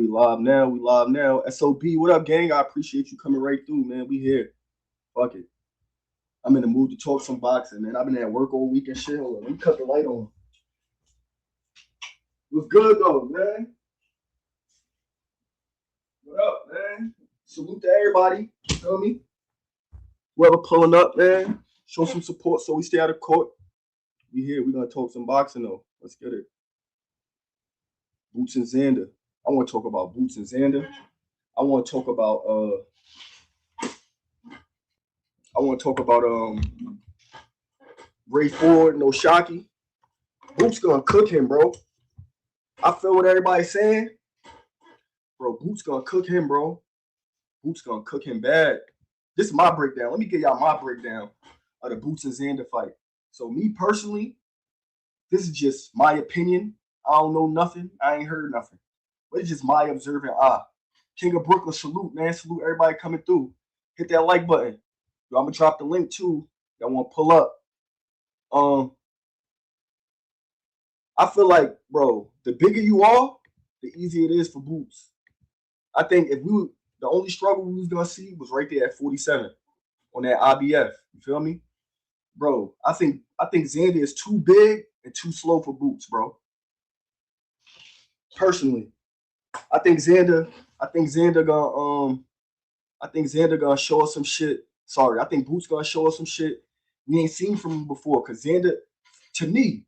we live now. We live now. SOB, what up, gang? I appreciate you coming right through, man. We here. Fuck it. I'm in the mood to talk some boxing, man. I've been at work all week and shit. Hold on, let me cut the light on. What's good, though, man? What up, man? Salute to everybody. You feel me? Whoever pulling up, man. Show some support so we stay out of court. We here. We gonna talk some boxing, though. Let's get it. Bouts and Xander. I want to talk about Bouts and Xander. I want to talk about Ray Ford and Oshaki. Bouts gonna cook him, bro. I feel what everybody's saying. Bro, Bouts gonna cook him, bro. Bouts gonna cook him bad. This is my breakdown. Let me give y'all my breakdown of the Bouts and Xander fight. So me personally, this is just my opinion. I don't know nothing. I ain't heard nothing. But it's just my observant eye. King of Brooklyn, salute, man. Salute everybody coming through. Hit that like button. Yo, I'm going to drop the link, too. Y'all want to pull up. I feel like, bro, the bigger you are, the easier it is for Bouts. I think the only struggle we was going to see was right there at 47 on that IBF. You feel me? Bro, I think Xander is too big and too slow for Bouts, bro. Personally, I think Xander gonna show us some shit. Sorry, I think Bouts gonna show us some shit we ain't seen from him before. Cause Xander, to me,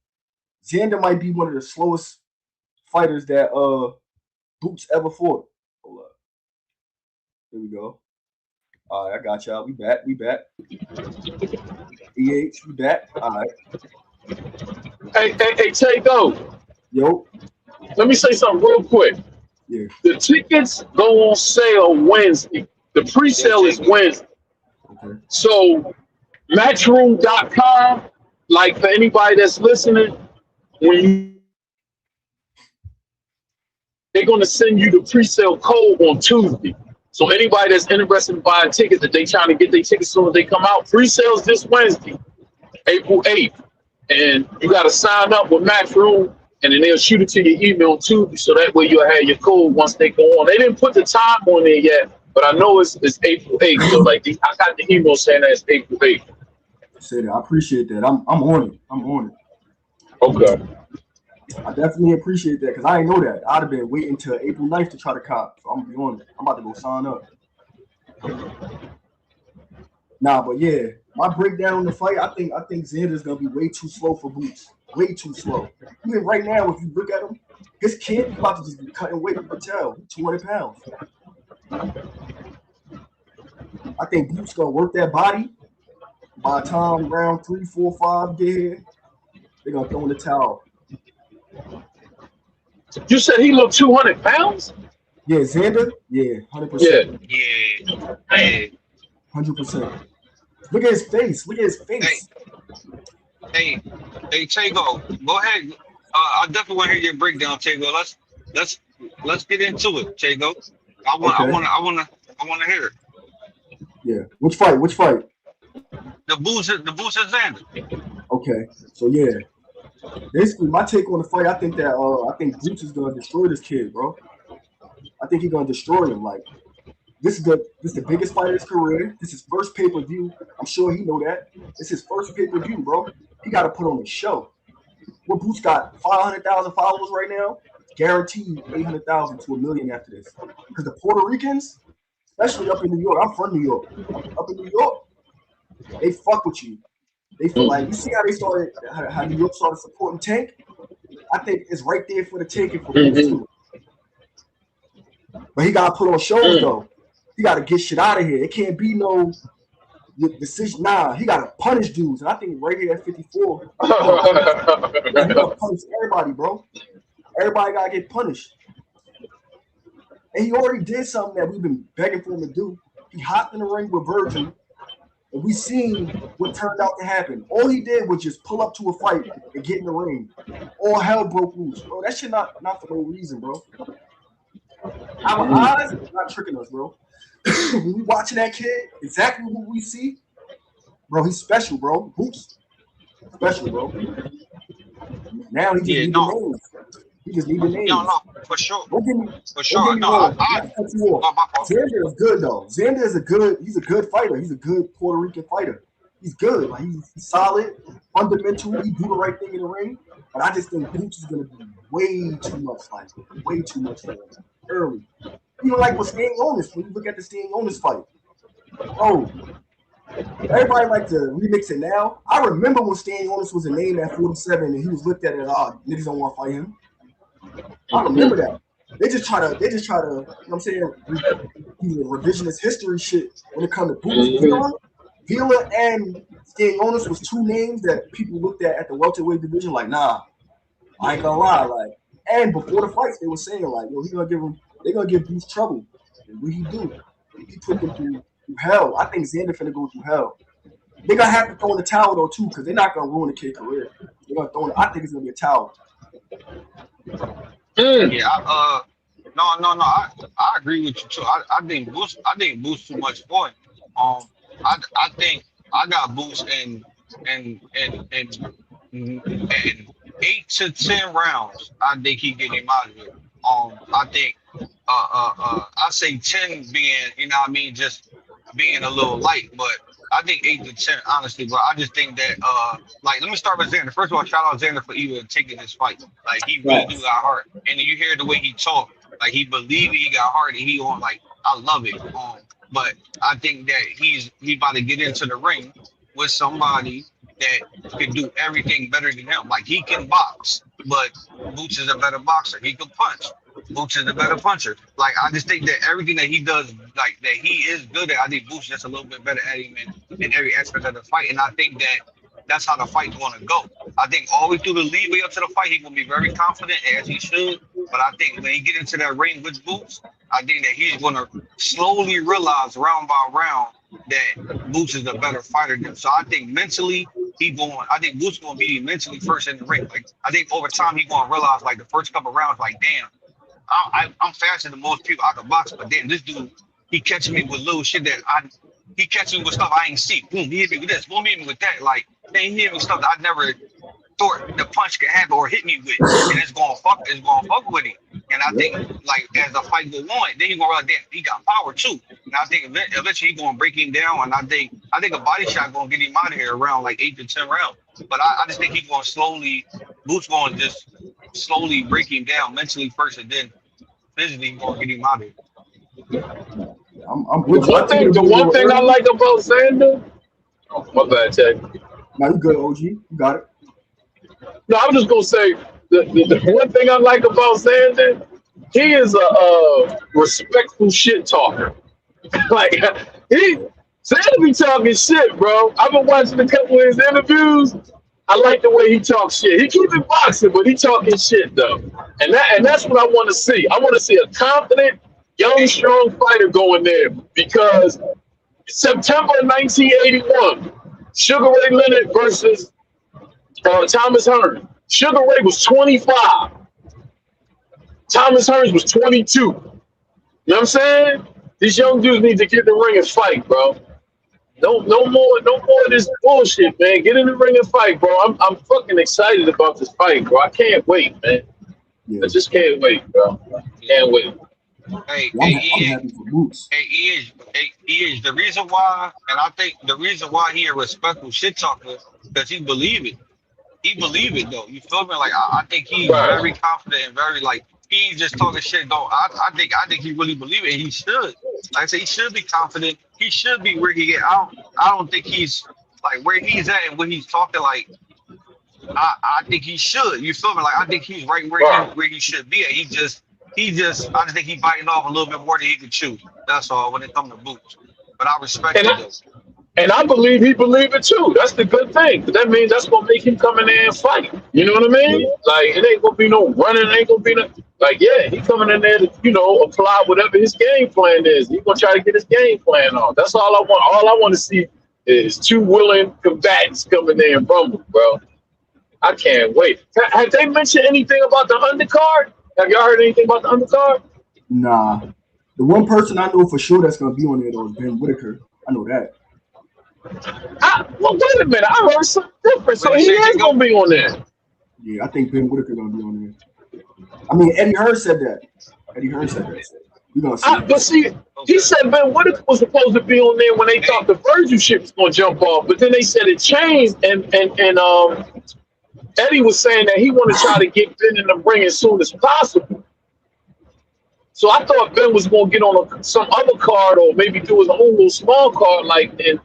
Xander might be one of the slowest fighters that Bouts ever fought. Hold up. Here we go. All right, I got y'all. We back. EH, we back. All right. Hey, Taegoe. Yo. Let me say something real quick. Yeah. The tickets go on sale Wednesday. The pre-sale is Wednesday. Okay. So matchroom.com, like for anybody that's listening, they're going to send you the pre-sale code on Tuesday. So anybody that's interested in buying tickets, that they trying to get their tickets as soon as they come out, pre-sales this Wednesday, April 8th. And you got to sign up with Matchroom, and then they'll shoot it to your email Tuesday, so that way you'll have your code once they go on. They didn't put the time on there yet, but I know it's April 8th. So like I got the email saying that it's April 8th. I appreciate that. I'm on it. Okay. I definitely appreciate that because I didn't know that. I'd have been waiting till April 9th to try to cop. So I'm gonna be on it. I'm about to go sign up. Nah, but yeah, my breakdown on the fight, I think Xander's gonna be way too slow for Bouts. Way too slow. Even right now, if you look at him, his kid about to just be cutting weight. You can tell, 200 pounds. I think Bouts gonna work that body. By the time round 3, 4, 5 get here, they're gonna throw in the towel. You said he looked 200 pounds? Yeah, Xander? Yeah, 100%. Yeah. 100%. Look at his face. Hey, Taegoe, go ahead. I definitely want to hear your breakdown, Taegoe. Let's get into it, Taegoe. I want to hear it. Yeah. Which fight? The Bouts and Xander. Okay. So yeah. Basically, my take on the fight, I think Bouts is gonna destroy this kid, bro. I think he's gonna destroy him. Like this is the biggest fight of his career. This is his first pay-per-view. I'm sure he know that. It's his first pay-per-view, bro. He got to put on a show. What Bouts got 500,000 followers right now, guaranteed 800,000 to 1 million after this. Because the Puerto Ricans, especially up in New York, I'm from New York. Up in New York, they fuck with you. They feel like, you see how New York started supporting Tank? I think it's right there for the taking for Bouts too. But he got to put on shows though. He got to get shit out of here. It can't be no decision. Nah, he got to punish dudes. And I think right here at 54, he got to punish everybody, bro. Everybody got to get punished. And he already did something that we've been begging for him to do. He hopped in the ring with Virgil, and we seen what turned out to happen. All he did was just pull up to a fight and get in the ring. All hell broke loose. Bro, that shit not for no reason, bro. Our eyes are not tricking us, bro. When we watching that kid, exactly what we see, bro, he's special, bro. Bouts, special, bro. Now he just He just need the names. No, for sure. Don't get me No, wrong. Xander is good though. Xander is he's a good fighter. He's a good Puerto Rican fighter. He's good. Like he's solid, fundamental. He do the right thing in the ring. But I just think Boots is gonna be way too much for him early. Even like with Stan Jonas, when you look at the Stan Jonas fight. Oh, everybody like to remix it now. I remember when Stan Jonas was a name at 47 and he was looked at it, niggas don't want to fight him. I remember that. They just try to, you know what I'm saying, revisionist history shit when it comes to Boots. Vila and Stan Jonas was two names that people looked at the welterweight division like, nah, I ain't gonna lie. Like, and before the fights, they were saying like, yo, they're gonna give Boots trouble. And what he do? He put them through hell. I think Xander finna go through hell. They're gonna have to throw in the towel though too, because they're not gonna ruin the kid's career. They're gonna throw in. I think it's gonna be a towel. Yeah, no. I agree with you too. I think Boots too much for him. I think I got Boots in 8 to 10 rounds. I think he get him out of here. I think I say 10 being, you know what I mean, just being a little light, but I think 8 to 10, honestly, bro. I just think that, like, let me start with Xander. First of all, shout out Xander for even taking this fight. Like, he really do got heart. And you hear the way he talk, like, he believe he got heart, and he on, like, I love it. But I think that he about to get into the ring with somebody that can do everything better than him. Like, he can box, but Boots is a better boxer. He can punch. Boots is a better puncher. Like, I just think that everything that he does, like, that he is good at, I think Boots is just a little bit better at him in every aspect of the fight. And I think that that's how the fight's going to go. I think all the way through the leeway up to the fight, he will be very confident, as he should. But I think when he get into that ring with Boots, I think that he's going to slowly realize round by round that Boots is a better fighter than him. So I think mentally, I think Boots going to be mentally first in the ring. Like, I think over time, he's going to realize, like, the first couple rounds, like, damn, I'm faster than most people I can box, but damn, this dude, he catching me with little shit that he catching me with stuff I ain't see. Boom, he hit me with this. Boom, he hit me with that. Like, man, he hit me with stuff that I never thought the punch could happen or hit me with, and it's gonna fuck with him. And I think, like, as the fight go on, then he gonna realize, damn, he got power too. And I think eventually he gonna break him down, and I think a body shot gonna get him out of here around like 8 to 10 rounds. But I just think he's gonna Boots gonna just slowly break him down mentally first, and then physically gonna get him out of here. The one thing I like about Xander. Oh, my bad, Ted. No, you good, OG. You got it. No, I was just gonna say the one thing I like about Xander, he is a respectful shit talker. Like, Xander be talking shit, bro. I've been watching a couple of his interviews. I like the way he talks shit. He keeps it boxing, but he talking shit though, and that's what I want to see. I want to see a confident, young, strong fighter going there, because September 1981, Sugar Ray Leonard versus Thomas Hearns. Sugar Ray was 25. Thomas Hearns was 22. You know what I'm saying? These young dudes need to get in the ring and fight, bro. No more of this bullshit, man. Get in the ring and fight, bro. I'm fucking excited about this fight, bro. I can't wait, man. Yeah. I just can't wait, bro. Can't wait. Hey, he is the reason why, and I think the reason why he a respectful shit talker, because he believe it. He believe it though. You feel me? Like, I think he's very confident and very, like, he ain't just talking shit though. I think he really believe it, and he should. Like I said, he should be confident. He should be where he is. I don't think he's like where he's at and what he's talking like. I think he should. You feel me? Like, I think he's right where he should be at. I just think he's biting off a little bit more than he can chew. That's all when it comes to Boots. But I respect it. And I believe he believe it too. That's the good thing. That means that's gonna make him come in there and fight. You know what I mean? Like, it ain't gonna be no running. It ain't gonna be no, like, yeah, he coming in there to, you know, apply whatever his game plan is. He gonna try to get his game plan on. That's all I want. All I want to see is two willing combatants coming there and rumble, bro. I can't wait. Have they mentioned anything about the undercard? Have y'all heard anything about the undercard? Nah. The one person I know for sure that's gonna be on there though is Ben Whitaker. I know that. Well, wait a minute. I heard something different. So he is gonna be on there. Yeah, I think Ben Whitaker gonna be on there. I mean, Eddie Hearn said that. Eddie Hearn said that. You gonna see? But see, he said Ben Whitaker was supposed to be on there when they thought the Virgil ship was gonna jump off, but then they said it changed, and Eddie was saying that he wanted to try to get Ben in the ring as soon as possible. So I thought Ben was gonna get on some other card, or maybe do his own little small card, like in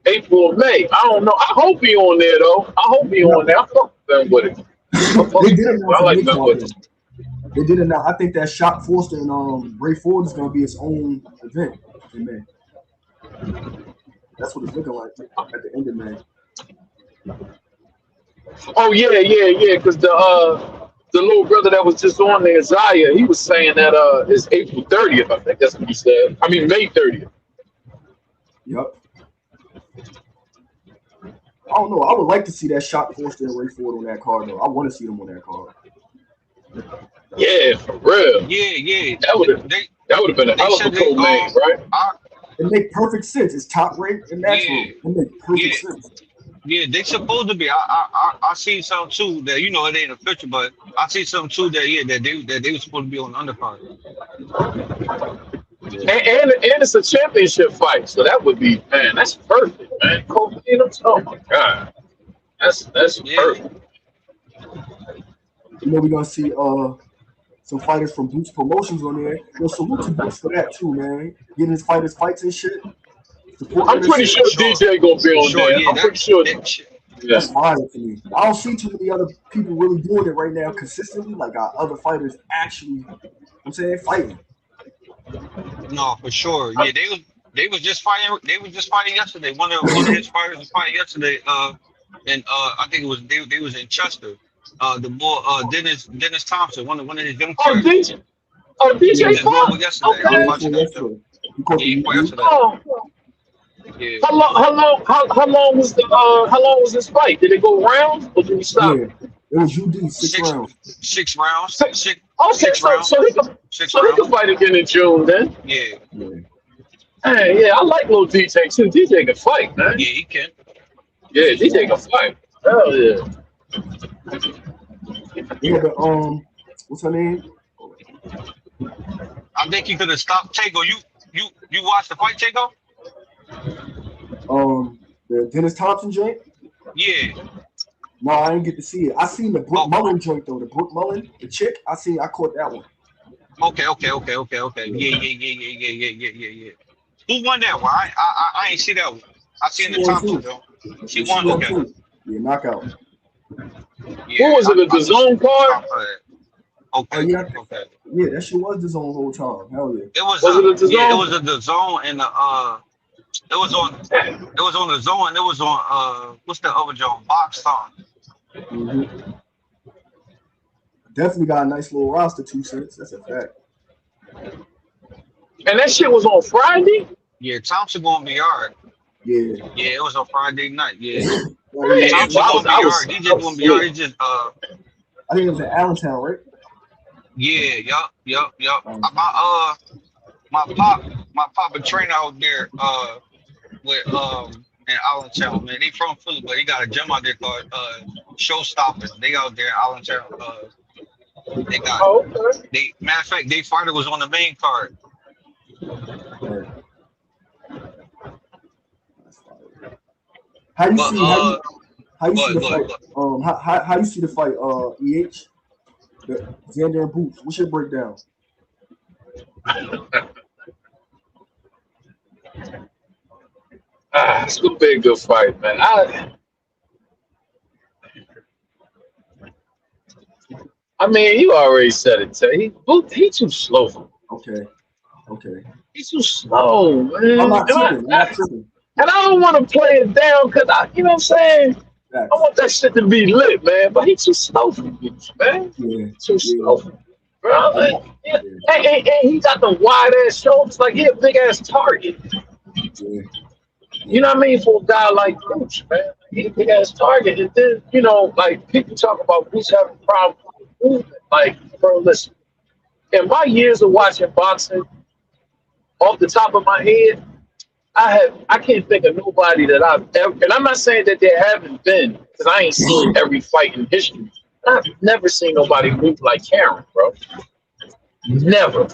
April or May. I don't know. I hope he on there though. I hope he on there. I fuck Ben Whitaker. They did announce I like Ben Whitaker. They did announce. I think that Shock Forster and Ray Ford is gonna be its own event in May. That's what it's looking like at the end of May. Oh yeah. Because the little brother that was just on there, Zaya, he was saying that it's April 30th. I think that's what he said. I mean May 30th. Yep. I don't know. I would like to see that Shock Forster and Ray Ford on that card though. I want to see them on that card. Yeah, for real. Yeah. That would have been a hell of a cool name, right? It make perfect sense. It's top ranked and natural. Yeah. It make perfect sense. Yeah, they supposed to be. I see some too that it ain't official, but I see some too that they were supposed to be on the undercard. And it's a championship fight, so that would be, man, that's perfect, man. Oh my god, that's perfect. You know, we're gonna see some fighters from Boots Promotions on there. Yo, salute to Boots for that too, man. Getting his fighters fights and shit. I'm pretty sure DJ gonna be on there. Yeah, I'm pretty sure. That's fire to me. I don't see too many other people really doing it right now consistently. Like our other fighters actually, fighting. No, for sure. Yeah, they was just fighting. They was just fighting yesterday. One of his fighters was fighting yesterday. And I think it was they was in Chester. The boy Dennis Thompson, one of his young players. DJ fought yesterday. Okay. I was watching that show. Yeah, he fought yesterday. Yeah. How long was this fight? Did it go rounds or did we stop? Yeah, it was UD 6 rounds. 6 rounds. Okay, so he can fight again in June then. Yeah. Hey, yeah, I like little DJ too. DJ can fight, man. Yeah, he can. Yeah, DJ can fight. Hell yeah. Yeah, but what's her name? I think he could have stopped Taegoe. You watched the fight, Taegoe? The Dennis Thompson joint? Yeah. No, I didn't get to see it. I seen the Brooke Mullen joint though. The Brooke Mullen, the chick. I caught that one. Okay. Yeah. Who won that one? I ain't see that one. I seen the Thompson though. She won. Okay. Yeah, knockout. Yeah, what was it? The zone card? Okay. Yeah, Okay. Yeah, that shit was the zone whole time. Hell yeah. It was. Was it the zone? Yeah, it was the zone and the It was on the zone and it was on what's the other zone? Box Time. Mm-hmm. Definitely got a nice little roster, 2 cents. That's a fact. And that shit was on Friday? Yeah, Thompson gonna be hard. Yeah. Yeah, it was on Friday night. Yeah. Yeah. Thompson gonna be hard. DJ gonna be hard. He just I think it was in Allentown, right? Yeah, yup. My papa trainer out there with in Allentown, man. They from Philly, but he got a gym out there called Showstoppers. They out there in Allentown. They got matter of fact, they fighter was on the main card. Right. How you see the fight? How you see the fight? EH, Xander and Boots. What's your breakdown? It's gonna be a good fight, man. I mean, you already said it, Tay. He too slow. Okay. He's too slow, man. I'm not tripping. And I don't want to play it down because you know what I'm saying? I want that shit to be lit, man. But he's too slow for me, man. Yeah. Too slow for me. Bro, and he got the wide ass shoulders, like he a big ass target. Yeah. You know what I mean? For a guy like Boots, man, he a big ass target. And then, you know, like people talk about Boots having problems with movement. Like, bro, listen. In my years of watching boxing, off the top of my head, I can't think of nobody that I've ever, and I'm not saying that there haven't been, because I ain't seen every fight in history. I've never seen nobody move like Karen, bro. Never.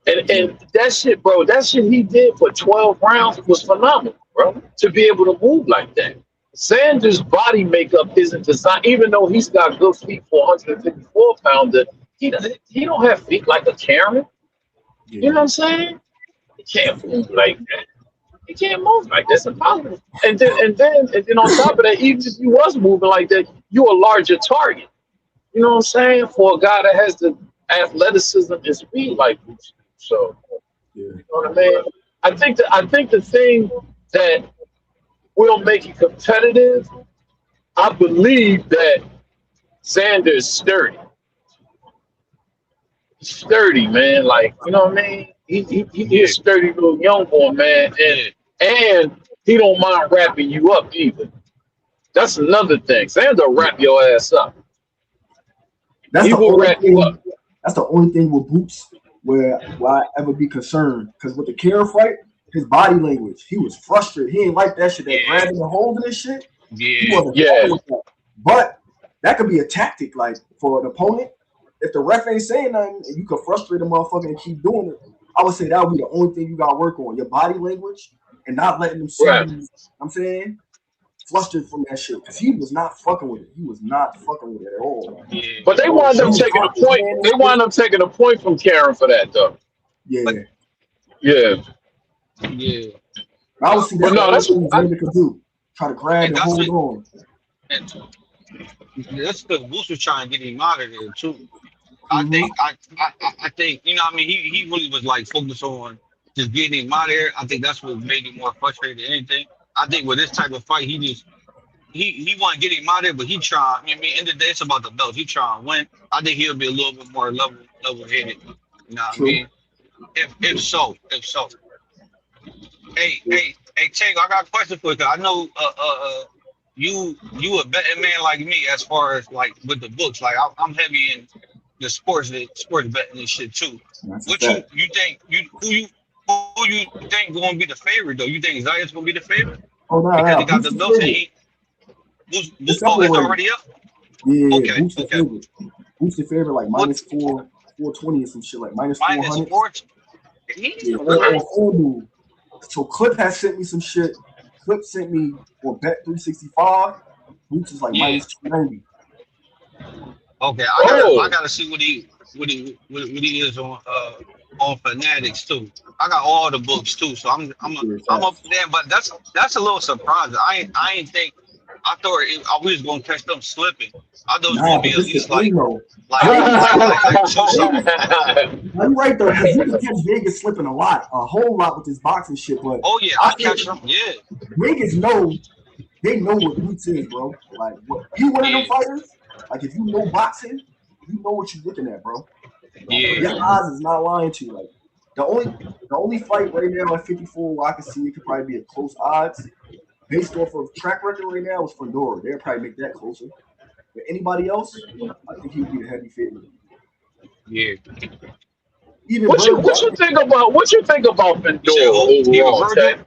And that shit, bro, that shit he did for 12 rounds was phenomenal, bro. To be able to move like that. Xander's body makeup isn't designed, even though he's got good feet for 154 pounder, he don't have feet like a Karen. Yeah. You know what I'm saying? He can't move like that. He can't move like that's impossible. And then on top of that, even if you was moving like that, you're a larger target. You know what I'm saying? For a guy that has the athleticism and speed like Boots. So Yeah. you know what I mean? I think the thing that will make it competitive, I believe that Xander is sturdy. Sturdy, man. Like, you know what I mean? He is sturdy little young boy, man. And he don't mind wrapping you up either. That's another thing. Xander wrap your ass up. That's He the will only wrap you up. thing. That's the only thing with Boots where I ever be concerned. Because with the Karen fight, his body language, he was frustrated. He ain't like that shit. That grabbing and holding and shit. He wasn't fucking with that. But that could be a tactic, like for an opponent. If the ref ain't saying nothing and you can frustrate a motherfucker and keep doing it, I would say that would be the only thing you got to work on. Your body language and not letting them see you, I'm saying, flustered from that shit. Because he was not fucking with it. He was not fucking with it at all. Yeah. But they wound up taking a point. They wound up taking a point from Karen for that, though. Yeah. Yeah. Yeah. I would see But no, that's what what Xander could do. Try to grab and hold on. And that's because Boots was trying to get him out of there too. I think you know what I mean, he really was like focused on just getting him out of there. I think that's what made him more frustrated than anything. I think with this type of fight, he want to get him out of there, but he trying. I mean, end of the day, it's about the belt. He trying to win. I think he'll be a little bit more level headed. You know what I mean? If so. Hey, Taegoe, I got a question for you. 'Cause I know you a betting man like me as far as like with the books. Like I'm heavy in the sports betting and shit too. What you think who you think going to be the favorite though? You think Zayas going to be the favorite? Oh no, Because he got the belt and it's already up. Yeah, okay. Boots the favorite. Boots the favorite like minus 420 or some shit like minus 400. Yeah, on so Clip has sent me some shit. Clip sent me on Bet 365. Boots is like minus 290. Okay, I gotta see what he is on Fanatics too. I got all the books too, so I'm up there. But that's a little surprising. I ain't think. I thought we was gonna catch them slipping. I thought it was gonna be at least like 2 I'm right though, because you can catch Vegas slipping a whole lot with this boxing shit. But I catch them. Yeah, Vegas they know what Boots is, bro. Like you one of them fighters. Like if you know boxing, you know what you're looking at, bro. Like, your odds is not lying to you. Like the only fight right now at 54 where I can see it could probably be a close odds based off of track record right now is Fundora. They'll probably make that closer. But anybody else, I think he would be the heavy favorite. Yeah. Even what you think about Fundora overall, Ted?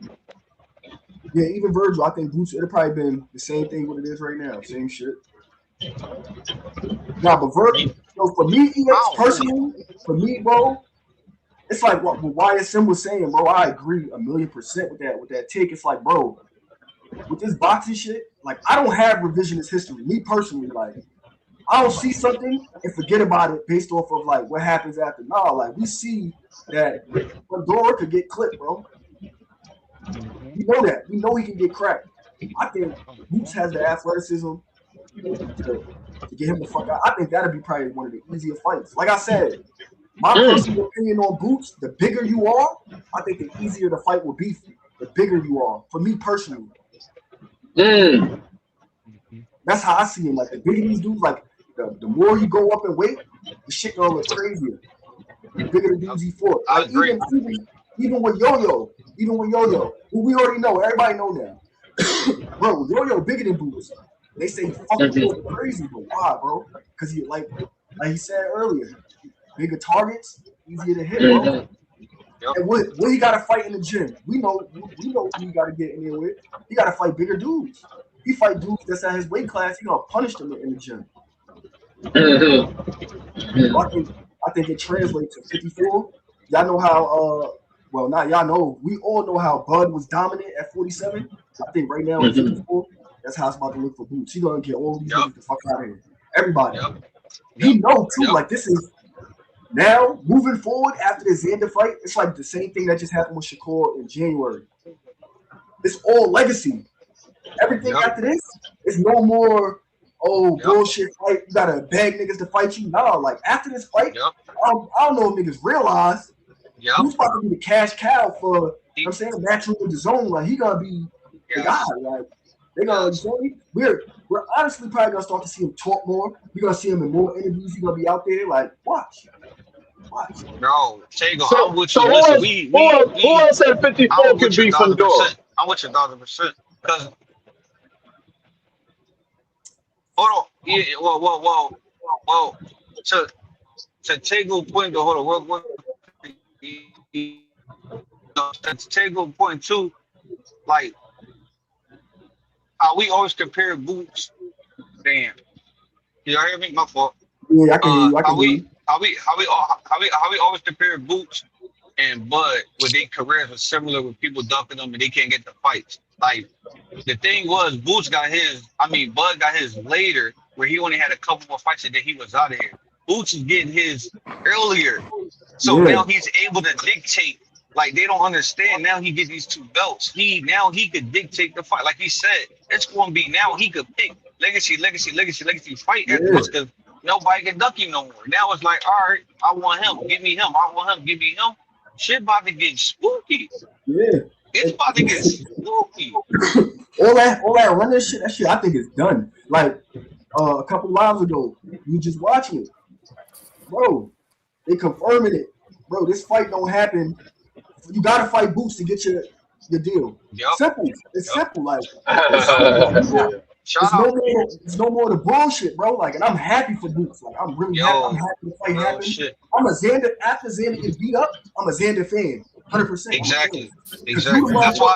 Yeah, even Virgil, I think Boots, it'd probably been the same thing what it is right now. Same shit. Nah, but Virgil, for me, EX, personally, for me, bro, it's like what YSM was saying, bro. I agree 1,000,000% with that take. It's like, bro, with this boxing shit, like I don't have revisionist history. Me personally, like I don't see something and forget about it based off of like what happens after. Nah, like we see that Fundora could get clipped, bro. We know that. We know he can get cracked. I think Boots has the athleticism to get him the fuck out. I think that'd be probably one of the easier fights. Like I said, my personal opinion on Boots, the bigger you are, I think the easier the fight will be. The bigger you are, for me personally. That's how I see him. Like the bigger these dudes, like the more you go up in weight, the shit gonna look crazier. The bigger the dudes he fought. Like even with Yo-Yo, who we already know, everybody know now. Bro, Yo-Yo bigger than Boots. They say he fucking crazy, but why, bro? Because he like he said earlier, bigger targets, easier to hit, bro. And what he got to fight in the gym? We know who he got to get in there with. He got to fight bigger dudes. he fight dudes that's at his weight class, he gonna punish them in the gym. I think it translates to 54. Y'all know how well, not y'all know. We all know how Bud was dominant at 47. I think right now at 54, that's how it's about to look for Boots. He's gonna get all these niggas the fuck out of here. Everybody. He know too. Like this is now moving forward after the Xander fight. It's like the same thing that just happened with Shakur in January. It's all legacy. Everything after this is no more. Oh bullshit fight! You gotta beg niggas to fight you. No, like after this fight, I don't know if niggas realize who's about to be the cash cow for. You know what I'm saying natural with the zone. Like he gonna be the guy. Like they gonna. We're honestly probably gonna start to see him talk more. We're gonna see him in more interviews. He's gonna be out there. Like watch. Bro, Taegoe, I'm with you. Listen, who else at 54 could be Fundora? I'm with you 1,000%. Because hold on. Yeah, well. To Taegoe point, hold on. What? To Taegoe point too, like how we always compare boots. Damn, y'all hear me? My fault. Yeah, I can hear you. How we always compare Boots and Bud where their careers are similar with people dumping them and they can't get the fights. Like the thing was Bud got his later where he only had a couple more fights and then he was out of here. Boots is getting his earlier. So now he's able to dictate. Like they don't understand. Now he get these 2 belts. He could dictate the fight. Like he said, it's gonna be now he could pick legacy fight afterwards because nobody can duck him no more. Now it's like, all right, I want him. Give me him. I want him. Give me him. Shit about to get spooky. Yeah. It's about to get spooky. all that running shit, that shit I think is done. Like a couple lives ago, you just watching it. Bro, they confirming it. Bro, this fight don't happen. You gotta fight Boots to get your deal. Simple. It's simple. Like it's no more the bullshit, bro. Like, and I'm happy for Boots. Like, I'm really happy. I'm happy the fight happened. I'm a Xander. After Xander gets beat up, I'm a Xander fan. 100%. Exactly. That's why.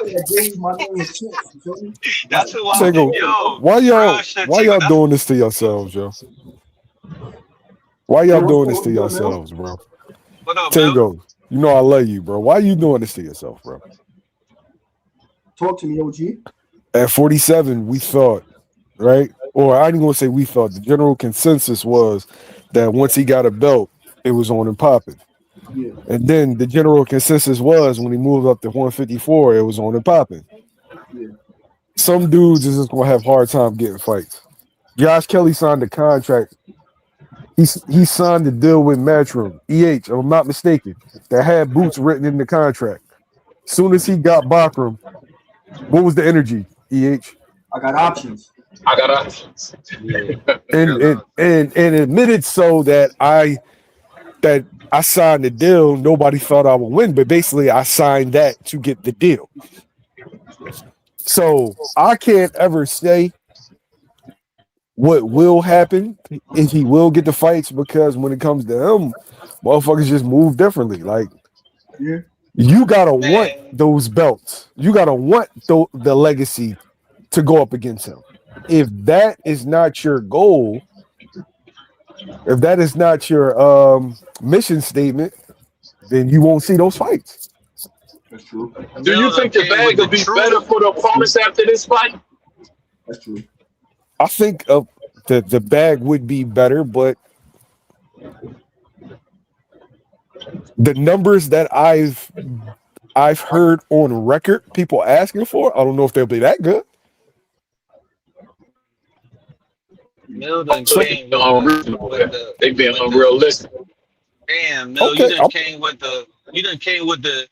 That's who I'm. Yo, why y'all doing this to yourselves, yo? Why y'all doing this to yourselves, bro? What up, Taegoe, you know I love you, bro. Why you doing this to yourself, bro? Talk to me, OG. At 47, we thought, right? Or I ain't gonna say we thought. The general consensus was that once he got a belt, it was on and popping. Yeah. And then the general consensus was when he moved up to 154, it was on and popping. Yeah. Some dudes is just gonna have hard time getting fights. Josh Kelly signed a contract. He signed the deal with Matchroom, if I'm not mistaken, that had Boots written in the contract. Soon as he got Bakram, what was the energy, I got options. And admitted so that I signed the deal. Nobody thought I would win, but basically I signed that to get the deal. So I can't ever say what will happen if he will get the fights, because when it comes to him, motherfuckers just move differently. Like, you gotta want those belts. You gotta want the legacy to go up against him. If that is not your goal, if that is not your mission statement, then you won't see those fights. That's true. Do you think the bag will be better for the opponents after this fight? That's true. I think the bag would be better, but the numbers that I've heard on record, people asking for, I don't know if they'll be that good. They being unrealistic. Damn, Mill, okay, you done came with the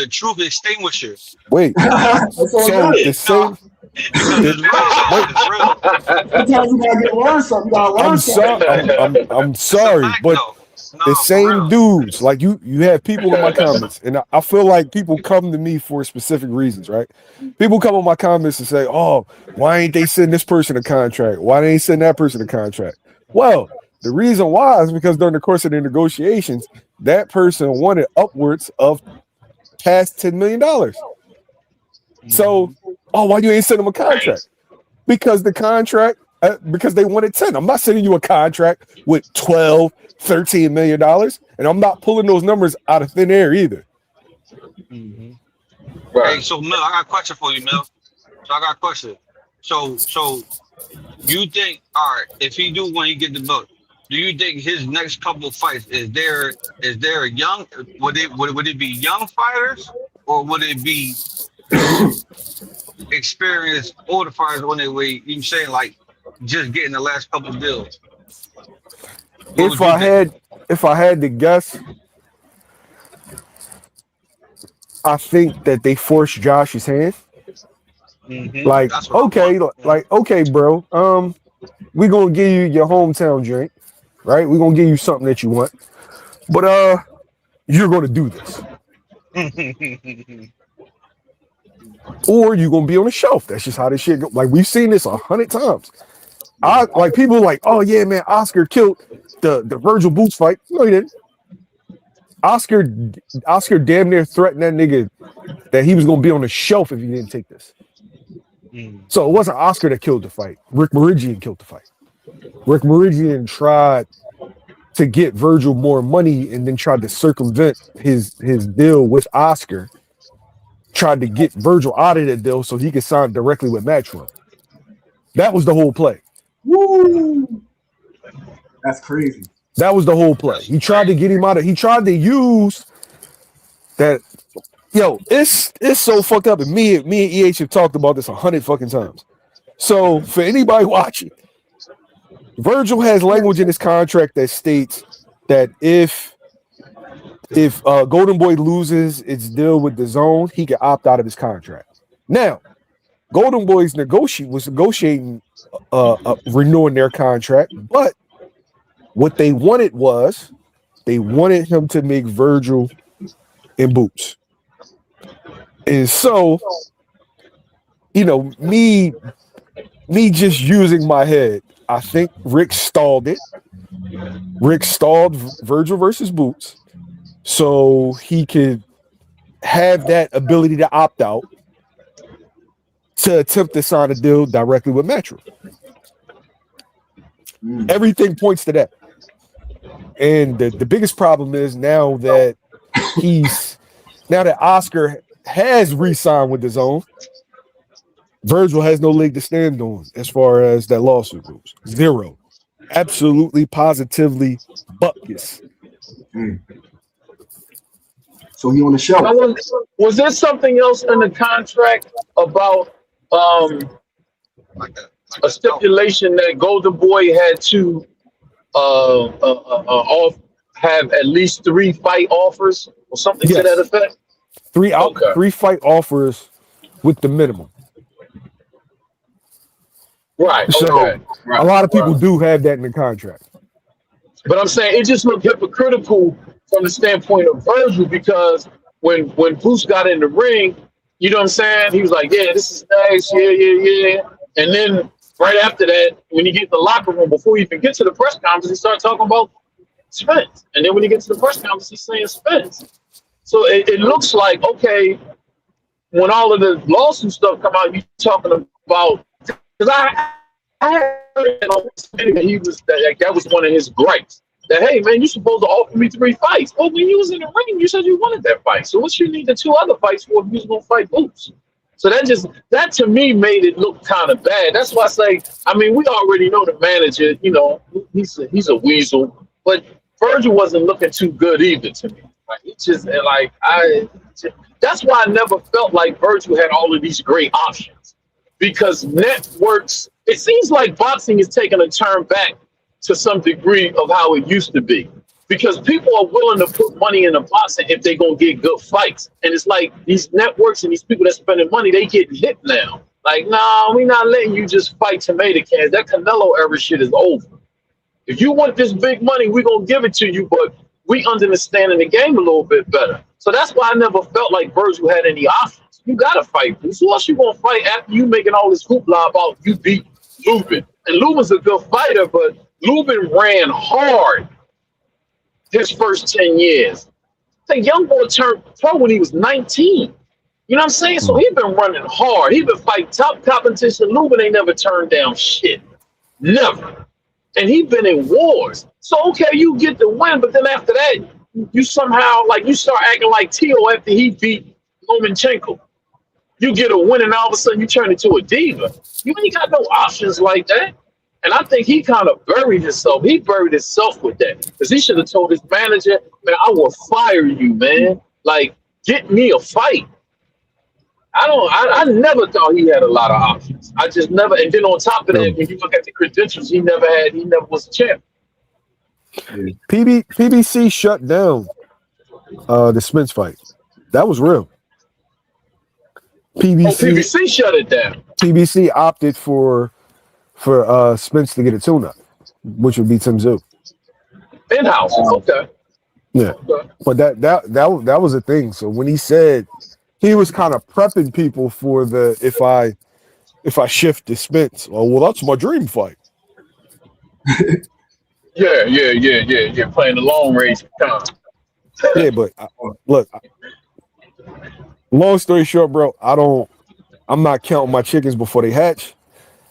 truth extinguisher. Wait, so the same. I'm sorry, but the same dudes, like you have people in my comments, and I feel like people come to me for specific reasons, right? People come in my comments and say, "Oh, why ain't they send this person a contract? Why they ain't send that person a contract?" Well, the reason why is because during the course of the negotiations, that person wanted upwards of past $10 million. So, why you ain't send them a contract? Because the contract, because they wanted 10. I'm not sending you a contract with 12, $13 million, and I'm not pulling those numbers out of thin air either. Mm-hmm. Right. Hey, so Mel, I got a question for you, Mel. So I got a question. So you think, all right, if he do when he get the book, do you think his next couple of fights is there a young would it be young fighters or would it be experienced older fighters on their way? You saying like just getting the last couple of deals? What would you think? If I had to guess, I think that they forced Josh's hand. Mm-hmm. Like, That's what okay, okay, bro. We're gonna give you your hometown drink, right? We're gonna give you something that you want. But you're gonna do this. Or you're gonna be on the shelf. That's just how this shit go. Like, we've seen this 100 times. Like, people are like, oh yeah, man, Oscar killed the Virgil Boots fight. No, he didn't. Oscar damn near threatened that nigga that he was gonna be on the shelf if he didn't take this. So it wasn't Oscar that killed the fight. Rick Meridian killed the fight. Rick Meridian tried to get Virgil more money and then tried to circumvent his deal with Oscar. Tried to get Virgil out of that deal so he could sign directly with Matchroom. That was the whole play. Woo! That's crazy. That was the whole play. He tried to get him out of. He tried to use that. Yo, it's so fucked up. And me and EH have talked about this 100 fucking times. So for anybody watching, Virgil has language in his contract that states that if Golden Boy loses its deal with the zone, he can opt out of his contract. Now, Golden Boys was negotiating renewing their contract, but what they wanted was they wanted him to make Virgil in boots. And so, you know, me just using my head, I think Rick stalled it. Rick stalled Virgil versus Boots so he could have that ability to opt out to attempt to sign a deal directly with Metro. Everything points to that. And the biggest problem is now that Oscar has re-signed with the zone, Virgil has no leg to stand on as far as that lawsuit goes. Zero. Absolutely, positively, buckus. So he on the shelf. Was there something else in the contract about a stipulation that Golden Boy had to have at least 3 fight offers or something to that effect? 3 fight offers with the minimum. Right. So a lot of people do have that in the contract. But I'm saying it just looked hypocritical from the standpoint of Virgil, because when Boots got in the ring, you know what I'm saying? He was like, yeah, this is nice. Yeah. And then right after that, when you get in the locker room, before you even get to the press conference, he started talking about Spence. And then when you get to the press conference, he's saying Spence. So it looks like, okay, when all of the lawsuit stuff come out, you talking about, because I heard that he was that was one of his gripes. That, hey man, you're supposed to offer me 3 fights. Well, when you was in the ring, you said you wanted that fight. So what you need the 2 other fights for if you was gonna fight Boots? So that to me made it look kind of bad. That's why I say, I mean, we already know the manager, you know, he's a weasel, but Virgil wasn't looking too good either to me. Like, it's just like that's why I never felt like Virgil had all of these great options, because networks. It seems like boxing is taking a turn back to some degree of how it used to be, because people are willing to put money into boxing if they're going to get good fights. And it's like these networks and these people that spending money, they getting hit now. Like, no, we're not letting you just fight tomato cans. That Canelo era shit is over. If you want this big money, we're going to give it to you, but we understand the game a little bit better. So that's why I never felt like Virgil had any options. You got to fight. Who else you going to fight after you making all this hoopla about you beat Lubin? And Lubin's a good fighter, but Lubin ran hard his first 10 years. The young boy turned pro when he was 19. You know what I'm saying? So he been running hard. He been fighting top competition. Lubin ain't never turned down shit. Never. And he been in wars. So okay, you get the win, but then after that, you somehow like you start acting like Tio after he beat Lomachenko. You get a win, and all of a sudden you turn into a diva. You ain't got no options like that. And I think he kind of buried himself. He buried himself with that because he should have told his manager, "Man, I will fire you, man. Like, get me a fight." I never thought he had a lot of options. I just never. And then on top of that, when you look at the credentials, he never was a champ. PBC shut down the Spence fight. That was real. PBC shut it down. PBC opted for Spence to get a tune-up, which would be Tim Zoo. In-house, okay. Yeah, okay. But that was a thing. So when he said he was kind of prepping people for the if I shift to Spence, oh well, that's my dream fight. Yeah. Playing the long range time. Yeah, but look. Long story short, bro, I'm not counting my chickens before they hatch.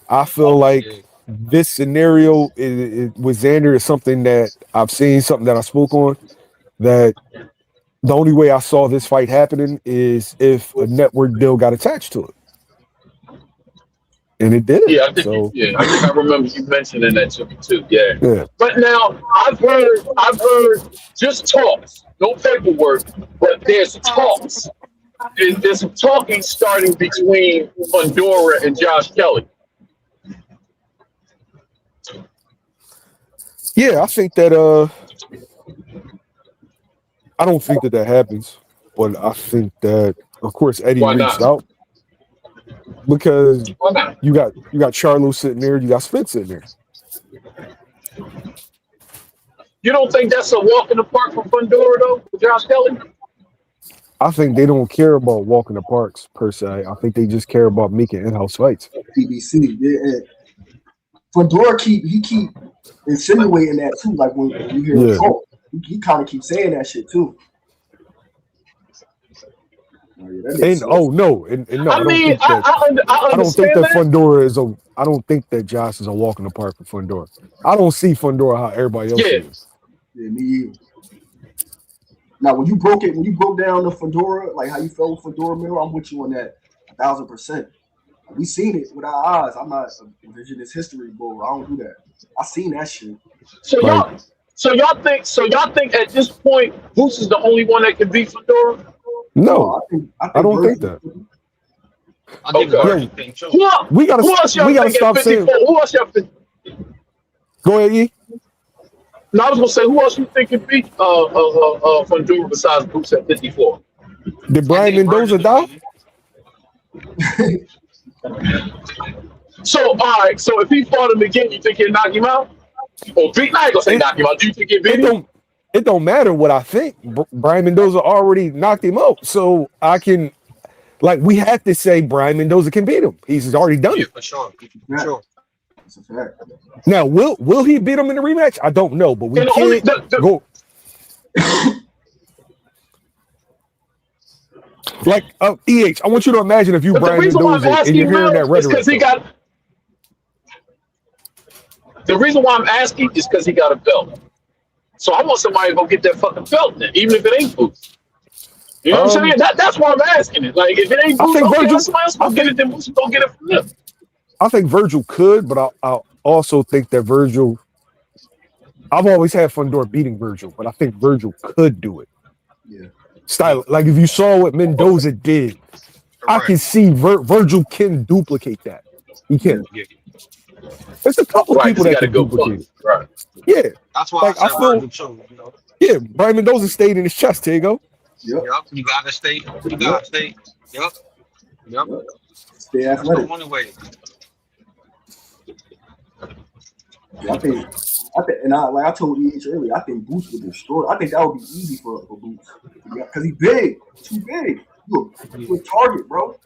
I feel like this scenario with Xander is something that I've seen, something that I spoke on, that the only way I saw this fight happening is if a network deal got attached to it. And it did. Yeah, I think I remember you mentioning that to me too. Yeah. But now I've heard just talks, no paperwork, but there's talks. There's some talking starting between Fundora and Josh Kelly. Yeah, I think that I don't think that happens, but I think that of course Eddie reached out because you got Charlo sitting there, you got Spence sitting there. You don't think that's a walk in the park for Fundora though, for Josh Kelly? I think they don't care about walking the parks per se. I think they just care about making in-house fights. PBC, yeah. Fundora keep insinuating that too. Like when you hear him talk, he kind of keeps saying that shit too. I don't think that Fundora is a. I don't think that Josh is a walk in the park for Fundora. I don't see Fundora how everybody else is. Yeah, me either. Now, when you broke down the Fundora, like how you felt with Fundora Miller, I'm with you on that 1,000%. We seen it with our eyes. I'm not a revisionist history bull. I don't do that. I seen that shit. So y'all think at this point Boots is the only one that can beat Fundora? No, I don't think that. I think we gotta stop saying. Who else y'all think? Go ahead, E. No, I was gonna say, who else you think can beat Fundora besides Boots at 54? Did Brian Mendoza die? So all right, so if he fought him again, you think he'll knock him out? Or beat? I ain't gonna say knock him out. Do you think he'll beat him? It don't matter what I think. Brian Mendoza already knocked him out, so I can, like, we have to say Brian Mendoza can beat him. He's already done it. For sure. Sure. That's a fact. Now, will he beat him in the rematch? I don't know, but we can't go. Like EH, I want you to imagine if you Brian Mendoza and you're hearing that rhetoric. The reason why I'm asking is because he got a belt. So I want somebody to go get that fucking belt then, even if it ain't Boots. You know what I'm saying? That's why I'm asking it. Like, if it ain't Boots, somebody else go get it, then Boots go get it from him. I think Virgil could, but I also think that Virgil. I've always had Fundora beating Virgil, but I think Virgil could do it. Yeah. Style, like if you saw what Mendoza did, I can see Virgil can duplicate that. He can. There's a couple of people that can duplicate it. Right. Yeah. That's why I feel. Too, you know? Yeah, Brian Mendoza stayed in his chest. Taegoe. Yep. You gotta stay. Yep. Stay athletic. Yeah, I think, and I told EH earlier, I think Boots would destroy. I think that would be easy for Boots because he's big, too big. You a target, bro.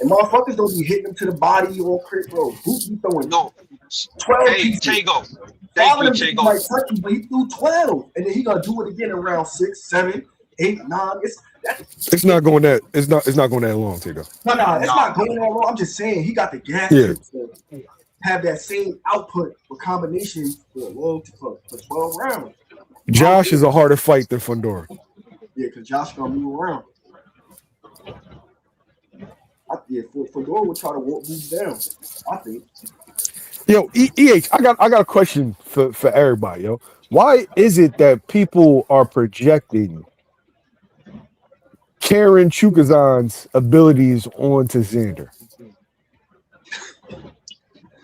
And motherfuckers don't be hitting him to the body or crit, bro. Boots be throwing 12 pieces. Taegoe. Might touch him, but he threw 12, and then he gonna do it again in round 6, 7. 8, 9. It's not going that. It's not going that long, Taegoe. No, it's not going that long. I'm just saying he got the gas to have that same output for combinations for 12 rounds. Josh is a harder fight than Fundora. Yeah, because Josh gonna move around. Fundora would try to walk moves down. I think. Yo, EH, I got a question for everybody, yo. Why is it that people are projecting Karen Chukazan's abilities onto Xander?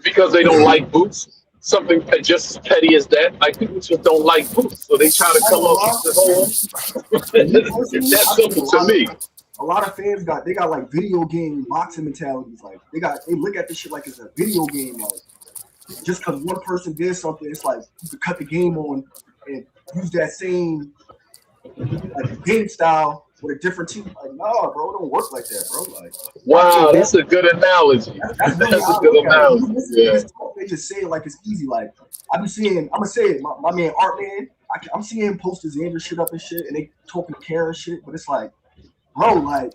Because they don't like bouts. Something just as petty as that. Like, people just don't like bouts, so they try to come up with the whole. It's that simple to me. A lot of fans got like video game boxing mentalities. Like they look at this shit like it's a video game. Like just because one person did something, it's like you could cut the game on and use that same like game style with a different team. Like, no, bro, it don't work like that, bro. Like, wow, that's a good analogy. That's a good analogy. Yeah. They just say it like it's easy. Like I'm gonna say it. My man Art Man, I'm seeing him post his Xander shit up and shit, and they talking Karen shit, but it's like, bro, like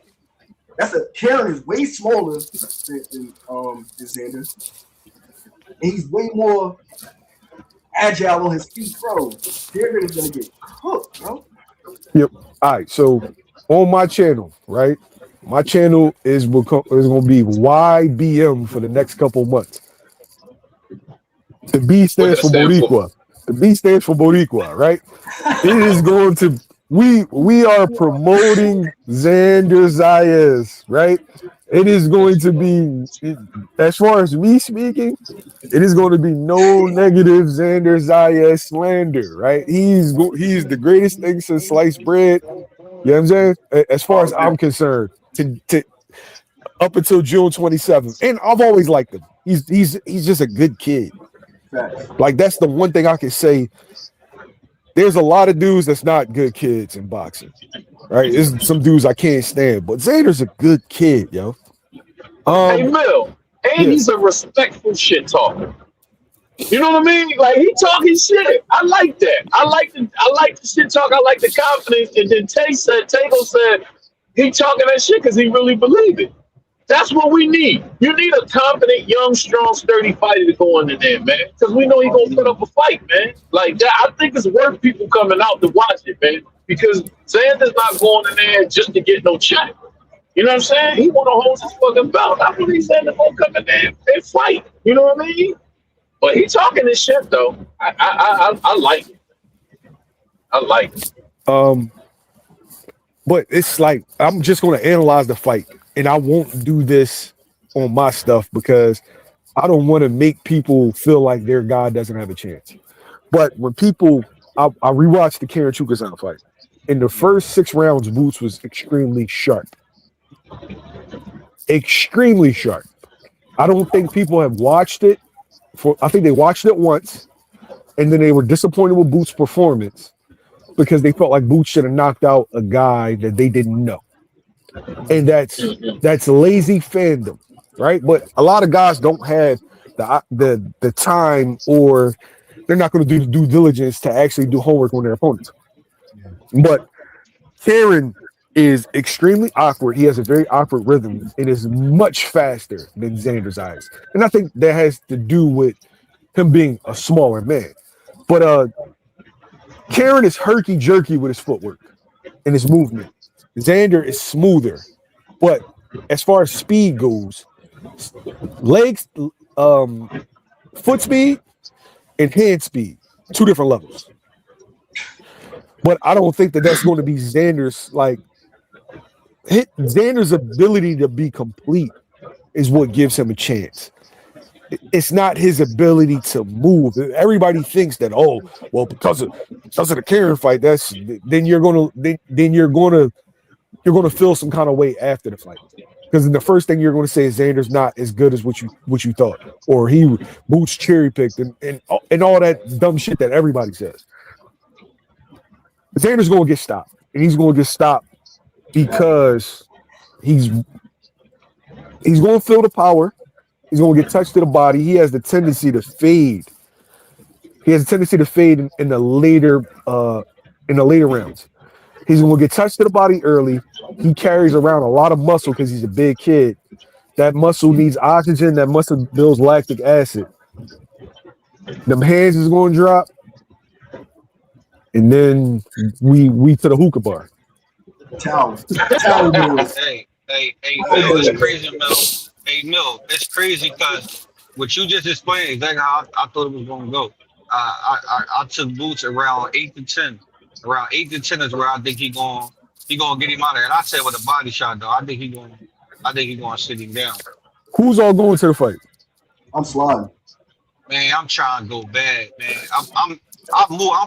Karen is way smaller than Xander, and he's way more agile on his feet, bro. Xander is gonna get cooked, bro. Yep. All right. So on my channel, right? My channel is going to be YBM for the next couple months. The B stands for Boricua. The B stands for Boricua, right? It is going to. We are promoting Xander Zayas, right? It is going to be, as far as me speaking, it is going to be no negative Xander Zayas slander, right? He's the greatest thing since sliced bread. You know what I'm saying? As far as I'm concerned, to up until June 27th, and I've always liked him. He's just a good kid. Like that's the one thing I can say. There's a lot of dudes that's not good kids in boxing, right? There's some dudes I can't stand, but Xander's a good kid, yo. Hey, Mil, and he's a respectful shit talker. You know what I mean? Like he talking shit. I like that. I like the shit talk. I like the confidence. And then Taegoe said he talking that shit because he really believe it. That's what we need. You need a confident, young, strong, sturdy fighter to go into there, man. Because we know he's gonna put up a fight, man. Like that, I think it's worth people coming out to watch it, man. Because Xander's not going in there just to get no check. You know what I'm saying? He want to hold his fucking belt. I believe Xander gonna come in there and fight. You know what I mean? But he talking this shit though. I like it. I like it. But it's like I'm just gonna analyze the fight. And I won't do this on my stuff because I don't want to make people feel like their guy doesn't have a chance. But when people, I rewatched the Karen Chukazan fight. In the first 6 rounds, Boots was extremely sharp. Extremely sharp. I don't think people have watched it. I think they watched it once, and then they were disappointed with Boots' performance because they felt like Boots should have knocked out a guy that they didn't know. And that's lazy fandom, right? But a lot of guys don't have the time, or they're not going to do the due diligence to actually do homework on their opponents. But Karen is extremely awkward. He has a very awkward rhythm and is much faster than Xander's eyes. And I think that has to do with him being a smaller man. But Karen is herky-jerky with his footwork and his movement. Xander is smoother, but as far as speed goes, legs, foot speed, and hand speed, 2 different levels. But I don't think that's going to be Xander's Xander's ability to be complete is what gives him a chance. It's not his ability to move. Everybody thinks that because of the Karen fight, then you're gonna feel some kind of way after the fight, because the first thing you're going to say is Xander's not as good as what you thought, or he Boots cherry picked and all that dumb shit that everybody says. Xander's going to get stopped, and he's going to get stopped because he's going to feel the power. He's going to get touched to the body. He has the tendency to fade. He has a tendency to fade in the later rounds. He's gonna get touched to the body early. He carries around a lot of muscle because he's a big kid. That muscle needs oxygen. That muscle builds lactic acid. Them hands is gonna drop, and then we to the hookah bar. Towel boys. Hey, Mill, it's crazy, Mill. Hey, Mill, it's crazy because what you just explained exactly how I thought it was gonna go. I took boots around 8 to 10. Around 8 to 10 is where I think he gonna get him out of there. And I said with a body shot though, I think he gonna sit him down. Who's all going to the fight? I'm sliding. Man, I'm trying to go bad, man. I'm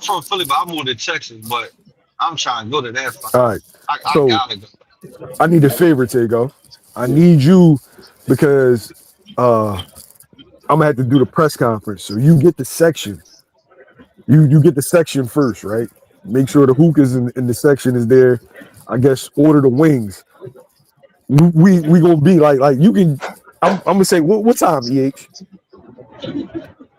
from Philly, but I moved to Texas, but I'm trying to go to that fight. All right. I So gotta go. I need a favor, Taegoe. I need you because I'm gonna have to do the press conference. So you get the section. You get the section first, right? Make sure the hookahs in the section is there. I guess order the wings. We gonna be like you can. I'm gonna say what time, EH?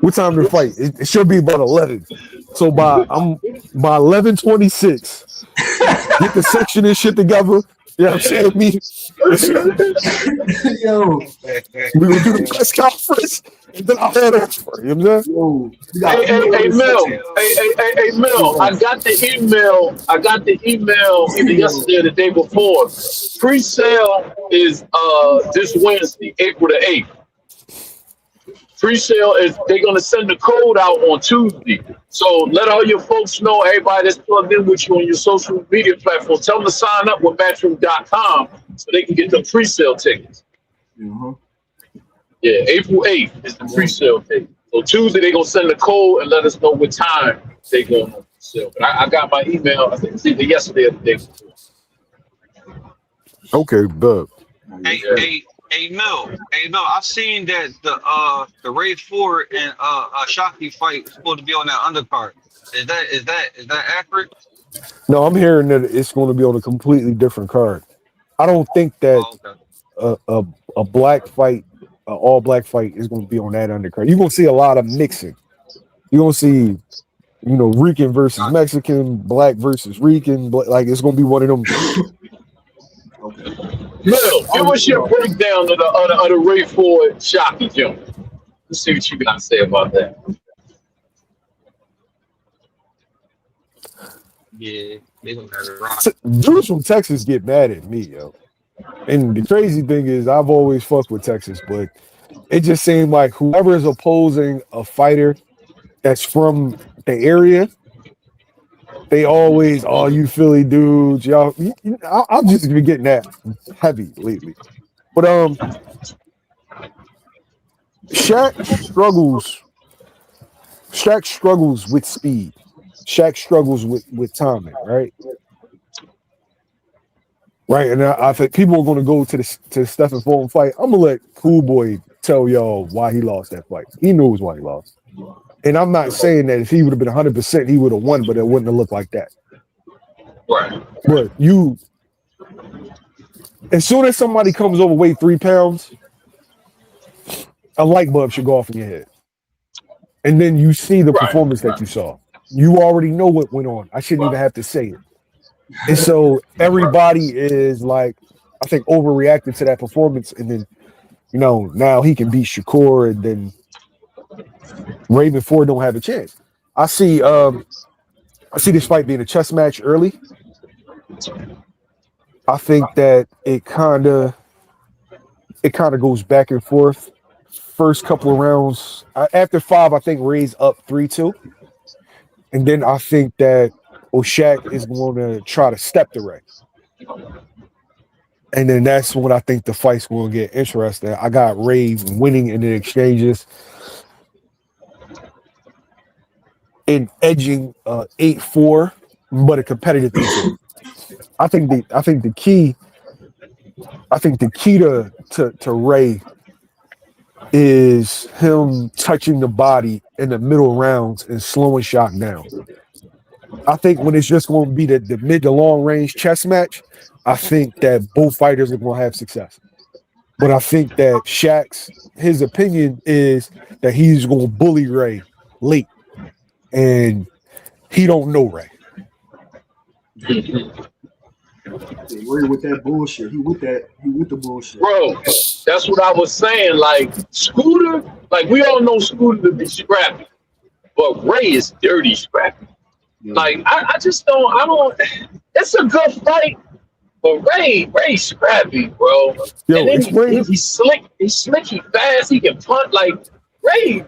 What time to fight? It should be about 11. So by 11:26, get the section and shit together. You know what I'm saying? Yo, We gonna do the press conference and then I'll head over. You know what I'm saying? yo. Hey, Mel. Hey, Mel. I got the email either yesterday or the day before. Pre-sale is this Wednesday, April the 8th. Pre-sale is they're gonna send the code out on Tuesday. So let all your folks know, everybody that's plugged in with you on your social media platform, tell them to sign up with Matchroom.com so they can get the pre-sale tickets. Mm-hmm. Yeah, April 8th is the pre-sale date. So Tuesday they're gonna send the code and let us know what time they're going on sale. But I got my email, I think it's either yesterday or the day before. Okay, Bub. Hey, Mel, I've seen that the Ray Ford and Oshaki fight is supposed to be on that undercard. Is that accurate? No, I'm hearing that it's going to be on a completely different card. I don't think that a black fight, an all black fight, is going to be on that undercard. You're going to see a lot of mixing. You're going to see, Rican versus Mexican, black versus Rican. Like it's going to be one of them. Okay. Mel, give us your breakdown of the Ray Ford Shocky jump. Let's see what you got to say about that. Yeah, they gonna have it wrong. Dudes from Texas get mad at me, yo. And the crazy thing is, I've always fucked with Texas, but it just seemed like whoever is opposing a fighter that's from the area, they always, you Philly dudes, y'all. I've just been getting that heavy lately. But Shaq struggles with speed. Shaq struggles with timing, right? Right, and I think people are going to go to the Stephen Fulton fight. I'm gonna let Cool Boy tell y'all why he lost that fight. He knows why he lost. And I'm not saying that if he would have been 100%, he would have won, but it wouldn't have looked like that. Right. But as soon as somebody comes overweight 3 pounds, a light bulb should go off in your head. And then you see the performance that you saw. You already know what went on. I shouldn't even have to say it. And so everybody is like, I think, overreacted to that performance. And then, now he can beat Shakur, and then Raven Ford don't have a chance. I see this fight being a chess match early. I think that it kind of goes back and forth. First couple of rounds, after 5, I think Ray's up 3-2, and then I think that Oshak is going to try to step the Ray, and then that's when I think the fight's going to get interesting. I got Ray winning in the exchanges and edging 8-4, but a competitive 8-4. I think the key to Ray is him touching the body in the middle rounds and slowing Shock down. I think when it's just going to be the mid to long range chess match, I think that both fighters are going to have success. But I think that his opinion is that he's going to bully Ray late, and he don't know Ray. Ray with that bullshit. He with the bullshit. Bro, that's what I was saying. Like Scooter, like we all know Scooter to be scrappy, but Ray is dirty scrappy. Yeah. Like I just don't. It's a good fight, but Ray's scrappy, bro. Yo, and then he's slick. He's slick. He fast. He can punt. Like Ray.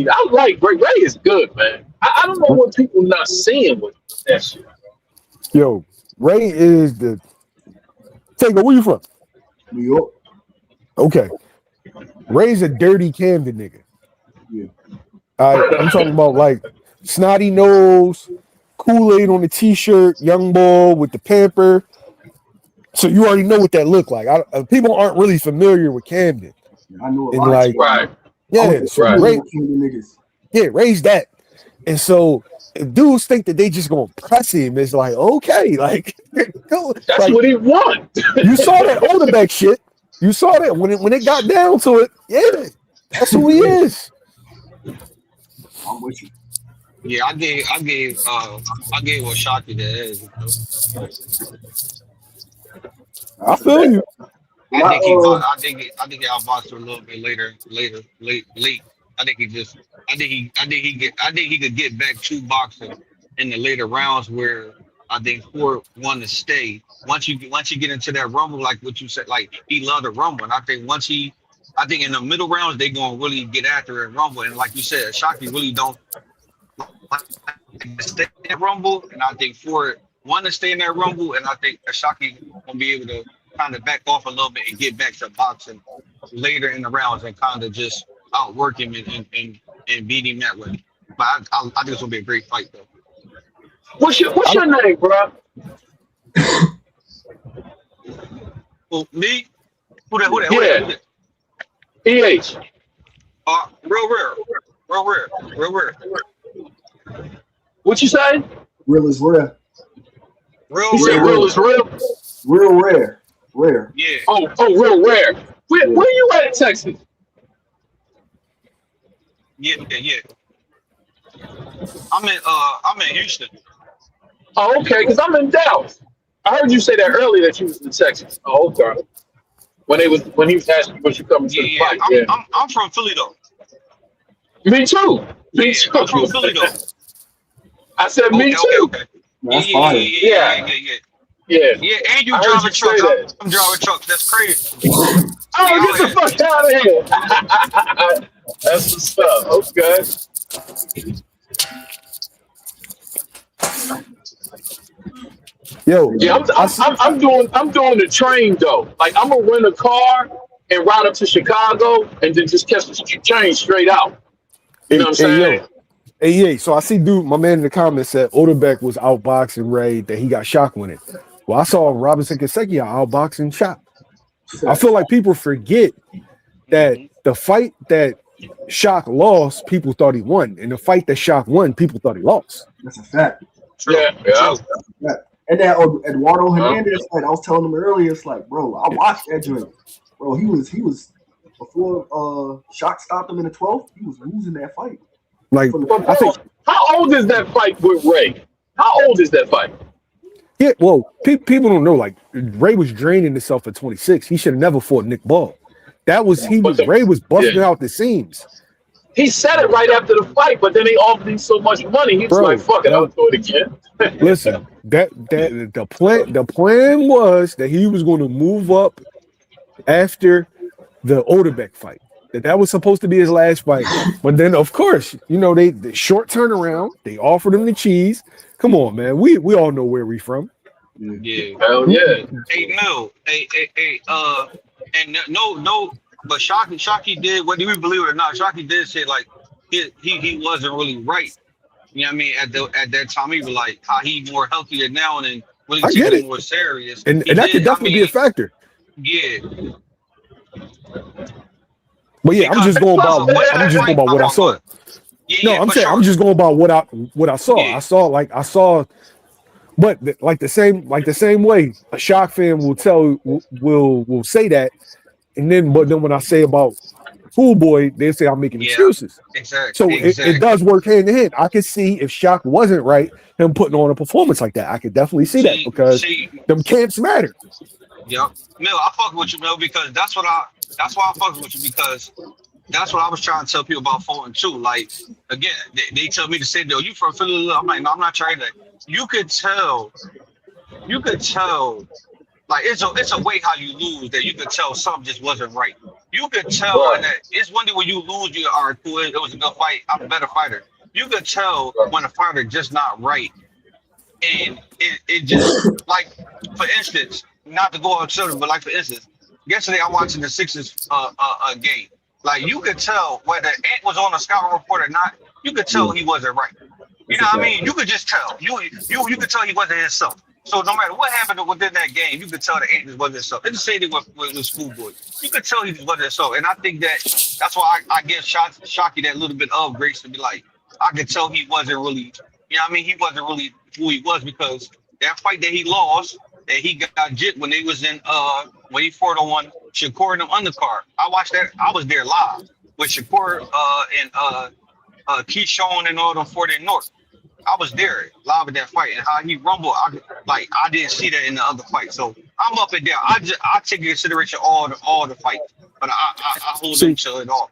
I like Ray. Ray is good, man. I don't know what people not seeing with that shit. Yo, Ray is the. Taegoe, where you from? New York. Okay. Ray's a dirty Camden nigga. Yeah. I'm talking about like snotty nose, Kool-Aid on the t-shirt, young boy with the pamper. So you already know what that looked like. People aren't really familiar with Camden. I know a and lot like, right. Yeah, so right. Ray's that. And so if dudes think that they just gonna press him, it's like, okay, like that's like, what he want. You saw that Odebeck shit. You saw that when it got down to it. Yeah, that's who he is. I'm with you. Yeah, I gave Oshaki the edge. I feel you. I think he outboxed her a little bit late. I think he could get back to boxing in the later rounds where I think Ford won to stay. Once you get into that rumble, like what you said, like he loved the rumble, and I think in the middle rounds they gonna really get after it and rumble, and like you said, Oshaki really don't stay in that rumble, and I think Ford want to stay in that rumble, and I think Oshaki gonna be able to kind of back off a little bit and get back to boxing later in the rounds and kind of just outwork him and beat him that way. But I think it's gonna be a great fight though. What's your name, bro? Well, me? Who that? EH. Real rare. What you say? Real is rare. He said real is real. Real rare. Rare. Yeah. Oh, real rare. Where you at in Texas? Yeah. I'm in Houston. Oh, okay, because I'm in Dallas. I heard you say that earlier that you was in Texas. Oh, okay. When he was asking what you coming to the fight. I'm from Philly though. Me too. I'm from Philly though. I said me too. Okay. That's fine. Yeah. Yeah, and you driving trucks. I'm driving trucks. That's crazy. Oh, get the fuck out of here. That's the stuff. Okay. Yo, yeah, I'm doing the train though. Like I'm gonna rent a car and ride up to Chicago and then just catch the train straight out. You know what I'm saying? Hey, so I see my man in the comments said Odebeck was outboxing Ray, that he got shocked with it. Well, I saw Robinson Kaseki outboxing Shock. I feel like people forget that the fight that Shock lost, people thought he won, and the fight that Shock won, people thought he lost. That's a fact. Yeah. And that Eduardo Hernandez fight, I was telling him earlier, it's like, bro, I watched that joint. Bro, he was before Shock stopped him in the 12th, he was losing that fight. Like, I think, how old is that fight with Ray? How old is that fight? Yeah, well, people don't know. Like, Ray was draining himself at 26. He should have never fought Nick Ball. Ray was busting out the seams. He said it right after the fight, but then they offered him so much money. He was like, "Fuck it, I'll do it again." Listen, the plan was that he was going to move up after the Odebeck fight. That was supposed to be his last fight. But then, of course, the short turnaround. They offered him the cheese. Come on, man. We all know where we from. Yeah. Hell yeah. Hey, no. And no. But Shocky did, whether you believe it or not, Shocky did say like he wasn't really right. You know what I mean? At that time, he was like how he more healthier now and then really taking it more serious. And that could definitely be a factor. Yeah. But yeah, I'm just going about what I saw. I'm saying I'm just going about what I saw. Yeah. I saw, but the same way a Shock fan will say that, but then when I say about schoolboy, they say I'm making excuses. Exactly. So it does work hand in hand. I could see if Shock wasn't right, him putting on a performance like that. I could definitely see that because them camps matter. Yep. Mill, I fuck with you, Mill, because that's why I fuck with you, because that's what I was trying to tell people about Fulton too. Like, again, they tell me to say, "Yo, you from Philly?" I'm like, no, I'm not trying that. You could tell, like it's a way how you lose that you could tell something just wasn't right. You could tell that it's one thing when you lose, you are cool. It was a good fight. I'm a better fighter. You could tell when a fighter just not right, and it just like, for instance, not to go on children, but like for instance, yesterday I'm watching the Sixers game. Like, you could tell whether Ant was on a scouting report or not. You could tell he wasn't right. You know what I mean? You could just tell. You could tell he wasn't himself. So no matter what happened within that game, you could tell that Ant wasn't himself. It's the same thing with Schoolboy. You could tell he wasn't himself. And I think that's why I give Shocky that little bit of grace to be like, I could tell he wasn't really, you know what I mean? He wasn't really who he was, because that fight that he lost, that he got jit when they was in when he fought on Shakur and the undercard. I watched that. I was there live with Shakur and Keyshawn and all them 40 North. I was there live at that fight, and how he rumbled. I didn't see that in the other fight. So I'm up and down. I take into consideration all the fights, but I hold them to it all.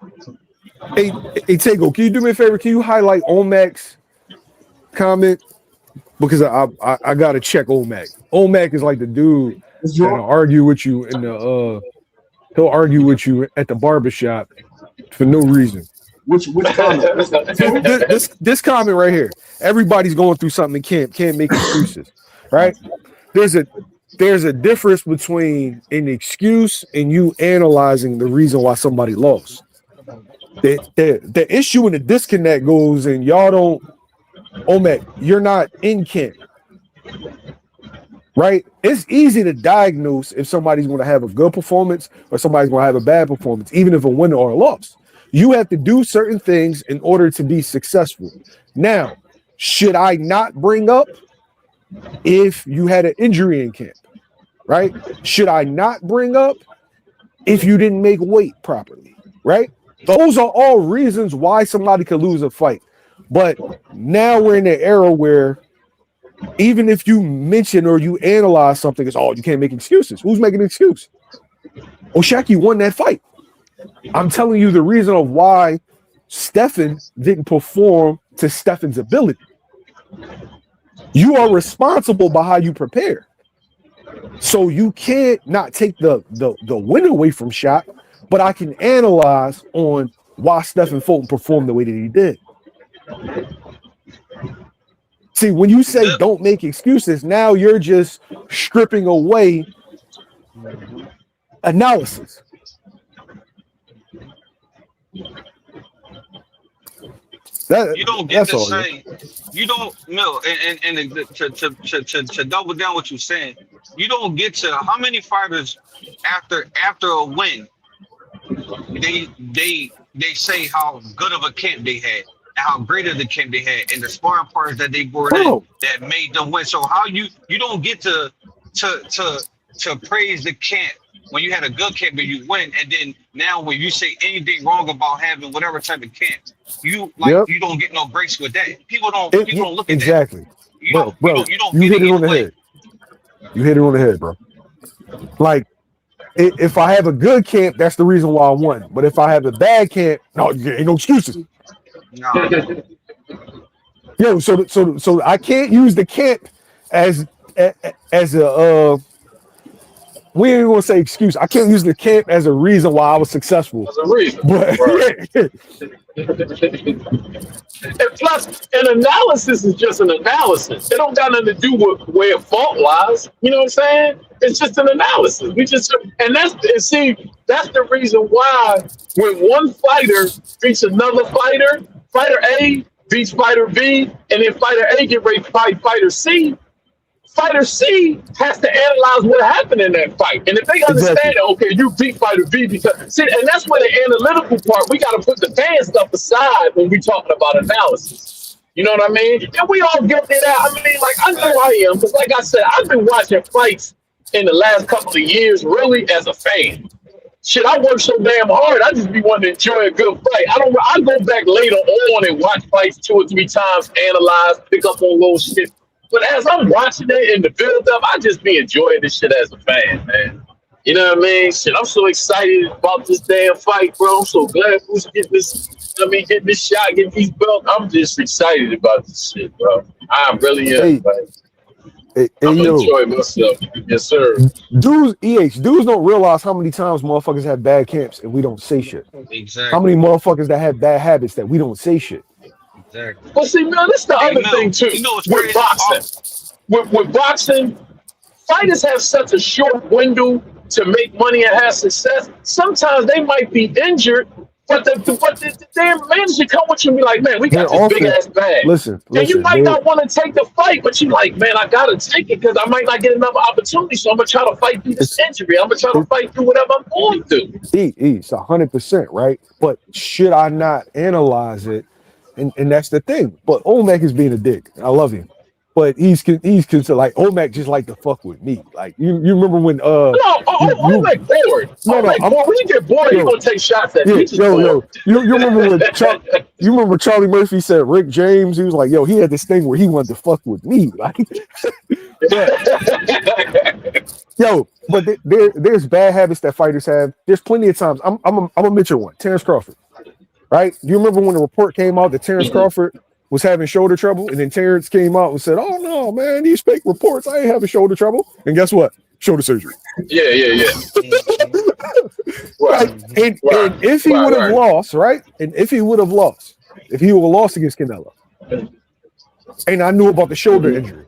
Hey, Taegoe, can you do me a favor? Can you highlight Omac's comment? Because I gotta check Omac. Omac is like the dude that'll argue with you in the he'll argue with you at the barbershop for no reason. Which comment? this comment right here. Everybody's going through something and can't make excuses, right? There's a difference between an excuse and you analyzing the reason why somebody lost. The issue and the disconnect goes, and y'all don't. Omac, you're not in camp, right? It's easy to diagnose if somebody's going to have a good performance or somebody's going to have a bad performance, even if a winner or a loss. You have to do certain things in order to be successful. Now, should I not bring up if you had an injury in camp, right? Should I not bring up if you didn't make weight properly, right? Those are all reasons why somebody could lose a fight. But now we're in an era where even if you mention or you analyze something, it's you can't make excuses. Who's making an excuse? Oshaki won that fight. I'm telling you the reason of why Stephen didn't perform to Stephen's ability. You are responsible by how you prepare. So you can't not take the win away from Shaq, but I can analyze on why Stephen Fulton performed the way that he did. See, when you say don't make excuses, now you're just stripping away analysis. You don't get to say, you don't know, and to double down what you're saying, you don't get to how many fighters after a win, they say how good of a camp they had and how great of the camp they had and the sparring partners that they brought in that made them win. So how you don't get to praise the camp when you had a good camp and you win, and then now when you say anything wrong about having whatever type of camp, you don't get no grace with that. People don't look at exactly. That. Bro, you hit it on the head. You hit it on the head, bro. Like, if I have a good camp, that's the reason why I won. But if I have a bad camp, no, ain't no excuses. No. Yo, so I can't use the camp as a we ain't gonna say excuse. I can't use the camp as a reason why I was successful. As a reason. But, and plus, an analysis is just an analysis. It don't got nothing to do with where fault lies. You know what I'm saying? It's just an analysis. That's the reason why when one fighter beats another fighter, fighter A beats fighter B, and then fighter A get ready to fight fighter C. Fighter C has to analyze what happened in that fight. And if they understand that, okay, you beat fighter B because, see, and that's where the analytical part, we got to put the fan stuff aside when we talking about analysis. You know what I mean? And we all get that. I mean, like, I know I am, because like I said, I've been watching fights in the last couple of years really as a fan. shit, I work so damn hard. I just be wanting to enjoy a good fight. I go back later on and watch fights 2 or 3 times, analyze, pick up on little shit. But as I'm watching it in the build up, I just be enjoying this shit as a fan, man. You know what I mean? Shit, I'm so excited about this damn fight, bro. I'm so glad who's getting this. Getting this shot, getting these belts. I'm just excited about this shit, bro. I really am. I'm enjoying myself. Yes, sir. Dudes don't realize how many times motherfuckers have bad camps and we don't say shit. Exactly. How many motherfuckers that have bad habits that we don't say shit. Exactly. But see, man, that's the other thing too. With boxing, with boxing, fighters have such a short window to make money and have success. Sometimes they might be injured. But the damn manager come with you and be like, man, we got this big ass bag. Listen, and you might not want to take the fight, but you like, man, I gotta take it because I might not get another opportunity. So I'm gonna try to fight through this injury. I'm gonna try to fight through whatever I'm going through. It's 100%, right? But should I not analyze it? And that's the thing. But Omac is being a dick. I love him. But he's considered like Omac just like to fuck with me. Like you remember when Omac bored. When you get bored, you're gonna take shots at me. You remember when Charlie Murphy said Rick James, he was like, yo, he had this thing where he wanted to fuck with me. Like but there's bad habits that fighters have. There's plenty of times. I'm gonna mention one, Terrence Crawford. Right? Do you remember when the report came out that Terrence Crawford was having shoulder trouble, and then Terrence came out and said, "Oh no, man, these fake reports. I ain't having shoulder trouble." And guess what? Shoulder surgery. Yeah. Right. And if he would have lost, right? And if he would have lost against Canelo, and I knew about the shoulder injury,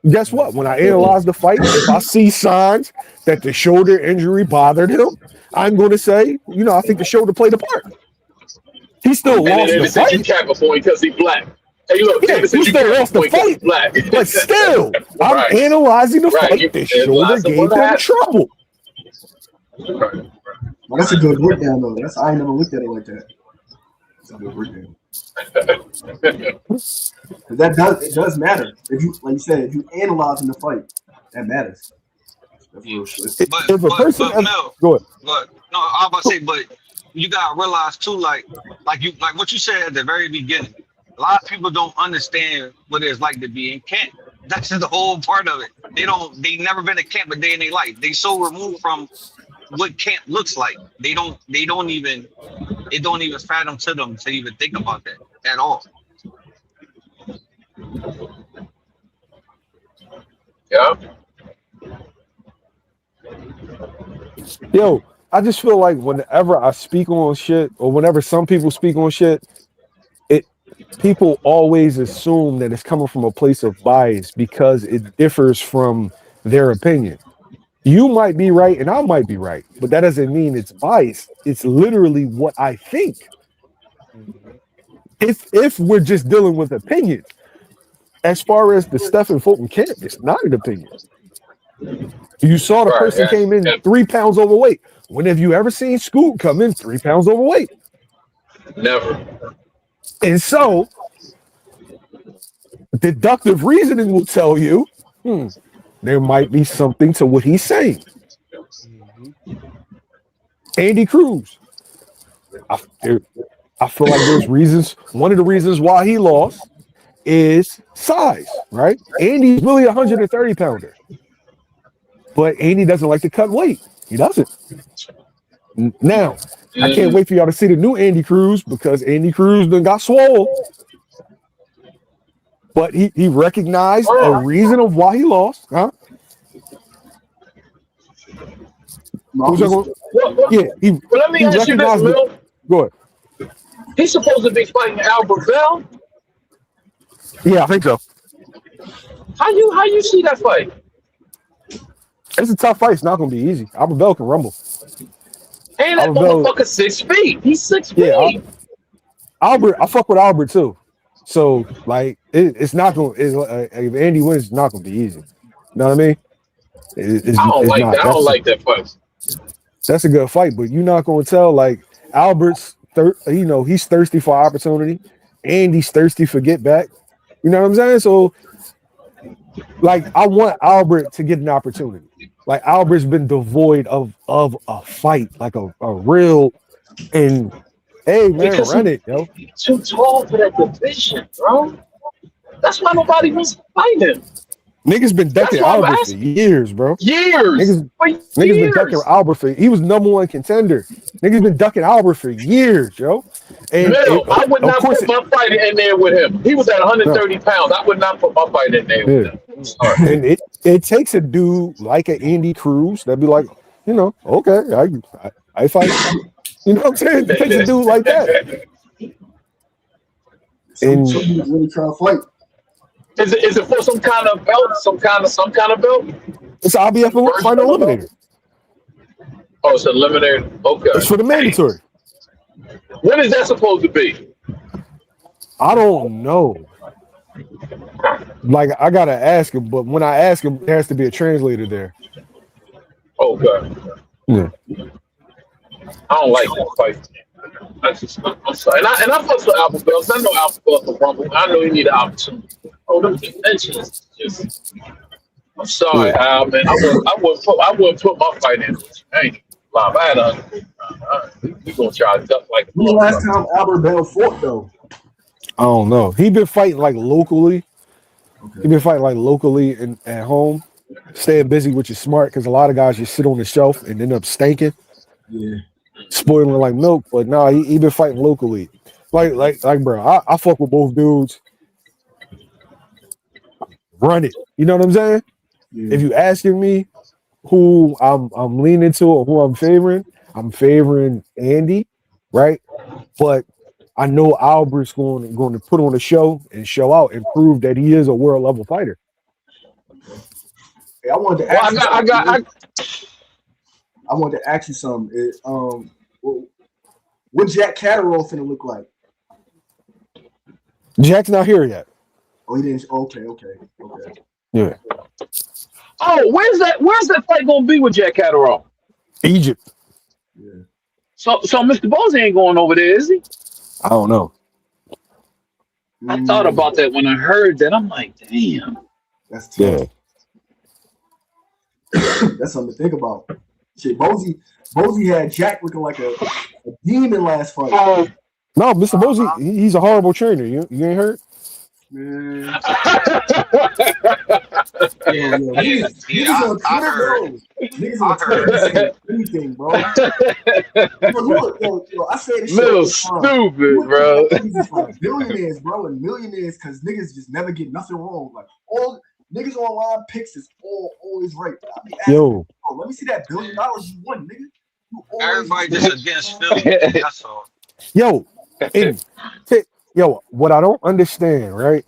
guess what? When I analyze the fight, if I see signs that the shoulder injury bothered him, I'm going to say, I think the shoulder played a part. He still lost the fight. You cap before because he's black. Hey, look, he still lost the fight, black. But still, I'm analyzing the fight. The shoulder gave him trouble. Well, that's a good breakdown, though. I ain't never looked at it like that. That's a good breakdown. It does matter. If you, like you said, if you analyzing the fight, that matters. That's real shit. But Mel, go ahead. But no, I'm about to say, but you gotta realize too, like what you said at the very beginning. A lot of people don't understand what it's like to be in camp. That's the whole part of it. They never been in camp a day in their life. They so removed from what camp looks like. It don't even fathom to them to even think about that at all. Yeah. Yo, I just feel like whenever I speak on shit, or whenever some people speak on shit, people always assume that it's coming from a place of bias because it differs from their opinion. You might be right and I might be right, but that doesn't mean it's biased. It's literally what I think. If we're just dealing with opinion, as far as the Stephen Fulton camp, it's not an opinion. You saw the person came in 3 pounds overweight. When have you ever seen Scoot come in 3 pounds overweight? Never. And so, deductive reasoning will tell you, there might be something to what he's saying. Andy Cruz. I feel like there's reasons. One of the reasons why he lost is size, right? Andy's really 130 pounder. But Andy doesn't like to cut weight. He doesn't. Now, I can't wait for y'all to see the new Andy Cruz because Andy Cruz done got swole. But he recognized a reason of why he lost. Huh? Let me ask you this, Will. Go ahead. He's supposed to be fighting Albert Bell. Yeah, I think so. How you see that fight? It's a tough fight. It's not going to be easy. Albert Bell can rumble. And that motherfucker 6 feet. He's 6 feet. Yeah, Albert. I fuck with Albert too. So like, it's not going. If Andy wins, it's not going to be easy. You know what I mean? I don't like that fight. That's a good fight, but you're not going to tell like Albert's. He's thirsty for opportunity. Andy's thirsty for get back. You know what I'm saying? So, like, I want Albert to get an opportunity. Like Albert's been devoid of a fight, like a real and hey man, Because run it, yo. he's too tall for that division, bro. That's why nobody wants to fight him. Niggas been That's ducking why I'm Albert for asking. years, bro. Years. For Niggas been ducking years. Albert for he was #1 contender. Niggas been ducking Albert for years, yo. And Mill, I would of not course put my fight in there with him. He was at no, 130 pounds. I would not put my fight in there with yeah. him. I'm sorry. And it takes a dude like an Andy Cruz that'd be like, you know, okay, I fight. You know what I'm saying? It takes a dude like that. Some dudes really trying to fight. Is it for some kind of belt? Some kind of belt? It's IBF final eliminator. Oh, it's eliminator. Okay. It's for the mandatory. When is that supposed to be? I don't know. Like I gotta ask him, but when I ask him, there has to be a translator there. Okay. Yeah. I don't like that fight. I'm sorry. And I fuss with Alpha Bells. I know Alpha Bells will rumble. I know you need an opportunity. Oh, them conventions just. I'm sorry, Yeah. Al, man. I wouldn't put my fight in. Hey, live. I had we gonna try to duck like. When the last time Albert Bell fought though? I don't know. He been fighting like locally. Okay. He been fighting like locally and at home, staying busy, which is smart because a lot of guys just sit on the shelf and end up stinking, Yeah. spoiling like milk. But nah, he been fighting locally. Like, bro, I fuck with both dudes. Run it. You know what I'm saying? Yeah. If you asking me who I'm leaning to or who I'm favoring Andy, right? But I know Albert's going to put on a show and show out and prove that he is a world level fighter. Hey, I wanted to ask I wanted to ask you something. What Jack Catterall finna look like? Jack's not here yet. Oh, he didn't. Okay. Yeah. Oh, where's that fight gonna be with Jack Catterall? Egypt. Yeah. So Mr. Bones ain't going over there, is he? I don't know. I thought about that when I heard that. I'm like, damn. That's tough. Yeah. That's something to think about. Shit, Bozy had Jack looking like a demon last fight. No, Mr. Bozy, he's a horrible trainer. You ain't heard? Man. Niggas on Twitter, bro. Niggas on Twitter say anything, bro. Look, I say this Little shit. stupid, bro. Like billionaires, bro, and millionaires, because niggas just never get nothing wrong. Like all niggas online picks is always right. I be asking, Yo, bro, let me see that $1 billion you won, nigga. You Everybody just against Philly. That's all. yo, what I don't understand, right,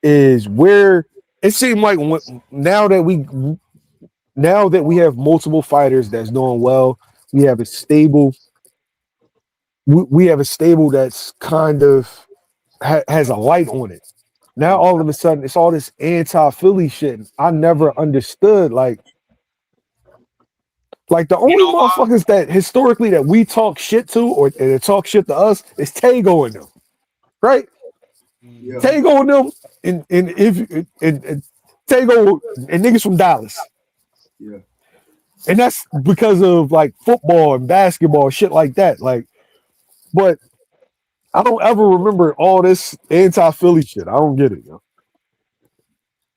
is where it seemed like now that we have multiple fighters that's doing well, we have a stable. We have a stable that's kind of has a light on it. Now all of a sudden it's all this anti-Philly shit. I never understood like the only motherfuckers that historically that we talk shit to or that talk shit to us is Taegoe and them, right? Yeah. Taegoe and them and Taegoe and niggas from Dallas. Yeah. And that's because of like football and basketball, shit like that. Like, but I don't ever remember all this anti-Philly shit. I don't get it, yo.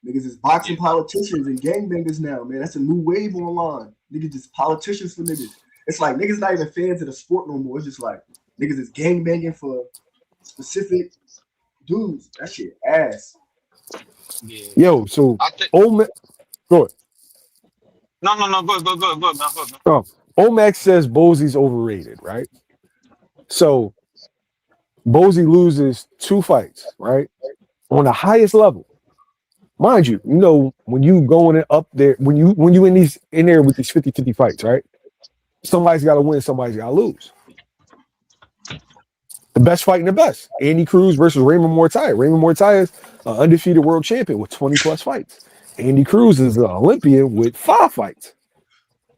Niggas is boxing politicians and gangbangers now, man. That's a new wave online. Niggas just politicians for niggas. It's like niggas not even fans of the sport no more. It's just like niggas is gangbanging for specific dudes. That shit ass. Yeah. Yo, so Omac, go ahead. No, go. Omac says Bozy's overrated, right? So Bozy loses 2 fights, right? On the highest level. Mind you, when you going up there, when you in there with these 50-50 fights, right? Somebody's got to win, somebody's got to lose. The best fighting the best. Andy Cruz versus Raymond Mortaia. Raymond Mortaia is an undefeated world champion with 20 plus fights. Andy Cruz is an Olympian with 5 fights.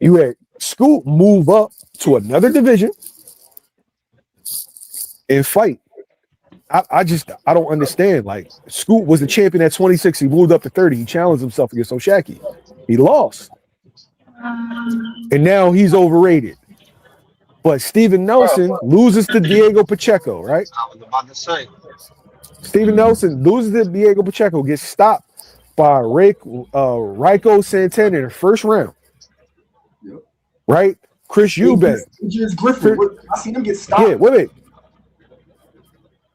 You had Scoop move up to another division and fight. I don't understand. Like, Scoop was the champion at 26. He moved up to 30. He challenged himself against Oshaki. He lost. And now he's overrated. But Steven Nelson loses to Diego Pacheco, right? I was about to say. Steven Nelson loses to Diego Pacheco, gets stopped by Raiko Santana in the first round. Yep. Right? Chris Eubank. Avius Griffin. I seen him get stopped. Yeah, wait a minute.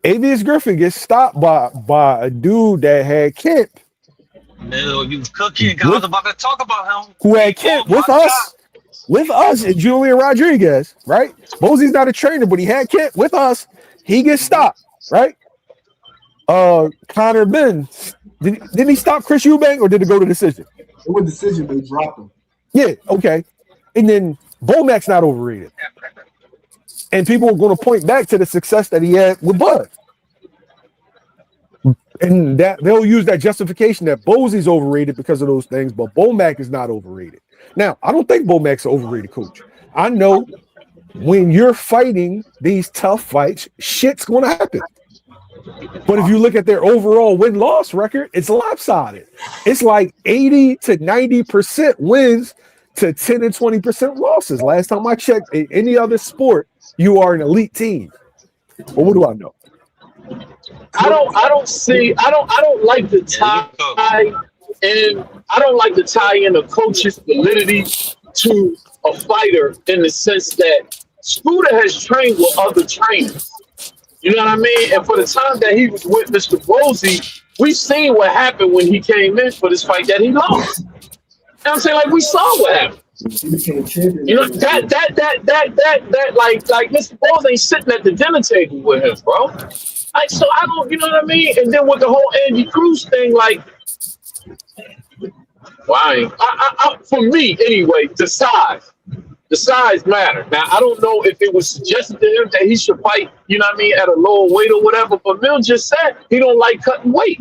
Avius Griffin gets stopped by a dude that had Kemp. No, you cooking. I was about to talk about him. Who had Kemp with us. With us and Julian Rodriguez, right? Bosey's not a trainer, but he had Kemp with us. He gets stopped, right? Connor Ben, did he stop Chris Eubank or did it go to decision? It was decision, they dropped him. Yeah, okay. And then Bomac's not overrated. And people are going to point back to the success that he had with Bud. And that they'll use that justification that Bosey's overrated because of those things, but Bomac is not overrated. Now, I don't think Bomac's an overrated coach. I know when you're fighting these tough fights, shit's going to happen. But if you look at their overall win-loss record, it's lopsided. It's like 80 to 90% wins to 10 and 20% losses. Last time I checked, in any other sport, you are an elite team. But what do I know? I don't like the tie and I don't like to tie in a coach's validity to a fighter in the sense that Scooter has trained with other trainers. You know what I mean? And for the time that he was with Mr. Bosey, we seen what happened when he came in for this fight that he lost. You know what I'm saying? Like, we saw what happened. You know, that like Mr. Bosey ain't sitting at the dinner table with him, bro. Like, so I don't, you know what I mean? And then with the whole Andy Cruz thing, like, well, for me anyway, the size matter. Now, I don't know if it was suggested to him that he should fight, you know what I mean, at a lower weight or whatever, but Mill just said he don't like cutting weight.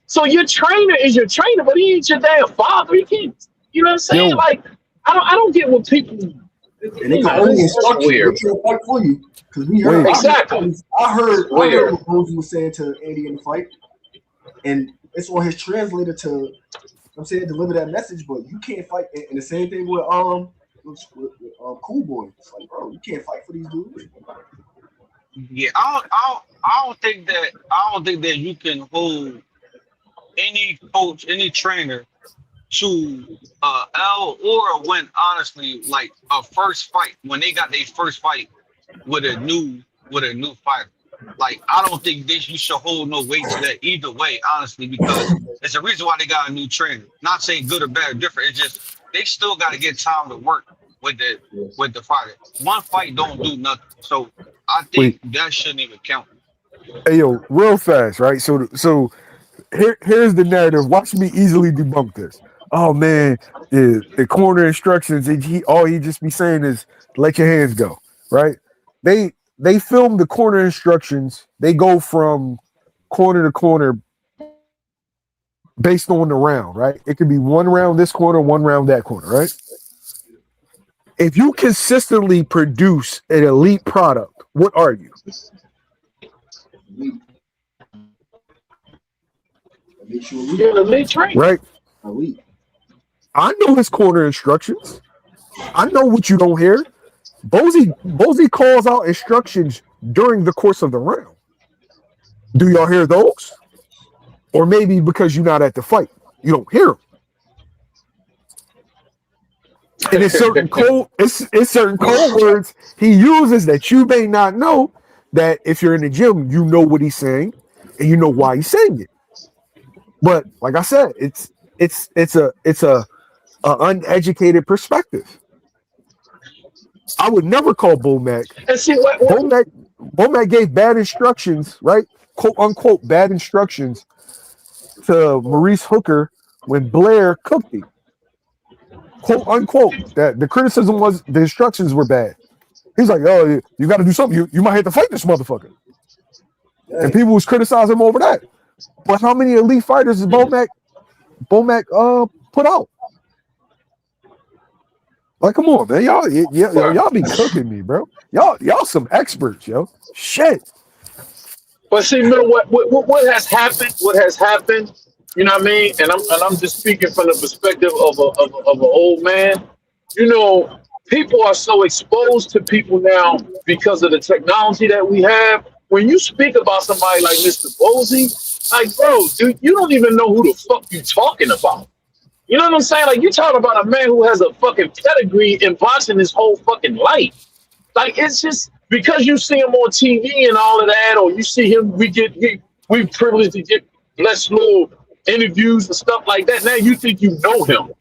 So your trainer is your trainer, but he ain't your damn father. He can't, you know what I'm saying? Like, I don't get what people. And they can only instruct you. They can't fight for you. Because we heard exactly. I heard what Bosey was saying to Andy in the fight, and it's on his translator to, I'm saying, deliver that message. But you can't fight. And the same thing with Cool Boy. It's like, bro, you can't fight for these dudes. Yeah, I don't think that you can hold any coach, any trainer to L or a win. Honestly, like a first fight when they got their first fight with a new fighter. Like, I don't think you should hold no weight to that either way, honestly, because it's a reason why they got a new trainer. Not saying good or bad or different. It's just they still got to get time to work with the fighter. One fight don't do nothing. So I think that shouldn't even count. Hey, yo, real fast, right? So here's the narrative. Watch me easily debunk this. Oh man, the corner instructions. All he just be saying is let your hands go, right? They film the corner instructions. They go from corner to corner based on the round, right? It could be one round this corner, one round that corner, right? If you consistently produce an elite product, what are you? Elite trainer. Right? Elite. I know his corner instructions. I know what you don't hear. Bosey calls out instructions during the course of the round. Do y'all hear those? Or maybe because you're not at the fight, you don't hear them. And it's certain code words he uses that you may not know, that if you're in the gym, you know what he's saying and you know why he's saying it. But like I said, it's a uneducated perspective. I would never call Bomac. And see Bomac gave bad instructions, right? Quote unquote bad instructions to Maurice Hooker when Blair cooked him. Quote unquote. That the criticism was the instructions were bad. He's like, oh, you got to do something. You might have to fight this motherfucker. Yeah. And people was criticizing him over that. But how many elite fighters did Bomac put out? Like, come on, man. Y'all be cooking me, bro. Y'all some experts, yo. Shit. But see, Mil, what has happened You know what I mean? And I'm just speaking from the perspective of an old man. You know, people are so exposed to people now because of the technology that we have. When you speak about somebody like Mr. Posey, like, bro, dude, you don't even know who the fuck you talking about. You know what I'm saying? Like, you talking about a man who has a fucking pedigree in boxing his whole fucking life. Like, it's just because you see him on TV and all of that, or you see him, we privileged to get less little interviews and stuff like that. Now you think you know him.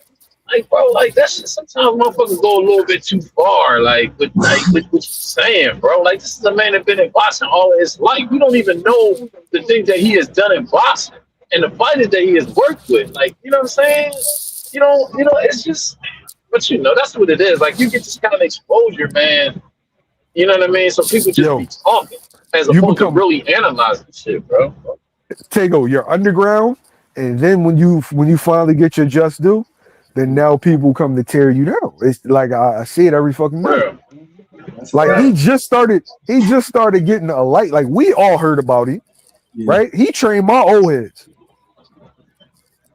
Like, bro, like that's just, sometimes motherfuckers go a little bit too far, with what you're saying, bro. Like, this is a man that's been in boxing all of his life. We don't even know the things that he has done in boxing and the fighters that he has worked with. Like, you know what I'm saying? It's just, but that's what it is. Like, you get this kind of exposure, man. You know what I mean? So people just be talking as opposed to really analyzing shit, bro. Taegoe, you're underground, and then when you finally get your just due, then now people come to tear you down. It's like I see it every fucking day. Like he just started getting a light. Like we all heard about him, right? He trained my old heads.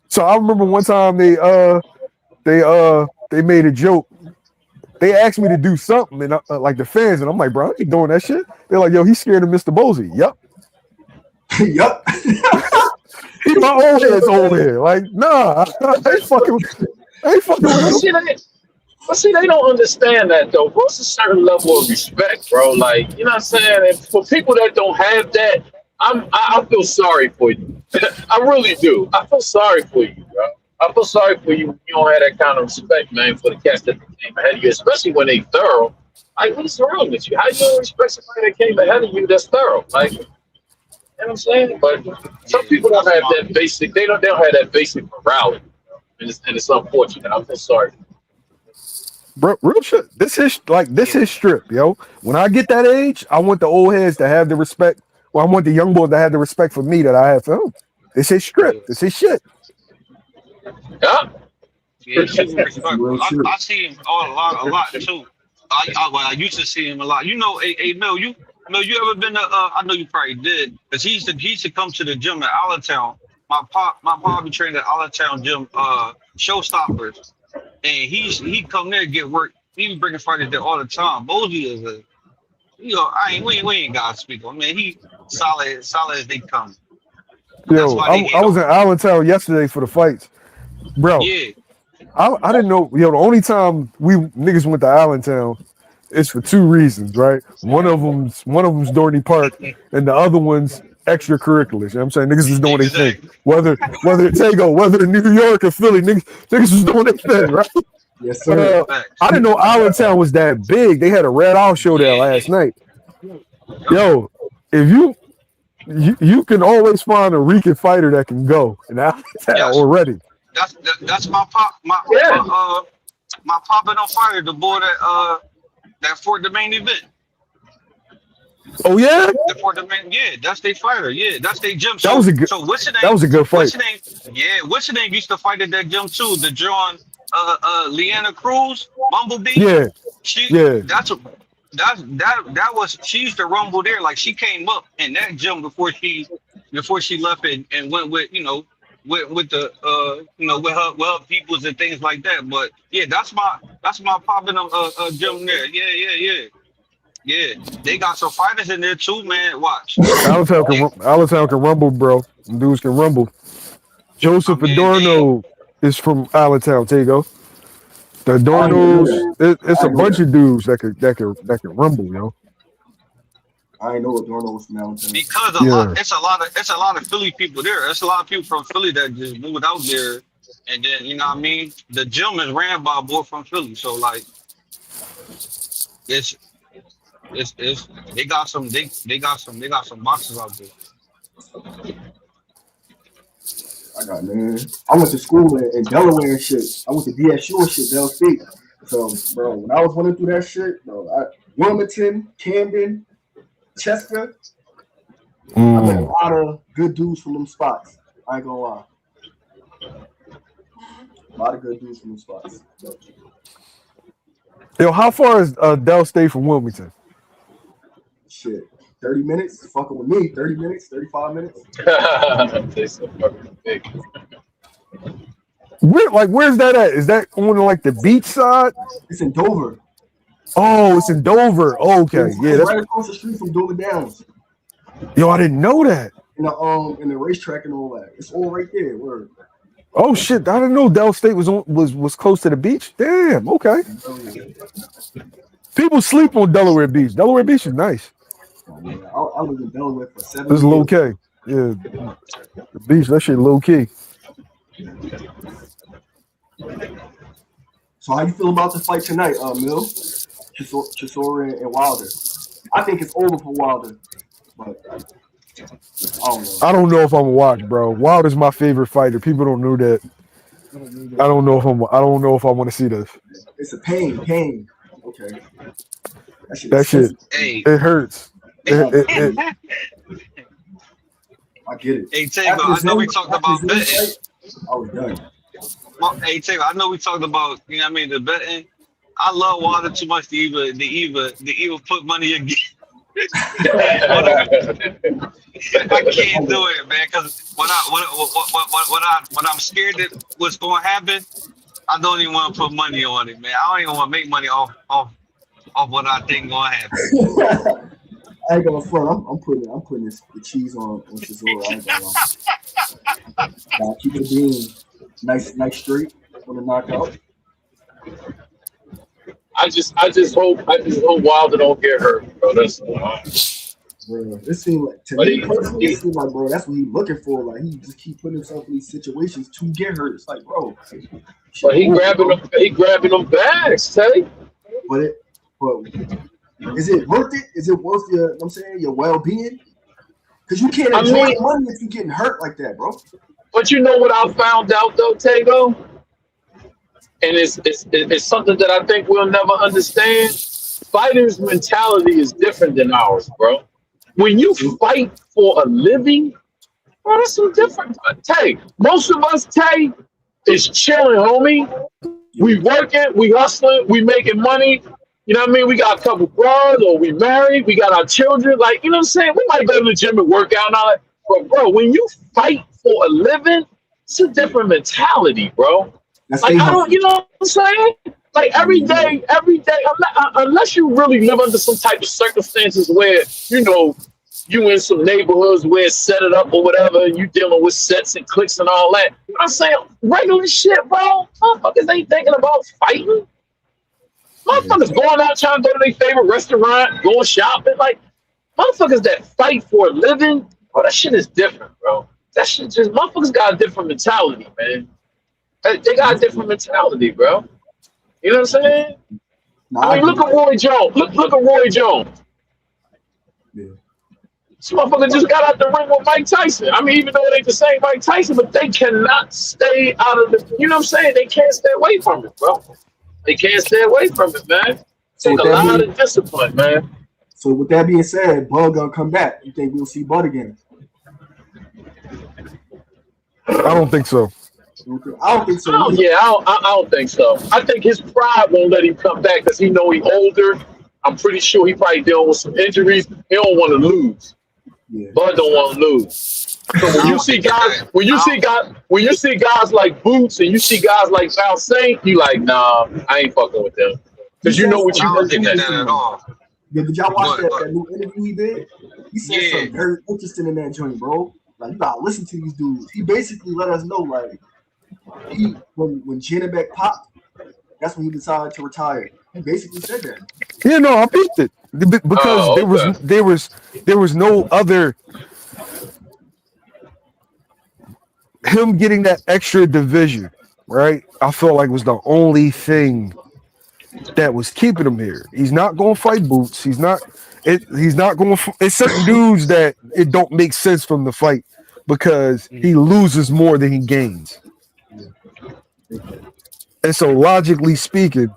So I remember one time they made a joke. They asked me to do something, and like the fans, and I'm like, bro, I ain't doing that shit. They're like, yo, he's scared of Mr. Posey. Yup. Yup. He my old head's over here. Like, nah, I ain't fucking with him. But see, they don't understand that though. What's a certain level of respect, bro? Like, you know what I'm saying? And for people that don't have that, I feel sorry for you. I really do. I feel sorry for you, bro. I feel sorry for you. You don't have that kind of respect, man, for the cats that came ahead of you, especially when they thorough. Like, what's wrong with you? How you don't respect somebody that came ahead of you that's thorough? Like, you know what I'm saying? But some people don't have that basic. They don't have that basic morality, and it's unfortunate. I feel sorry. Bro, real shit. This is strip, yo. When I get that age, I want the old heads to have the respect. Well, I want the young boys to have the respect for me that I have for them. This is strip. This is shit. Yeah. I see him a lot too. I used to see him a lot. Hey, Mel, you ever been to? I know you probably did, because he used to come to the gym at Allentown. My pop be trained at Allentown gym, Showstoppers, and he come there to get work. He be bringing fighters there all the time. Mosey is we ain't gotta speak on, man. He solid as they come. Yo, I was in Allentown yesterday for the fights, bro. Yeah. I didn't know. Yo, the only time we niggas went to Allentown is for two reasons, right? One of them's Dorney Park, and the other one's extracurriculars. You know what I'm saying? Niggas was doing their thing. Whether it's Taegoe, whether in New York or Philly, niggas was doing their thing, right? Yes, sir. I didn't know Allentown was that big. They had a Red Owl show there last night. Yo, if you can always find a Rican fighter that can go in Allentown already. That's my pop. My popping on fire. The boy that fought the main event. Oh yeah. The Fort the main, that's their fighter. Yeah, that's their gym. That was a good. That was a good fight. What's your name used to fight at that gym too? The John Leanna Cruz, Bumblebee. Yeah. She used to rumble there. Like, she came up in that gym before she left and went with with the with her peoples and things like that. But yeah, that's my popping gym there. Yeah, they got some fighters in there too, man. Watch. Allentown can rumble, bro. Them dudes can rumble. Joseph Adorno is from Allentown, Taegoe. The Adornos, it's a bunch of dudes that can rumble, yo. I know Adorno was from Allentown. Because it's a lot of Philly people there. There's a lot of people from Philly that just moved out there, and then you know what I mean. The gym is ran by a boy from Philly, so like it's they got some boxes out there. I went to school in Delaware and shit. I went to DSU and shit, Dell State. So, bro, when I was running through that shit, bro, Wilmington, Camden, Chester, I met a lot of good dudes from them spots. I ain't gonna lie. A lot of good dudes from them spots. Yo, how far is Dell State from Wilmington? Shit. 30 minutes, fucking with me. 30 minutes, 35 minutes. They so fucking big. Where's that at? Is that on like the beach side? It's in Dover. Oh, it's in Dover. Oh, okay, yeah, that's right across the street from Dover Downs. Yo, I didn't know that. In the racetrack and all that. It's all right there. Word. Oh shit, I didn't know Del State was close to the beach. Damn, okay. People sleep on Delaware Beach. Delaware Beach is nice. I was in Delaware for 7 years. It's low key. Yeah, the beach, that shit low key. So how you feel about the fight tonight, Mill? Chisora and Wilder. I think it's over for Wilder, but I don't know if I'm gonna watch, bro. Wilder's my favorite fighter. People don't know that. I don't know if I want to see this. It's a pain. Okay. That shit. Hey. It hurts. I get it. Hey, Taegoe, I know we talked about betting. I was done. Hey, Taegoe, I know we talked about, you know what I mean, the betting. I love Wilder too much to even put money again. I can't do it, man, because what I'm scared that what's going to happen, I don't even want to put money on it, man. I don't even want to make money off what I think going to happen. I ain't gonna front. I'm putting the cheese on Chisora. I ain't gonna lie. Keep it being nice straight on the knockout. I just hope Wilder don't get hurt, bro. That's bro, it seemed like to me personally, it seemed like, bro, that's what he's looking for. Like he just keep putting himself in these situations to get hurt. It's like, bro. But he grabbing them bags, Tay. But is it worth it? Is it worth your well-being? Because you can't enjoy money if you're getting hurt like that, bro. But you know what I found out though, Taegoe? And it's something that I think we'll never understand. Fighters' mentality is different than ours, bro. When you fight for a living, bro, that's some different. Tay, most of us, Tay, is chilling, homie. We working, we hustling, we making money. You know what I mean? We got a couple bros, or we married, we got our children. Like, you know what I'm saying? We might go to the gym and work out and all that. But, bro, when you fight for a living, it's a different mentality, bro. Like, I don't, you know what I'm saying? Like, every day, unless you really live under some type of circumstances where, you know, you in some neighborhoods where it's set it up or whatever, and you dealing with sets and clicks and all that. You know what I'm saying? Regular shit, bro. Motherfuckers ain't thinking about fighting. Motherfuckers going out trying to go to their favorite restaurant, going shopping. Like, motherfuckers that fight for a living, bro, that shit is different, bro. That shit just, motherfuckers got a different mentality, man. They got a different mentality, bro. You know what I'm saying? I mean, look at Roy Jones. Look at Roy Jones. Yeah. This motherfucker just got out the ring with Mike Tyson. I mean, even though it ain't the same Mike Tyson, but they cannot stay out of the, you know what I'm saying? They can't stay away from it, bro. They can't stay away from it, man. Take a lot of discipline, man. So with that being said, Bud gonna come back. You think we'll see Bud again? I don't think so. I don't think so. I don't think so. I think his pride won't let him come back because he know he's older. I'm pretty sure he probably dealing with some injuries. He don't want to lose. Yeah. Bud don't want to lose. So when you see guys like Boots and you see guys like Val Saint, you like, nah, I ain't fucking with them. Because you know what you looking at. Yeah, did y'all watch that new interview he did? He said something very interesting in that joint, bro. Like, you gotta listen to these dudes. He basically let us know, like, when Janabek popped, that's when he decided to retire. He basically said that. Yeah, no, I picked it because there was no other. Him getting that extra division, right? I felt like was the only thing that was keeping him here. He's not going to fight Boots. He's not going. It's certain dudes that it don't make sense from the fight because he loses more than he gains. And so, logically speaking,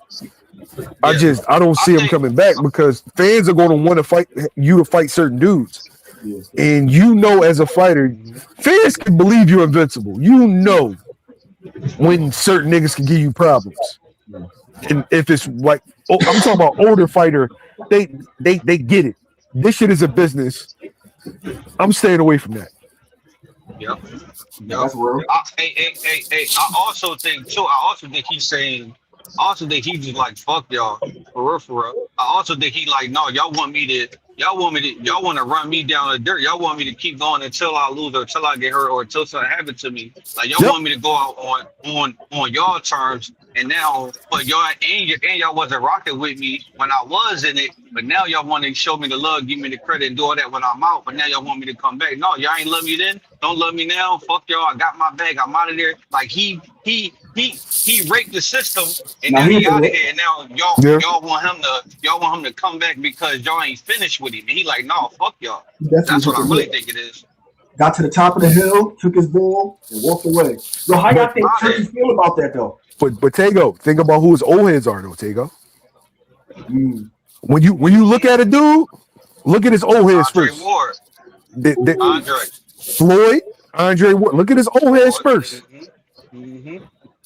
I don't see him coming back because fans are going to want to fight you to fight certain dudes. And you know, as a fighter, fans can believe you're invincible. You know when certain niggas can give you problems. And if it's like, I'm talking about older fighter, they get it. this shit is a business. I'm staying away from that. Yep. That's real. I also think too. I also think he's saying. I also think he's just like fuck y'all for real, for real. I also think he like no, y'all want to run me down the dirt. Y'all want me to keep going until I lose or until I get hurt or until something happens to me. Like y'all want me to go out on y'all terms. And now, but y'all wasn't rocking with me when I was in it. But now y'all want to show me the love, give me the credit, and do all that when I'm out. But now y'all want me to come back. No, y'all ain't love me then. Don't love me now. Fuck y'all. I got my bag. I'm out of there. Like he raped the system, and now he out of here. And now y'all want him to come back because y'all ain't finished with him. And he like, no, fuck y'all. That's what I really think it is. Got to the top of the hill, took his ball, and walked away. Yo, how y'all think Turkey feel about that though? But Taegoe, think about who his old heads are though, Taegoe. When you look at a dude, look at his old heads first. Ward. Andre. Floyd, Andre Ward. Look at his old heads first.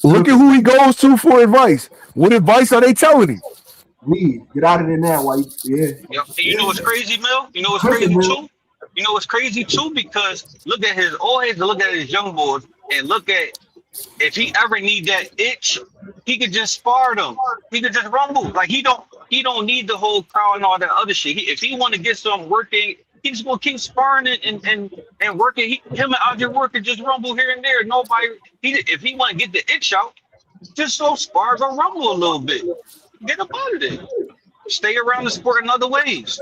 Look at who he goes to for advice. What advice are they telling him? Leave. Get out of there now. Why? Yeah. Yep. And you know what's crazy, Mel? You know what's crazy too? You know what's crazy too? Because look at his old heads and look at his young boys and look at if he ever need that itch, he could just spar them. He could just rumble. Like he don't need the whole crowd and all that other shit. If he want to get some working, he just gonna keep sparring it and working. Him and Andre Ward could just rumble here and there. Nobody. If he want to get the itch out, just so spar or rumble a little bit. Get up out of there. Stay around the sport in other ways.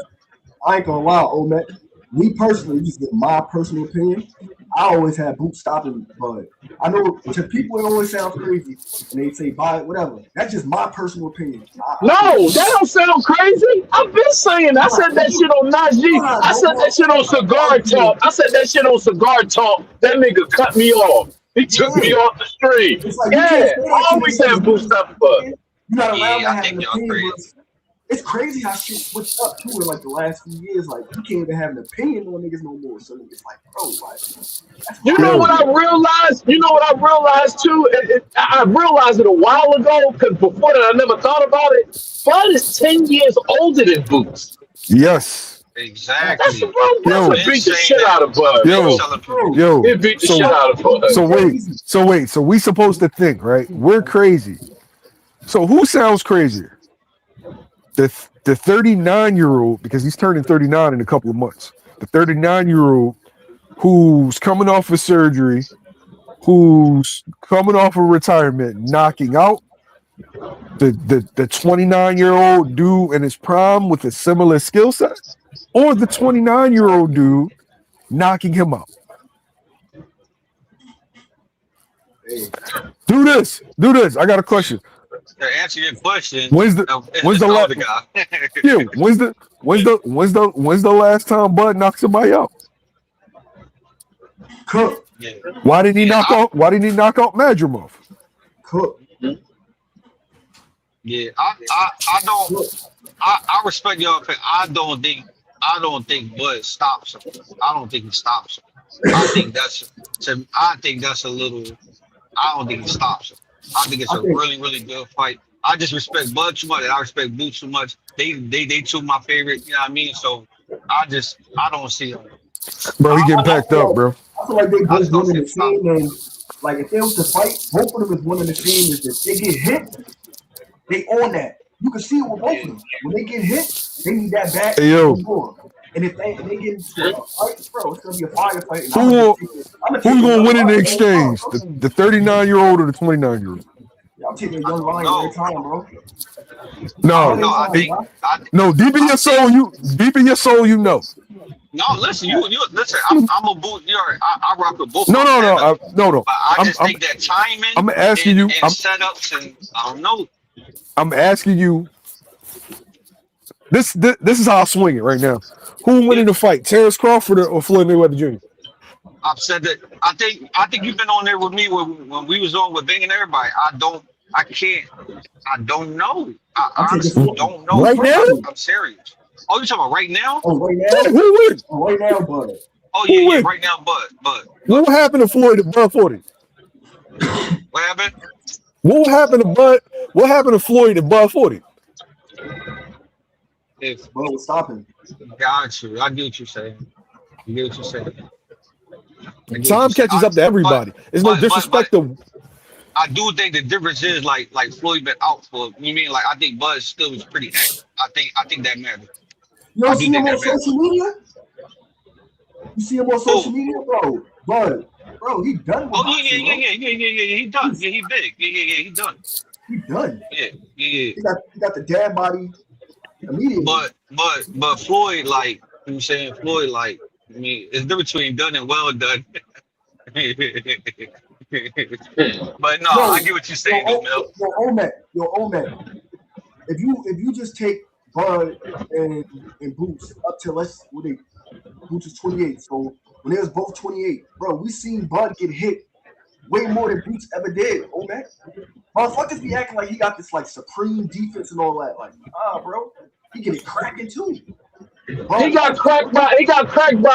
I ain't gonna lie, Omet. Me personally, just get my personal opinion. I always had boot stopping, but I know to people it always sounds crazy, and they say buy it, whatever. That's just my personal opinion. No, that don't sound crazy. I've been saying. I said that shit on Najee. I said that shit on Cigar Talk. I said that shit on Cigar Talk. That nigga cut me off. He took me off the street. Like, I always had boot stopping, but you're not allowed to have an opinion. It's crazy how shit switched up too in like the last few years. Like you can't even have an opinion on niggas no more. So it's like, bro, like you know what I realized? You know what I realized too? I realized it a while ago because before that I never thought about it. Bud is 10 years older than Boots. Yes. Exactly. That's beat the shit out of Bud. Yo. It beat the shit out of Bud. So wait. So we supposed to think, right? We're crazy. So who sounds crazier? The 39-year-old, because he's turning 39 in a couple of months. The 39-year-old who's coming off of surgery, who's coming off of retirement, knocking out the 29-year-old dude in his prime with a similar skill set, or the 29-year-old dude knocking him out. Do this. I got a question. To answer your question, when's the last time Bud knocked somebody out? Cook. Yeah. Why didn't he knock out Madrimov? Cook. Yeah, I respect y'all. I don't think Bud stops him. I don't think he stops him. I think that's a little. I don't think he stops him. I think it's a really, really good fight. I just respect Bud too much, and I respect Boots too much. They two my favorite. You know what I mean? So I don't see them. Bro, he getting packed up, bro. I feel like they both winning the same, and like if they was to fight, both of them is winning the same. Is that they get hit, they own that. You can see it with both of them. When they get hit, they need that back. Hey, yo. And if they get into a fight, bro, it's gonna be a firefight. Who's gonna win in the exchange? The 39-year-old or the 29-year-old? I'm taking a young lion every time, bro. No, deep in your soul, you know. No, listen, you listen. I'm a boot. I rock with both. No. But I just think that timing. I'm asking you. And setups, and I don't know. I'm asking you. This is how I swing it right now. Who winning the fight, Terrence Crawford or Floyd Mayweather Jr.? I've said that. I think you've been on there with me when we was on with Bing and everybody. I don't know. I honestly don't know. Right now? I'm serious. Oh, you talking about right now? Oh, right now? Who wins? Oh, right now, Bud. Oh, yeah, right now, Bud. What happened to Floyd at Bud 40? What happened? What happened to Floyd at Bud 40? if Bud would stop him. got you, I get what you're saying. I get what you're saying. Time catches up to everybody. There's no disrespect to. I do think the difference is like Floyd been out for. You mean like I think Bud still was pretty active. I think that matters. You don't see him on social media? You see him on social media, bro? Bro, he done. Oh yeah. He done. Yeah, he big. Yeah, he done. He done. Yeah. He got the dad body immediately. But Floyd, like you saying, Floyd, like I mean, it's different between done and well done. But no, I get what you're saying, though, Mel. Yo, Omet. If you just take Bud and Boots up to Boots is 28. So when they was both 28, bro, we seen Bud get hit way more than Boots ever did. Omet. Motherfuckers be acting like he got this like supreme defense and all that. Like, bro, he get it cracking too. Bro, he got cracked by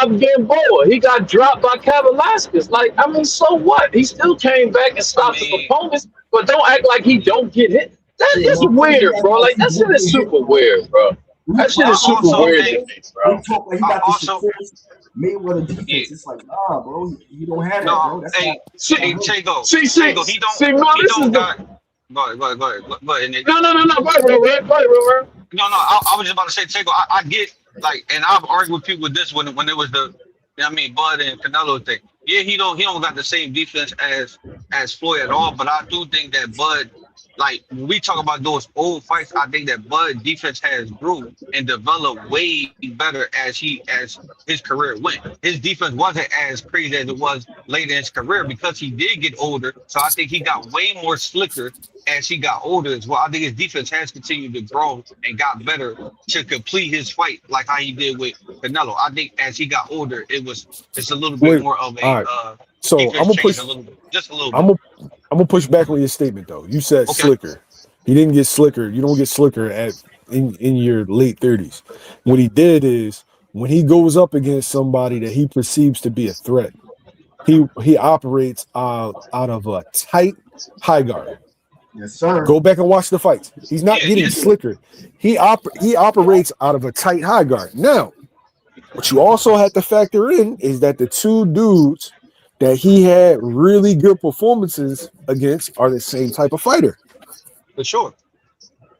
Gamboa. He got dropped by Kavaliauskas. Like, I mean, so what? He still came back and stopped his opponents, but don't act like he don't get hit. That is weird, bro. Like, that shit is super weird, bro. That shit is super weird to me, bro. He talk like he got this Mayweather defense. It's like, bro, he don't have that, bro. That's Taegoe. See, Go ahead, Nick. No. Go ahead. No, I was just about to say, Taegoe, I get, like, and I've argued with people with this when it was the, you know what I mean, Bud and Canelo thing. Yeah, he don't got the same defense as Floyd at all, but I do think that Bud, like, when we talk about those old fights, I think that Bud defense has grew and developed way better as his career went. His defense wasn't as crazy as it was later in his career because he did get older. So I think he got way more slicker as he got older as well. I think his defense has continued to grow and got better to complete his fight like how he did with Canelo. I think as he got older, it's a little bit more of a right. So I'm gonna push a little bit, just a little bit. I'm gonna push back on your statement though. You said slicker. He didn't get slicker. You don't get slicker in your late 30s. What he did is when he goes up against somebody that he perceives to be a threat, he operates out of a tight high guard. Yes, sir. Go back and watch the fights. He's not getting slicker. He operates out of a tight high guard. Now, what you also have to factor in is that the two dudes that he had really good performances against are the same type of fighter. For sure.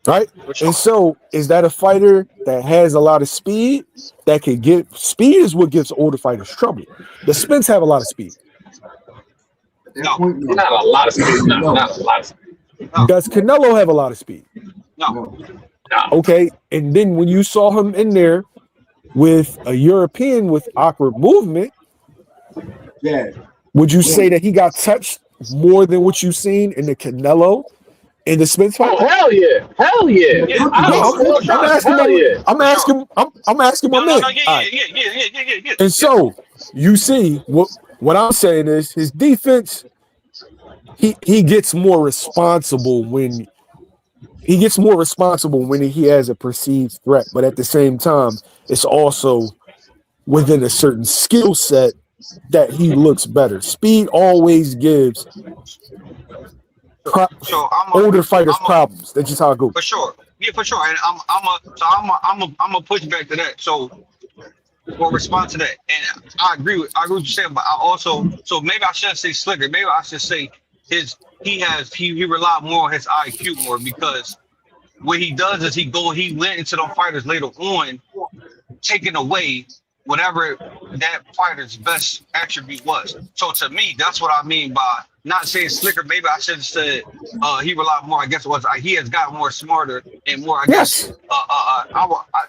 Right? For sure. And so is that a fighter that has a lot of speed that can get speed is what gives older fighters trouble. The Spence have a lot of speed. No, not a lot of speed. No, not a lot of speed. No. Does Canelo have a lot of speed? No. Okay. And then when you saw him in there with a European with awkward movement, would you say that he got touched more than what you've seen in the Canelo in the Spence fight? Oh, hell yeah. I'm asking my man. Yeah. And so you see what I'm saying is his defense. He gets more responsible when he has a perceived threat, but at the same time, it's also within a certain skill set that he looks better. Speed always gives older fighters problems. That's just how it goes. For sure. Yeah, for sure. And I'm a push back to that. So we'll respond to that. And I agree with what you're saying, but I also maybe I shouldn't say slicker. Maybe I should say he relied more on his IQ more, because what he does is he went into those fighters later on, taking away whatever that fighter's best attribute was. So to me, that's what I mean by not saying slicker. Maybe I should have said he relied more. I guess it was he has gotten more smarter and more. I guess.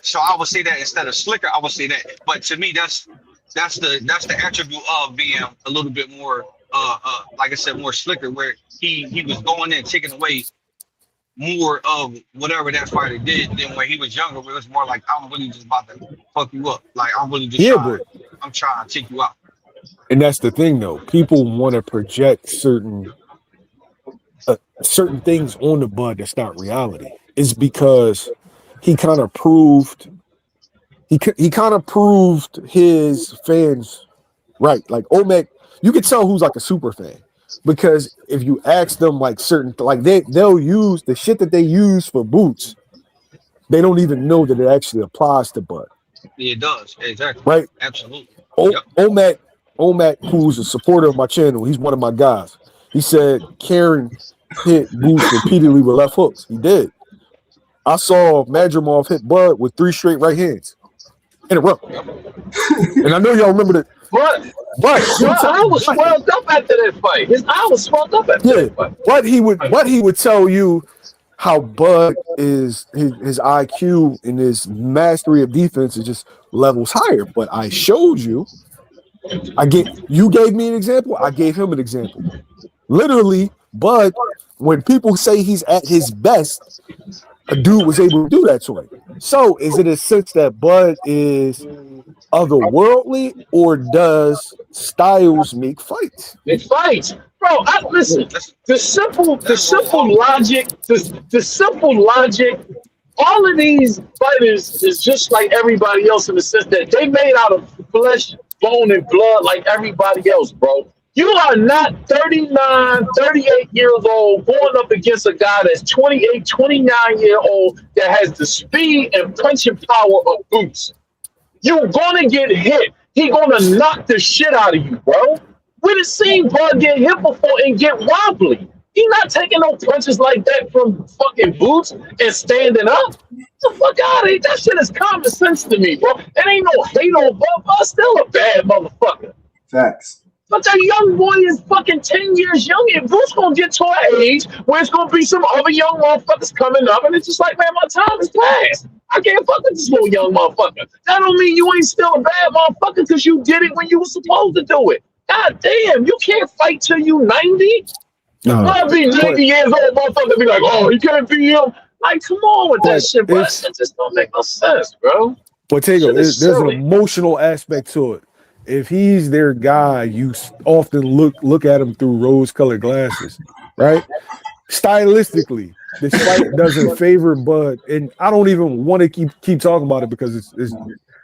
So I would say that instead of slicker, I would say that. But to me, that's the attribute of being a little bit more like I said, more slicker, where he was going in taking away more of whatever that fighter did than when he was younger, where it was more like, I'm really just about to fuck you up. Like, I'm really just I'm trying to take you out. And that's the thing, though. People want to project certain things on the Bud that's not reality. It's because he kind of proved his fans right. Like Omek, you can tell who's like a super fan. Because if you ask them like certain, like they'll use the shit that they use for Boots, they don't even know that it actually applies to Bud. Yeah, it does. Exactly. Right? Absolutely. Omac, who's a supporter of my channel, he's one of my guys. He said Karen hit Boots repeatedly with left hooks. He did. I saw Madrimov hit Bud with 3 straight right hands in a row. And I know y'all remember that. But I was swelled up after that fight. His eye was swelled up after that fight. What he would tell you how Bud is his IQ and his mastery of defense is just levels higher. But I showed you. You gave me an example. I gave him an example. Literally, Bud, when people say he's at his best, a dude was able to do that to him. So is it a sense that Bud is otherworldly, or does styles make fights? It fights. Bro, listen, the simple logic, all of these fighters is just like everybody else in the sense that they made out of flesh, bone, and blood like everybody else, bro. You are not 39, 38 years old going up against a guy that's 28, 29-year-old that has the speed and punching power of Boots. You're going to get hit. He's going to knock the shit out of you, bro. We done seen Bud get hit before and get wobbly. He's not taking no punches like that from fucking Boots and standing up. Get the fuck out of here. That shit is common sense to me, bro. It ain't no hate on Bud. Bud's still a bad motherfucker. Facts. But that young boy is fucking 10 years young, and Boots gonna get to an age where it's gonna be some other young motherfuckers coming up, and it's just like, man, my time is past. I can't fuck with this little young motherfucker. That don't mean you ain't still a bad motherfucker because you did it when you were supposed to do it. God damn, you can't fight till you 90. I'll be 90 years old, motherfucker be like, oh, he can't beat him. Like, come on with that shit, bro. It just don't make no sense, bro. But Taegoe, there's an emotional aspect to it. If he's their guy, you often look at him through rose-colored glasses, right? Stylistically, this fight doesn't favor Bud, and I don't even want to keep talking about it because it's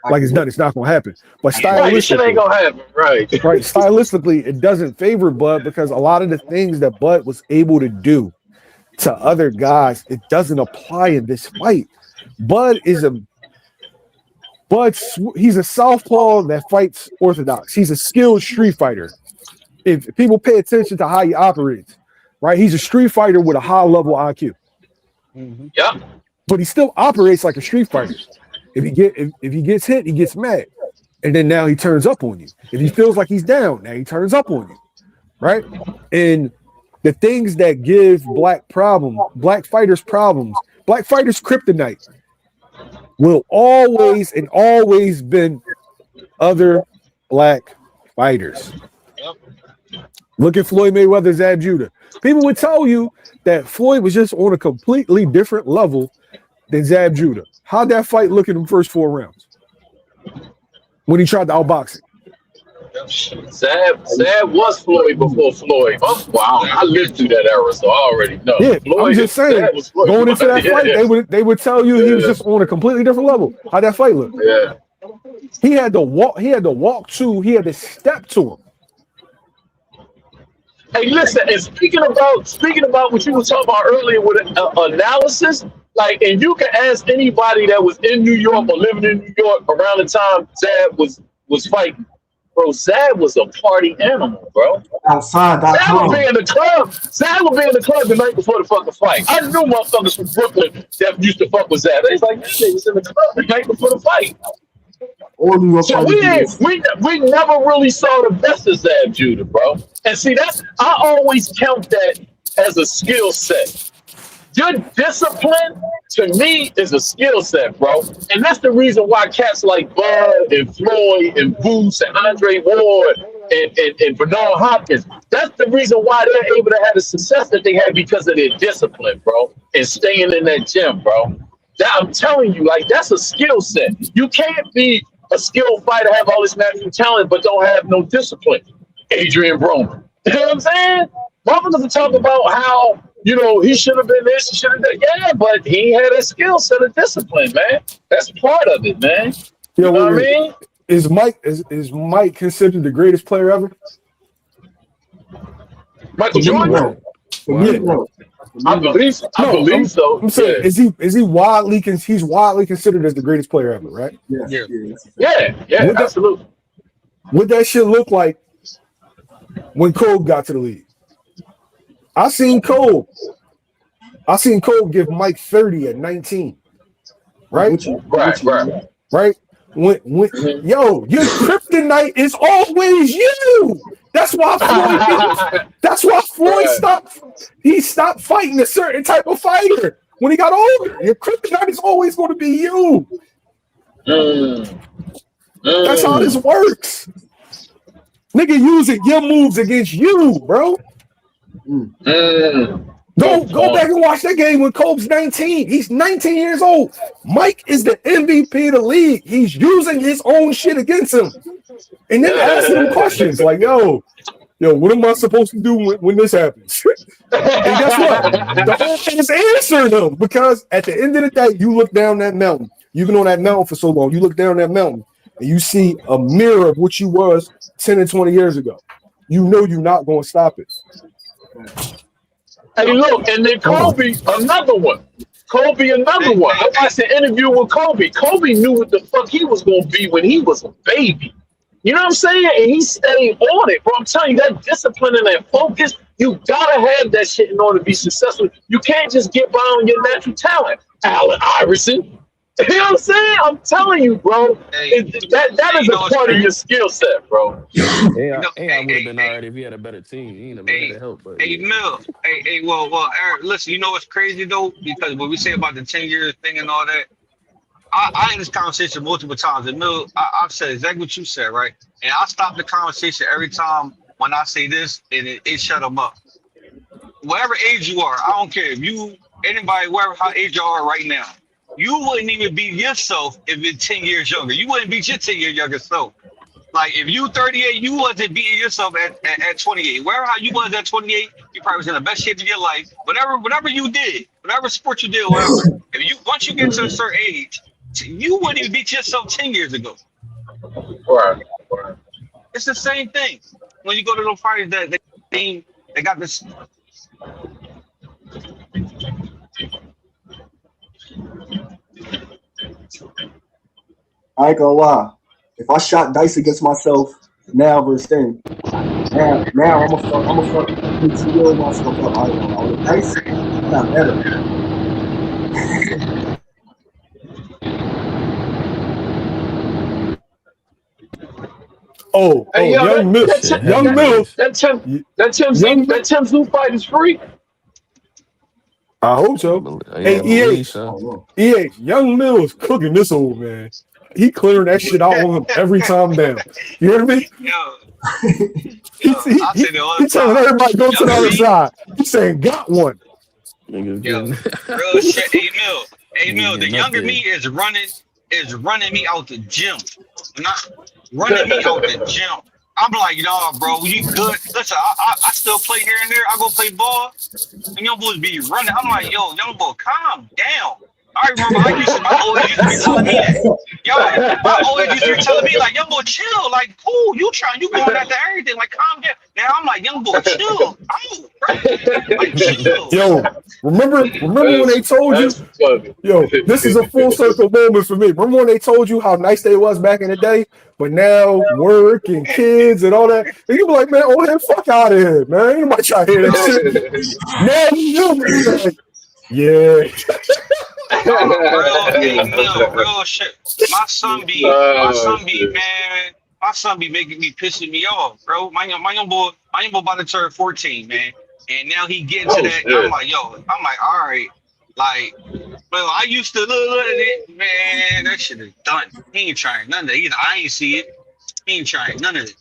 like it's done. It's not gonna happen. But stylistically, shit ain't gonna happen, right? Right. Stylistically, it doesn't favor Bud because a lot of the things that Bud was able to do to other guys, it doesn't apply in this fight. He's a southpaw that fights orthodox. He's a skilled street fighter. If people pay attention to how he operates, right? He's a street fighter with a high level IQ. Mm-hmm. Yeah. But he still operates like a street fighter. If he gets hit, he gets mad. And then now he turns up on you. If he feels like he's down, now he turns up on you. Right? And the things that give black fighters problems, black fighters kryptonite will always been other black fighters. Yep. Look at Floyd Mayweather, Zab Judah. People would tell you that Floyd was just on a completely different level than Zab Judah. How'd that fight look in the first 4 rounds when he tried to outbox it? Zab was Floyd before Floyd. Oh, wow, I lived through that era, so I already know. Yeah, Floyd, I'm just saying, going into that fight, they would tell you he was just on a completely different level. How'd that fight look? Yeah. He had to step to him. Hey, listen, and speaking about what you were talking about earlier with analysis, like, and you can ask anybody that was in New York or living in New York around the time Zab was fighting. Bro, Zab was a party animal, bro. Outside. Zab would be in the club. Zab would be in the club the night before the fucking fight. I knew motherfuckers from Brooklyn that used to fuck with Zab. They was like, this nigga's in the club the night before the fight. So we never really saw the best of Zab Judah, bro. And see, I always count that as a skill set. Your discipline, to me, is a skill set, bro. And that's the reason why cats like Bud and Floyd and Boots and Andre Ward and Bernard Hopkins, that's the reason why they're able to have the success that they have because of their discipline, bro, and staying in that gym, bro. I'm telling you, like, that's a skill set. You can't be a skilled fighter, have all this natural talent, but don't have no discipline. Adrian Broner. You know what I'm saying? Motherfuckers are talking about how, you know, he should have been this, he should have done. Yeah, but he had a skill set of discipline, man. That's part of it, man. You know what I mean? Is Mike considered the greatest player ever? Michael Jordan? Yeah. I believe so. I'm saying, is he widely he's widely considered as the greatest player ever, right? Yeah, absolutely. What that shit look like when Kobe got to the league? I seen Kobe give Mike 30 at 19. Right? Right. When yo, your kryptonite is always you. That's why Floyd stopped fighting a certain type of fighter when he got older. Your kryptonite is always going to be you. That's how this works. Nigga using your moves against you, bro. Go back and watch that game when Kobe's 19. He's 19 years old. Mike is the MVP of the league. He's using his own shit against him. And then asking him questions like, yo, what am I supposed to do when this happens? And guess what? The whole thing is answering them, because at the end of the day, you look down that mountain. You've been on that mountain for so long. You look down that mountain and you see a mirror of what you was 10 and 20 years ago. You know you're not going to stop it. Hey, look, and then Kobe, another one. I watched an interview with Kobe. Kobe knew what the fuck he was going to be when he was a baby. You know what I'm saying? And he stayed on it, bro. I'm telling you, that discipline and that focus, you got to have that shit in order to be successful. You can't just get by on your natural talent. Allen Iverson. You know what I'm saying? I'm telling you, bro. That is a part of your skill set, bro. I would have been all right if he had a better team. He ain't been able to help. But Mill. Well, Eric, listen, you know what's crazy though? Because when we say about the 10-year thing and all that, I had this conversation multiple times. And Mill, I've said exactly what you said, right? And I stop the conversation every time when I say this, and it shut them up. Whatever age you are, I don't care if anybody, whatever how age you are right now. You wouldn't even be yourself if you're 10 years younger. You wouldn't beat your 10-year younger self. Like, if you 38, you wasn't beating yourself at 28. Wherever how you was at 28, you probably was in the best shape of your life. Whatever you did, whatever sport you did, whatever. Once you get to a certain age, you wouldn't even beat yourself 10 years ago. Right. It's the same thing. When you go to those parties that they got this. I ain't gonna lie. If I shot dice against myself now versus then, now I'm a fuck myself up. I don't know. The dice not better. Young Mills. That Tim Zoo fight is free. I hope so. Hey, EA, Young Mills cooking this old man. He clearing that shit out on him every time down. You hear me? He telling everybody go to the other side. He's saying got one. Real shit. Hey Mill, the younger me is running me out the gym. Not running me out the gym. I'm like, bro, you good? Listen, I still play here and there. I go play ball, and young boys be running. I'm like, yo, young boy, calm down. I remember my always used to be telling me that. My always used to be telling me, like, young boy, chill. Like, cool, you going after everything. Like, calm down. Now I'm like, young boy, chill. Like, chill. Yo, remember when they told you? Yo, this is a full circle moment for me. Remember when they told you how nice they was back in the day? But now work and kids and all that. And you be like, man, the fuck out of here, man. Ain't nobody trying to hear that shit. Now you like, yeah. Real shit. My son be making me pissing me off, bro. My young boy about to turn 14, man. And now he getting to that. Shit. I'm like, all right. Like, well, I used to look at it, man. That shit is done. He ain't trying none of it either. I ain't see it. He ain't trying none of it.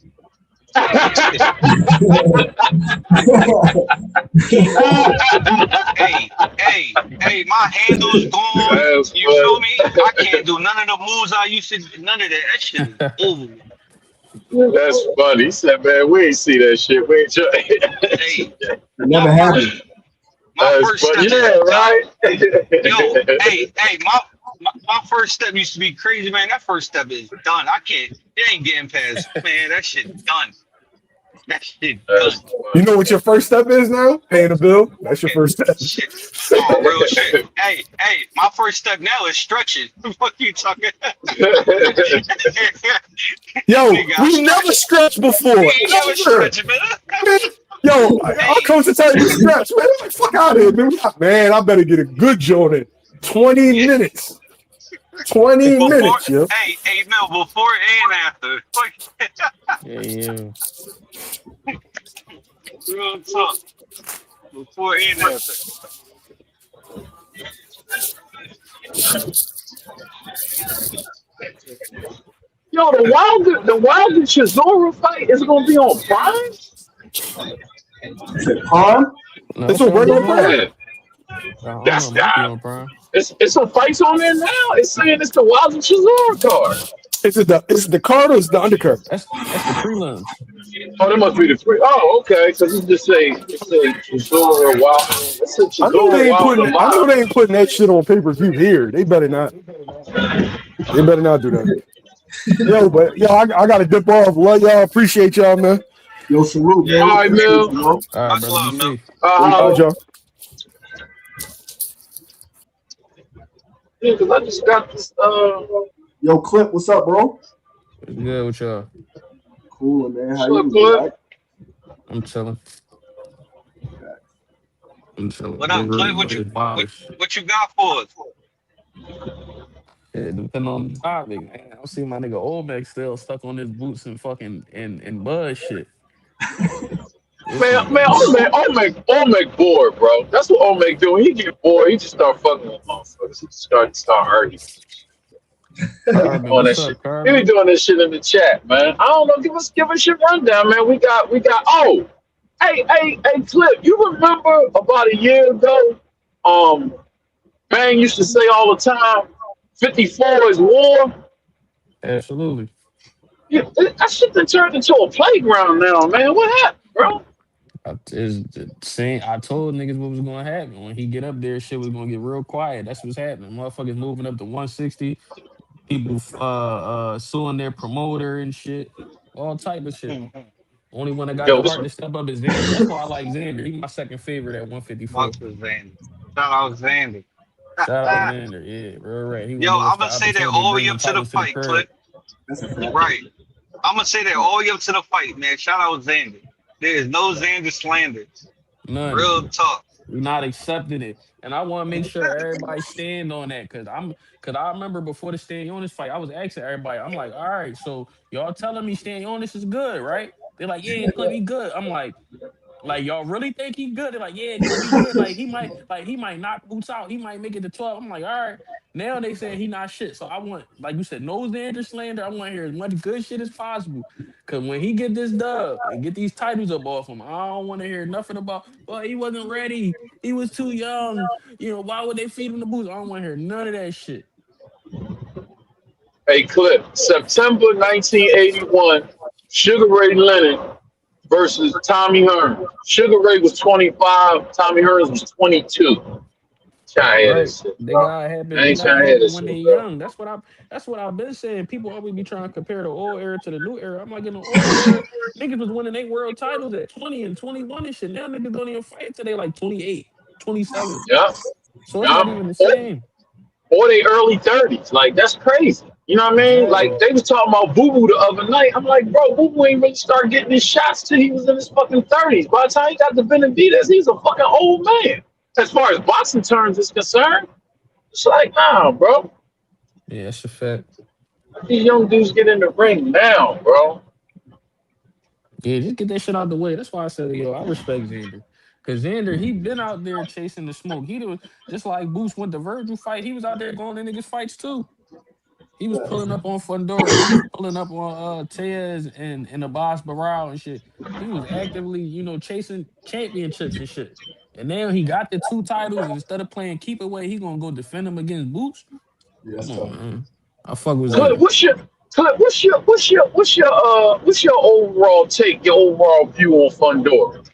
hey, my handle's gone. You feel me? I can't do none of the moves I used to. None of that. That shit is over. That's funny. He said, man, we ain't see that shit. We ain't trying. Hey, it never happened. My first step is right. My first step used to be crazy, man. That first step is done. It ain't getting past, man. That shit done. That shit done. You know what your first step is now? Paying a bill. That's your first step. Shit. Oh, real shit. Hey, my first step now is stretching. What you talking? Yo, we never stretched before. We ain't never stretching, man. Yo, I'll come to tell you to stretch, man. Like, fuck out of here, man. I better get a good joint in 20 minutes. 20 minutes, yo. Hey, Mel, before and after. Yeah. Real talk. Before and after. Yo, the Wilder Chisora fight is gonna be on Prime. Is it Prime? No, It's a regular Prime. That's that. on Prime. It's some fights on there now. It's saying it's the Wilder Chisora card. Is it the card or is the undercard? That's the prelims. Oh, that must be the three. Oh, okay. Because it just say Chisora Wilder. I know they ain't putting that shit on pay-per-view here. They better not. They better not do that. I gotta dip off. Love y'all. Appreciate y'all, man. Yo, salute, man. All right, man. All right, All right, y'all. Yeah, because I just got this. Yo, Clint, what's up, bro? Good with y'all. Cool, man. How What's you up, doing? I'm chilling. What up, Clint? What you got for us? Yeah, depending on the topic, man. I see my nigga Olmec still stuck on his boots and fucking and buzz shit. Man, Olmec bored, bro. That's what Olmec do. When he get bored, he just start fucking with motherfuckers. He start arguing. On that shit. He be doing this shit in the chat, man. I don't know. Give us your rundown, man. We got. Oh, hey, Clip. You remember about a year ago? Man used to say all the time, 54 is war. Absolutely. Yeah, that shit done turned into a playground now, man. What happened, bro? I told niggas what was gonna happen. When he get up there, shit was gonna get real quiet. That's what's happening. Motherfuckers moving up to 160. People suing their promoter and shit. All type of shit. Only one that got the heart to step up is Xander. That's why I like Xander. He's my second favorite at 154. Shout out Xander. Shout out Xander. Yeah, real right. Yo, I'm gonna say that all the way up to the fight, Clip. Right. I'm gonna say that all the way up to the fight, man. Shout out Xander. There is no Xander slander. None. Real talk. We're not accepting it. And I want to make sure everybody stand on that. Cause I remember before the Stand On This fight, I was asking everybody, I'm like, all right, so y'all telling me Stand On This is good, right? They're like, yeah, Clip, he good. I'm like, y'all really think he good? They're like, yeah, Clip, he good. He might knock boots out. He might make it to 12. I'm like, all right. Now they saying he not shit. So I want, like you said, no Xander slander. I want to hear as much good shit as possible. Cause when he get this dub and get these titles up off him, I don't want to hear nothing about, well, he wasn't ready. He was too young. You know, why would they feed him the boots? I don't want to hear none of that shit. Hey, Clip, September 1981, Sugar Ray Leonard versus Tommy Hearns. Sugar Ray was 25, Tommy Hearns was 22. They gotta happen when they're young. That's what I've been saying. People always be trying to compare the old era to the new era. I'm like, in the old era, niggas was winning their world titles at 20 and 21 and shit. Now niggas don't even fight till they like 28, 27. Yeah. So it's not even the same. Or they early 30s. Like, that's crazy. You know what I mean? Like, they was talking about Boo Boo the other night. I'm like, bro, Boo Boo ain't really started getting his shots till he was in his fucking 30s. By the time he got to Benavidez, he's a fucking old man. As far as boxing terms is concerned, it's like, nah, bro. Yeah, that's a fact. These young dudes get in the ring now, bro. Yeah, just get that shit out the way. That's why I said, yo, I respect Xander. Because Xander, he been out there chasing the smoke. He was just like Boots went to Virgil fight. He was out there going to niggas' fights too. He was pulling up on Fundora. He was pulling up on Tez and Abbas Barao and shit. He was actively, chasing championships and shit. And now he got the 2 titles. And instead of playing keep away, he gonna go defend them against Boots. Yes, come on, man. I fuck with Clip, what's your overall take, your overall view on Fundora?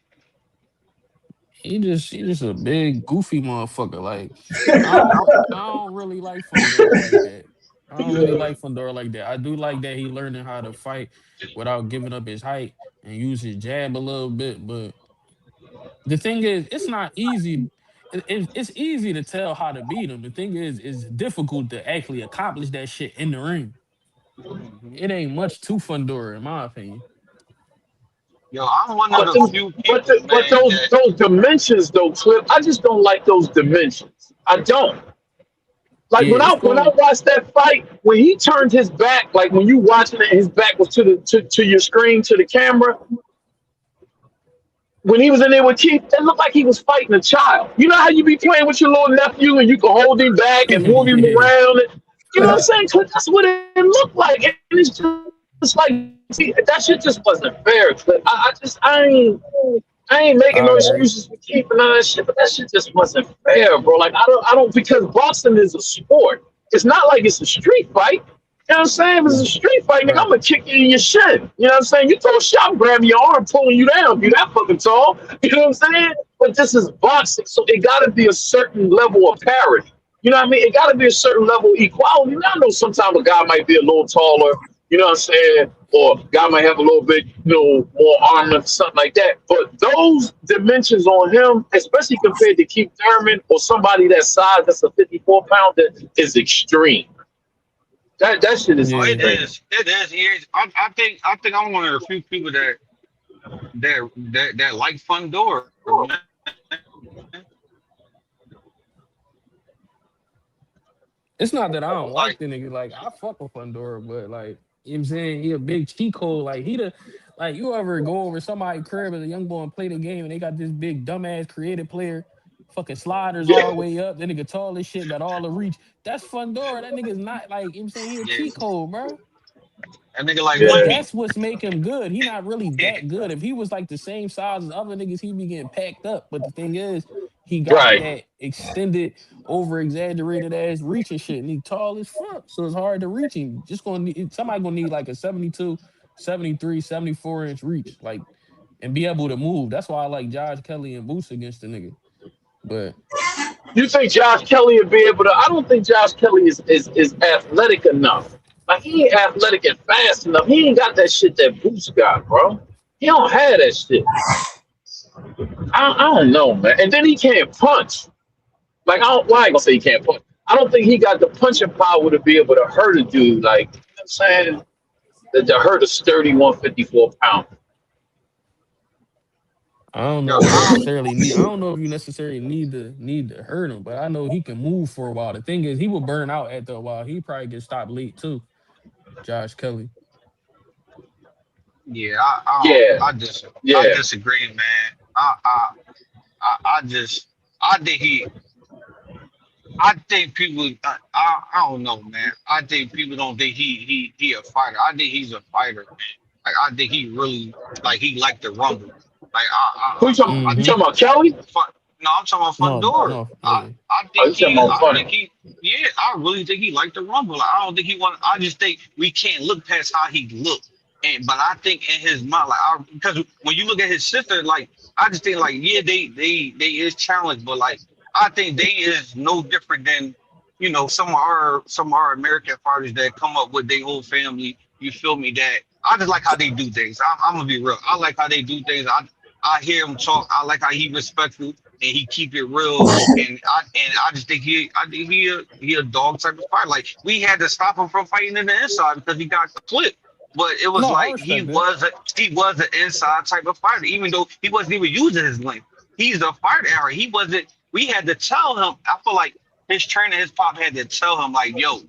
He just a big goofy motherfucker. Like I don't really like Fundora like that. I don't really like Fundora like that. I do like that he learning how to fight without giving up his height. and use his jab a little bit. But the thing is, it's not easy. It's easy to tell how to beat him. The thing is, it's difficult to actually accomplish that shit in the ring. Mhm. It ain't much to Fundora, in my opinion. Yo, I'm one of But the them, few but people, but man, those that those dimensions though, Clip. I just don't like those dimensions. I don't. Like Yeah, when it's I going. watched that fight, when he turned his back, like when you watching it, his back was to your screen, to the camera. When he was in there with Keith, it looked like he was fighting a child. You know how you be playing with your little nephew and you can hold him back and move him Yeah. around. You know what I'm saying? 'Cause that's what it looked like, and it's just like, see, that shit just wasn't fair. Clip. I ain't making no I excuses for agree. Keith and none of that shit, but that shit just wasn't fair, bro. Like I don't because boxing is a sport. It's not like it's a street fight. You know what I'm saying? If it's a street fight, nigga, I'm gonna Right. kick you in your shin. You know what I'm saying? You throw a shot, grab your arm, pulling you down. You that fucking tall. You know what I'm saying? But this is boxing, so it gotta be a certain level of parity. You know what I mean? It gotta be a certain level of equality. Now, I know sometimes a guy might be a little taller, you know what I'm saying? Or guy might have a little bit, more armor, something like that. But those dimensions on him, especially compared to Keith Thurman or somebody that size that's a 54 pounder, is extreme. That shit is oh, it Yeah. extreme. is, it is. I think I'm one of the few people that like Fundora, man. It's not that I don't Like, like the nigga. Like I fuck with Fundora, but like you know what I'm saying, he a big cheat code. Like he the like you ever go over somebody's crib as a young boy and play the game and they got this big dumbass creative player, fucking sliders all the Yeah, way up. That nigga tall as shit, got all the reach. That's Fundora. That nigga's not like you know what I'm saying, he a yeah, cheat code, bro. that nigga like But yeah, Wimby. that's what's make him good. He not really that good. If he was like the same size as other niggas, he'd be getting packed up. But the thing is, he got right. that extended, over exaggerated ass reach and shit. And he tall as fuck. So it's hard to reach him. Just gonna need somebody gonna need like a 72, 73, 74 inch reach. Like and be able to move. That's why I like Josh Kelly and Boots against the nigga. But You think Josh Kelly would be able to? I don't think Josh Kelly is athletic enough. Like he ain't athletic and fast enough. He ain't got that shit that Boots got, bro. He don't have that shit. I don't know, man. And then he can't punch. Like I don't. Why I ain't gonna say he can't punch? I don't think he got the punching power to be able to hurt a dude. Like you know what I'm saying, to hurt a sturdy 154 pound. I don't Yo, know if you I necessarily need. I don't know if you necessarily need to hurt him, but I know he can move for a while. The thing is, he will burn out after a while. He probably get stopped late too. Josh Kelly. yeah, I Yeah, I just I yeah. disagree, man. I just I think he I think people I don't know, man. I think people don't think he a fighter. I think he's a fighter, man. Like I think he really like he like the rumble. Like Who you talking? I You Mm-hmm. think talking about Kelly? no, I'm talking about No, Fundora. no, yeah. Oh, you talking about I funny? think he yeah, I really think he like the rumble. Like, I don't think he want. I just think we can't look past how he looked. And but I think in his mind, like because when you look at his sister, like I just think like yeah, they is challenged, but like I think they is no different than some of our American fighters that come up with their whole family. You feel me? That I just like how they do things. I'm gonna be real. I like how they do things. I hear him talk. I like how he respectful and he keep it real. And I just think he a dog type of fighter. Like we had to stop him from fighting in the inside because he got clipped. But it was No, I like he respect that. was a he was an inside type of fighter, even though he wasn't even using his length. He's a fighter era. He wasn't. We had to tell him. I feel like his trainer, his pop had to tell him like, yo,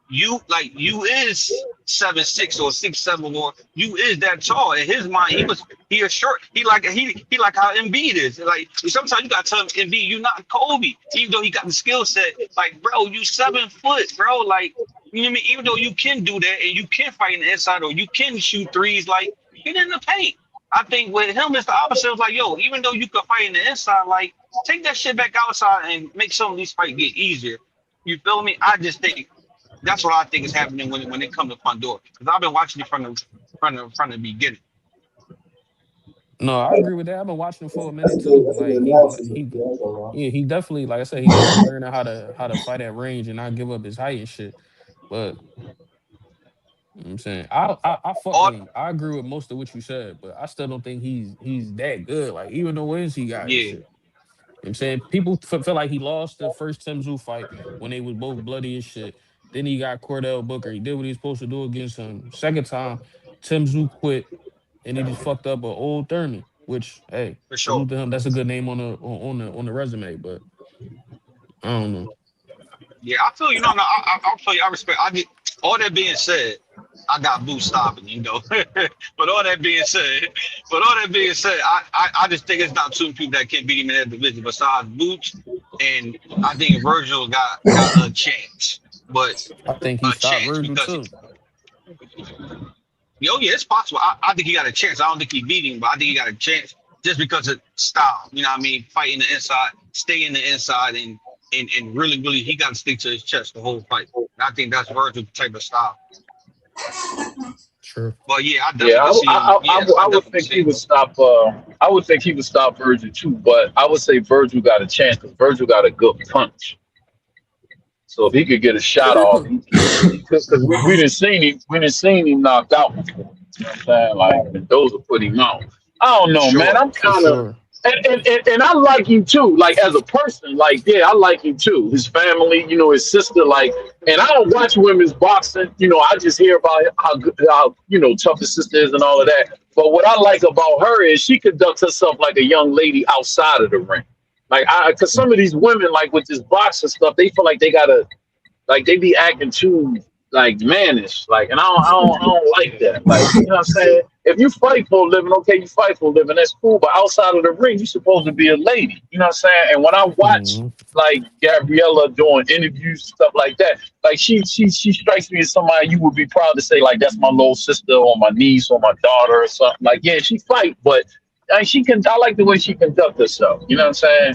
you is 7'6" or 6'7", or you is that tall. In his mind, he a short. He like how Embiid is. Like sometimes you gotta tell him Embiid, you not Kobe, even though he got the skill set. Like bro, you 7 foot, bro. Like you know what I mean. Even though you can do that and you can fight in the inside or you can shoot threes, like get in the paint. I think with him it's the opposite. It's like yo, even though you can fight in the inside, like take that shit back outside and make some of these fights get easier. You feel me? I just think that's what I think is happening when it comes to Fundora. Because I've been watching it from the beginning. No, I agree with that. I've been watching him for a minute too. Like yeah, he definitely, like I said, he definitely learning how to fight at range and not give up his height and shit. But You know what I'm saying I fuck All with him. I agree with most of what you said, but I still don't think he's that good. Like even the wins he got and yeah, shit. You know what I'm saying people feel like he lost the first Tim Tszyu fight when they was both bloody as shit. Then he got Cordell Booker. He did what he was supposed to do against him. Second time, Tim Tszyu quit and he just fucked up an old Thurman. Which hey, for sure. salute to him. That's a good name on the resume. But I don't know. Yeah, I feel you. No, no, I feel you. I respect. I get all that being said. I got boots stopping, you know. But all that being said, I just think it's not too many people that can beat him in that division besides Boots, and I think Virgil got a chance, but I think he a stopped chance Virgil because too. yeah, it's possible. I think he got a chance. I don't think he beat him, but I think he got a chance just because of style. You know what I mean? Fighting the inside, stay in the inside, and really, really, he got to stick to his chest the whole fight. And I think that's Virgil's type of style. Sure. But yeah, I Yeah, definitely can see him. Yeah, I I would definitely think see he him. would stop. I would think he would stop Virgil too, but I would say Virgil got a chance because Virgil got a good punch. So if he could get a shot off, because we didn't seen him knocked out before. You know what I'm saying? Like and those will put him out. I don't know, man. Sure. I'm For kind of sure. and I like him too. Like as a person, like yeah, I like him too. His family, you know, his sister, like. And I don't watch women's boxing. You know, I just hear about how good, how you know tough his sister is and all of that. But what I like about her is she conducts herself like a young lady outside of the ring. Like because some of these women, like with this boxing stuff, they feel like they gotta like they be acting too like mannish, like, and I don't like that. Like, you know what I'm saying? If you fight for a living, okay, you fight for a living, that's cool. But outside of the ring, you're supposed to be a lady. You know what I'm saying? And when I watch Mhm. like Gabriella doing interviews stuff like that, like she strikes me as somebody you would be proud to say like that's my little sister or my niece or my daughter or something. Like, yeah, she fight, but she can. I like the way she conduct herself. You know what I'm saying?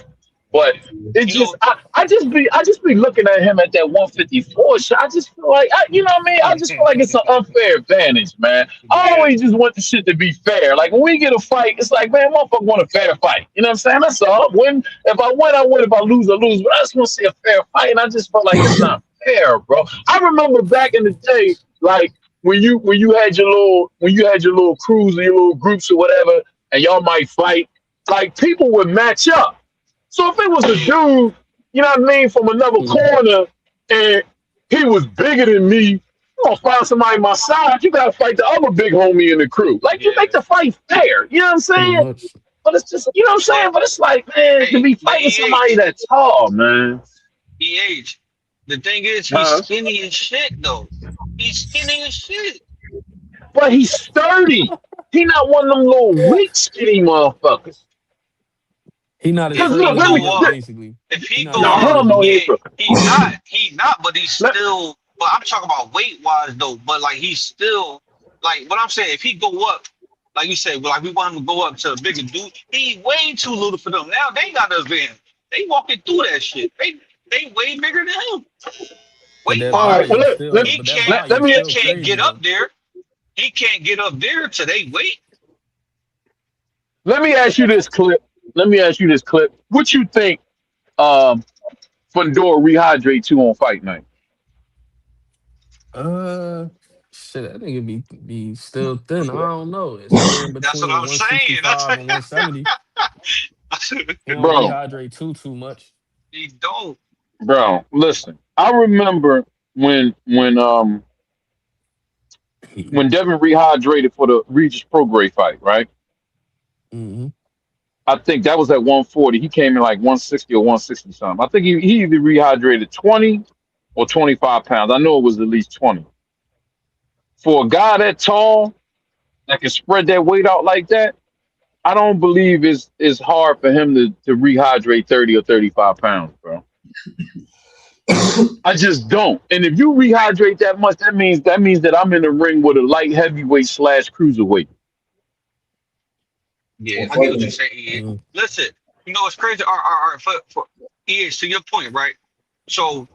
But it You just know, I just be looking at him at that 154 shot. I just feel like you know what I mean. I just feel like it's an unfair advantage, man. I yeah. always just want the shit to be fair. Like when we get a fight, it's like man, motherfucker want a fair fight. You know what I'm saying? That's all. Win if I win, I win. If I lose, I lose. But I just want to see a fair fight, and I just felt like it's not fair, bro. I remember back in the day, like when you had your little crews or your little groups or whatever, and y'all might fight. Like people would match up. So if it was a dude, you know what I mean, from another Mhm. corner, and he was bigger than me, you gonna find somebody my side. You gotta fight the other big homie in the crew. Like you Yeah. make the fight fair. You know what I'm Pretty saying? much. But it's just, you know what I'm saying? But it's like, man, to Hey, be but fighting somebody EH, that's tall, man. EH. The thing is, he's Huh? skinny as shit, though. He's skinny as shit. But he's sturdy. He not one of them little weak skinny motherfuckers. He not as If Cause he look, frail as let he me. look, go up, basically. if He he not go as No, frail up, hell as he no, he look. ain't. yeah, he not, but he's Let, still. But I'm talking about weight wise though. But like he's still like what I'm saying. If he go up, like you said, like we want him to go up to a bigger dude, he way too little for them. Now they got the advantage. They walking through that shit. They way bigger than him. But Weight that all right, wise, well, volume still, but that let volume me he still can't crazy get up though. there. He can't get up there to they weight. let me ask you this clip. Let me ask you this clip. What you think um Fundora rehydrate to on fight night? Uh, shit, that nigga be still thin. I don't know. It's somewhere in That's what between I'm saying. That's 165 and 170. He don't Bro, rehydrate too much. he don't. bro, listen. I remember when Devin rehydrated for the Regis Prograis fight, right? Hmm. I think that was at 140. He came in like 160 or 160 something. I think he either rehydrated 20 or 25 pounds. I know it was at least 20. For a guy that tall that can spread that weight out like that, I don't believe it's hard for him to rehydrate 30 or 35 pounds, bro. I just don't. And if you rehydrate that much, that means that I'm in the ring with a light heavyweight slash cruiserweight. Yeah, I get what you're saying. Yeah. Mm. Listen, you know what's crazy? Our for is to your point, right? So,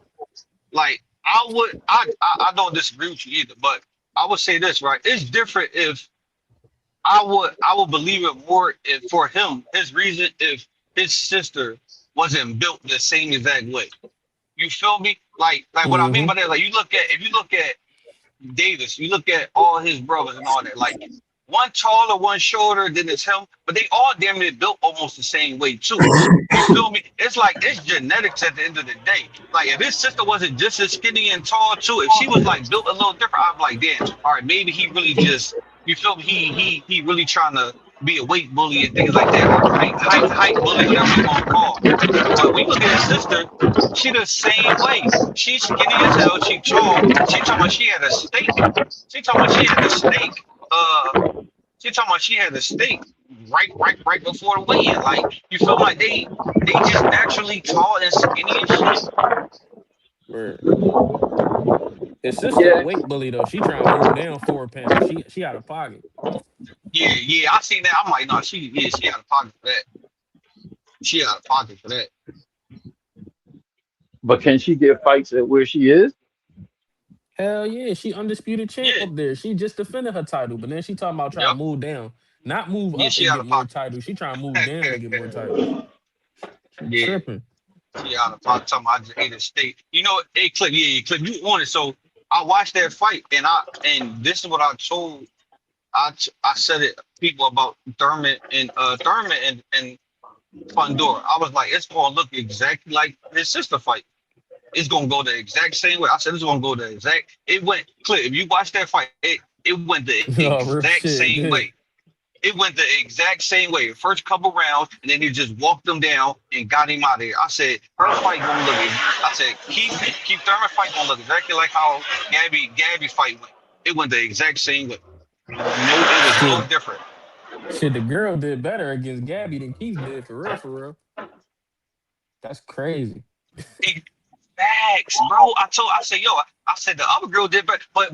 like, I don't disagree with you either, but I would say this, right? It's different if I would believe it more if for him his reason if his sister wasn't built the same exact way. You feel me? Like what I mean Hmm. by that, like you look at if you look at Davis, you look at all his brothers and all that, like one taller, one shorter than it's him, but they all damn near built almost the same way too. You feel me? It's like it's genetics at the end of the day. Like if his sister wasn't just as skinny and tall too, if she was like built a little different, I'm like, damn, all right, maybe he really just you feel me? He really trying to be a weight bully and things like that, or height bully, whatever you want to call. But when you look at his sister, she the same way. She's skinny as hell. She tall. She talking about she had a steak. She talking about she had a steak. Uh, she talking about she had a steak right before the weigh-in. Like you feel like they just naturally tall and skinny and shit. Word. His sister a weight bully though. She trying to move down 4 pounds. She out of pocket. Yeah. I seen that. I'm like, no, she out of pocket for that. She out of pocket for that. But can she get fights at where she is? Hell yeah, she undisputed champ Yeah. up there. She just defended her title, but then she talking about trying to Yep. move down, not move Yeah. up She and out get of more pocket. titles. She trying to move down and get more titles. She Yeah. tripping. She out of pocket. Talking about I just ate a steak. You know, hey Clip, yeah, Clip, you on it. So I watched that fight and this is what I told I said it people about Thurman and Fundora. I was like, it's gonna look exactly like his sister fight. It's gonna go the exact same way. I said it's gonna go the exact. It went clear. If you watch that fight, it went the Oh, real exact shit, same did. way. It went the exact same way. First couple rounds, and then he just walked him down and got him out of there. I said her fight gonna look. I said keep Thurman fight gonna look exactly like how Gabby fight went. It went the exact same way. No, it was no Shit, different. shit. The girl did better against Gabby than Keith did for real, for real. That's crazy. Big facts, bro. I said, yo, I said the other girl did better, but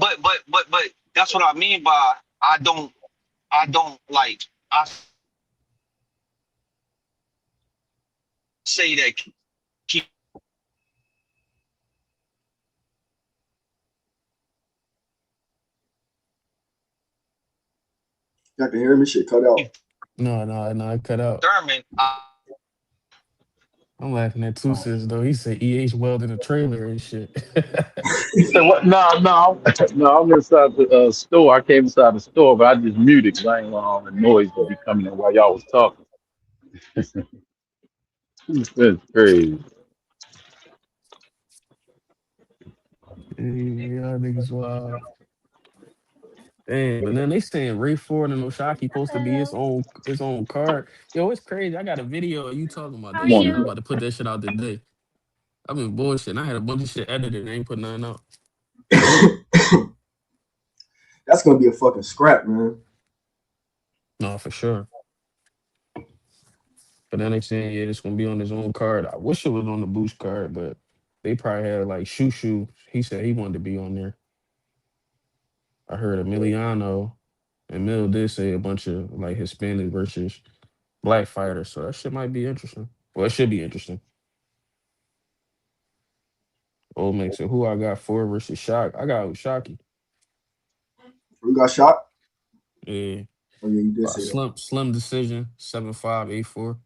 that's what I mean by I don't like I say that keep Y'all can hear me? Shit cut out. No, it cut out. Thurman. I'm laughing at Two Sis though. He said welded a trailer and shit. He said, "What? No, no, no. I'm inside the store. I came inside the store, but I just muted because I ain't want all the noise to be coming in while y'all was talking." That's crazy. Yeah, niggas wild. Damn, but then they saying Ray Ford and Oshaki supposed to be his own card. Yo, it's crazy. I got a video of you talking about Come this shit. on. I'm about to put that shit out today. I've been bullshitting. I had a bunch of shit edited and I ain't put nothing out. That's gonna be a fucking scrap, man. No, for sure. But then they saying, yeah, it's gonna be on his own card. I wish it was on the boost card, but they probably had like Shushu. He said he wanted to be on there. I heard Emiliano and Mill did say a bunch of like Hispanic versus black fighters, so that shit might be interesting. Well, it should be interesting. Old man said, who I got for versus Shock? I got Oshaki. You got shot? Yeah. Oh yeah, you did say that. Slim decision, 7-5, 8-4.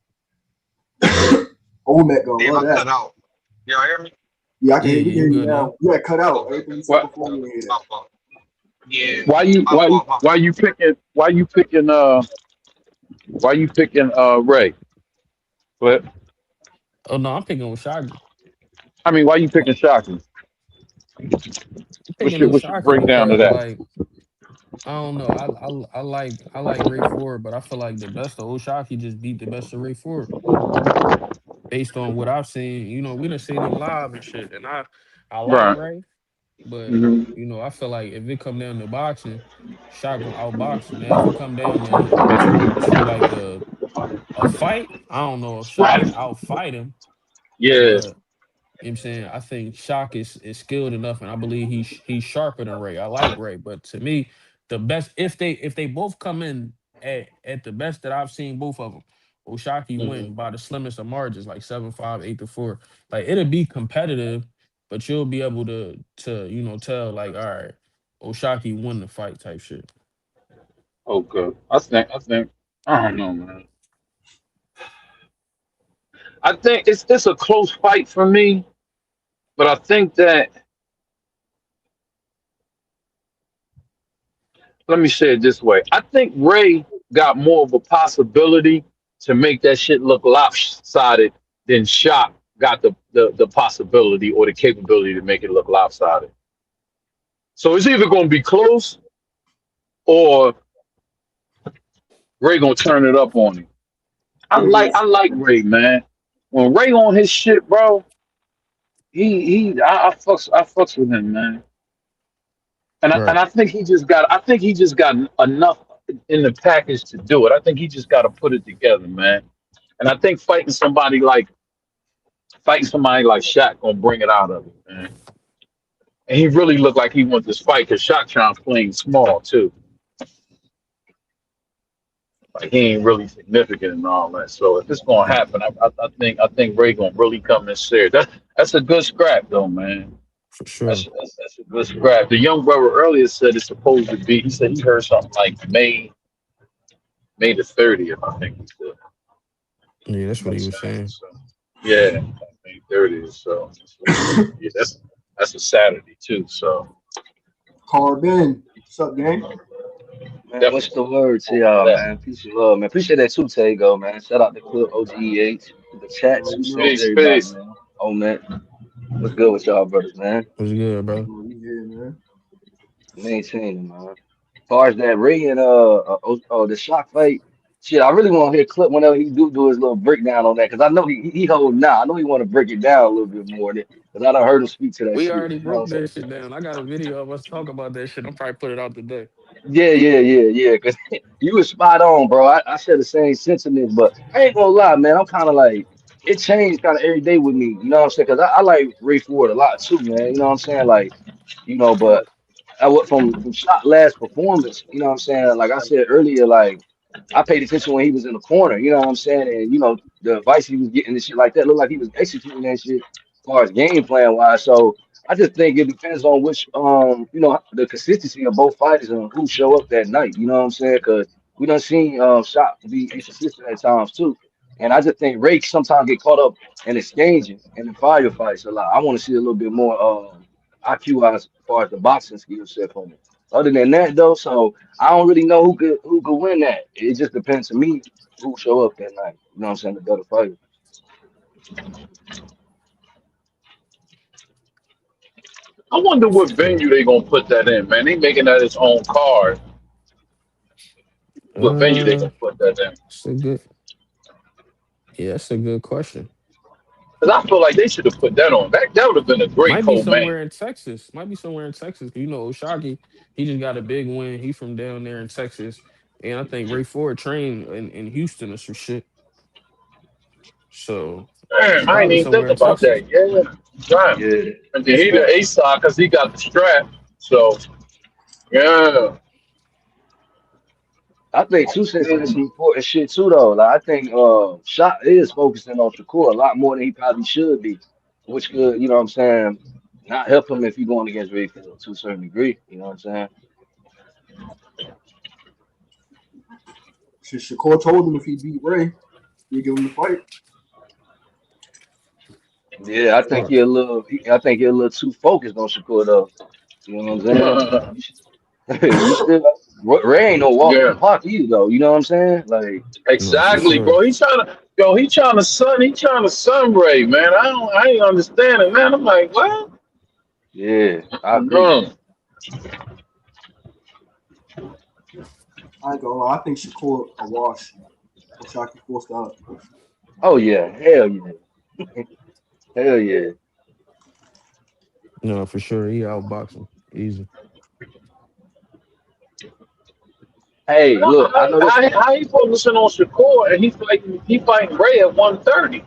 Old Mac gonna Damn, love I that. cut out. Y'all hear me? Yeah, I can Yeah, hear you good now. Yeah, cut out. Everything you said What? before you hear My that. fault. Yeah. Why you picking Ray? What? Oh no, I'm picking Oshaki. I mean, why you picking Shockey? I'm What's picking your Oshaki breakdown of because that? like I don't know. I like Ray Ford, but I feel like the best of Oshaki just beat the best of Ray Ford. Based on what I've seen, we done seen him live and shit. And I like Right. Ray, but Hmm. I feel like if it come down to boxing, Shot gonna outbox him. Now if it come down to like a fight, I don't know if Shock can outfight him, Yeah. but you know what I'm saying? I think Shock is skilled enough, and I believe he's sharper than Ray. I like Ray, but to me, the best if they both come in at the best that I've seen both of them, Oshaki Hmm. win by the slimmest of margins, like 7-5, 8-4. Like it'll be competitive, but you'll be able to tell like, all right, Oshaki won the fight type shit. Okay. I think. I don't know, man. I think it's a close fight for me, but I think that let me say it this way. I think Ray got more of a possibility to make that shit look lopsided than Shock got the possibility or the capability to make it look lopsided. So it's either going to be close or Ray going to turn it up on him. I like Ray, man. When Ray on his shit, bro, I fucks with him, man. And Right. I think he just got enough in the package to do it. I think he just got to put it together, man. And I think fighting somebody like Shaq gonna bring it out of him, man. And he really looked like he wants this fight because Shaq trying playing small too. Like he ain't really significant and all that. So if it's gonna happen, I think Ray gonna really come in serious. That's a good scrap though, man. For sure. That's a good scrap. The young brother earlier said it's supposed to be. He said he heard something like May the 30th. I think he said. Yeah, that's what he was saying. So, yeah, May 30th. So yeah, that's a Saturday too. So Carbon, what's up, gang? Man, what's the word to y'all, man? Peace and love, man. Appreciate that too, Taegoe, man. Shout out to Clip OGEH, the chat, too, so everybody, peace. man. Oh, man. What's good with y'all, brothers, man? What's good, bro? Yeah, man. Maintaining, man. As far as that Ray and the Shock fight, shit, I really want to hear Clip whenever he do his little breakdown on that, because I know he hold now. I know he want to break it down a little bit more, because I done heard him speak to that We shit. already You know broke what I'm that shit down. I got a video of us talking about that shit. I'll probably put it out today. Yeah. Because you was spot on, bro. I share the same sentiments, but I ain't gonna lie, man. I'm kind of like it changed kind of every day with me. You know what I'm saying? Because I like Ray Ford a lot too, man. You know what I'm saying? Like, but I went from shot last performance. You know what I'm saying? Like I said earlier, like I paid attention when he was in the corner. You know what I'm saying? And the advice he was getting and shit like that looked like he was executing that shit as far as game plan wise. So I just think it depends on which the consistency of both fighters and who show up that night. You know what I'm saying? Because we done seen Shot be inconsistent at times too. And I just think Ray sometimes get caught up in exchanging and the firefights a lot. I want to see a little bit more IQ as far as the boxing skill set from him. Other than that though, so I don't really know who could win that. It just depends to me who show up that night. You know what I'm saying? The better fighter. I wonder what venue they gonna put that in, man. They making that its own card. What venue they gonna put that in? That's a good. Yeah, that's a good question. Because I feel like they should have put that on. That would have been a great Might be co-main. somewhere in Texas. Might be somewhere in Texas. Oshaki, he just got a big win. He from down there in Texas. And I think Ray Ford trained in Houston or some shit. So Man, I ain't even think about that. Yeah, right. Yeah. And then he the ace side because he got the strap. So yeah. I think too, since that's important shit too though. Like I think Shot is focusing on Shakur a lot more than he probably should be, which could, what I'm saying, not help him if he's going against Ray Ford to a certain degree. You know what I'm saying? Shakur told him if he beat Ray, he'd give him the fight. Yeah, I think he's a little too focused on Shakur though. You know what I'm saying? You still Ray ain't no walk in the park either though. You know what I'm saying? Like exactly, bro. He trying to sun Ray, man. I ain't understanding, man. I'm like, what? Yeah, I agree. I ain't gonna lie. I think Shakur a wash. Oshaki forced out. Oh yeah, hell yeah, hell yeah. No, for sure. He outboxing easy. Hey, look, I know this. How he focusing on Shakur and he fighting Ray at 130.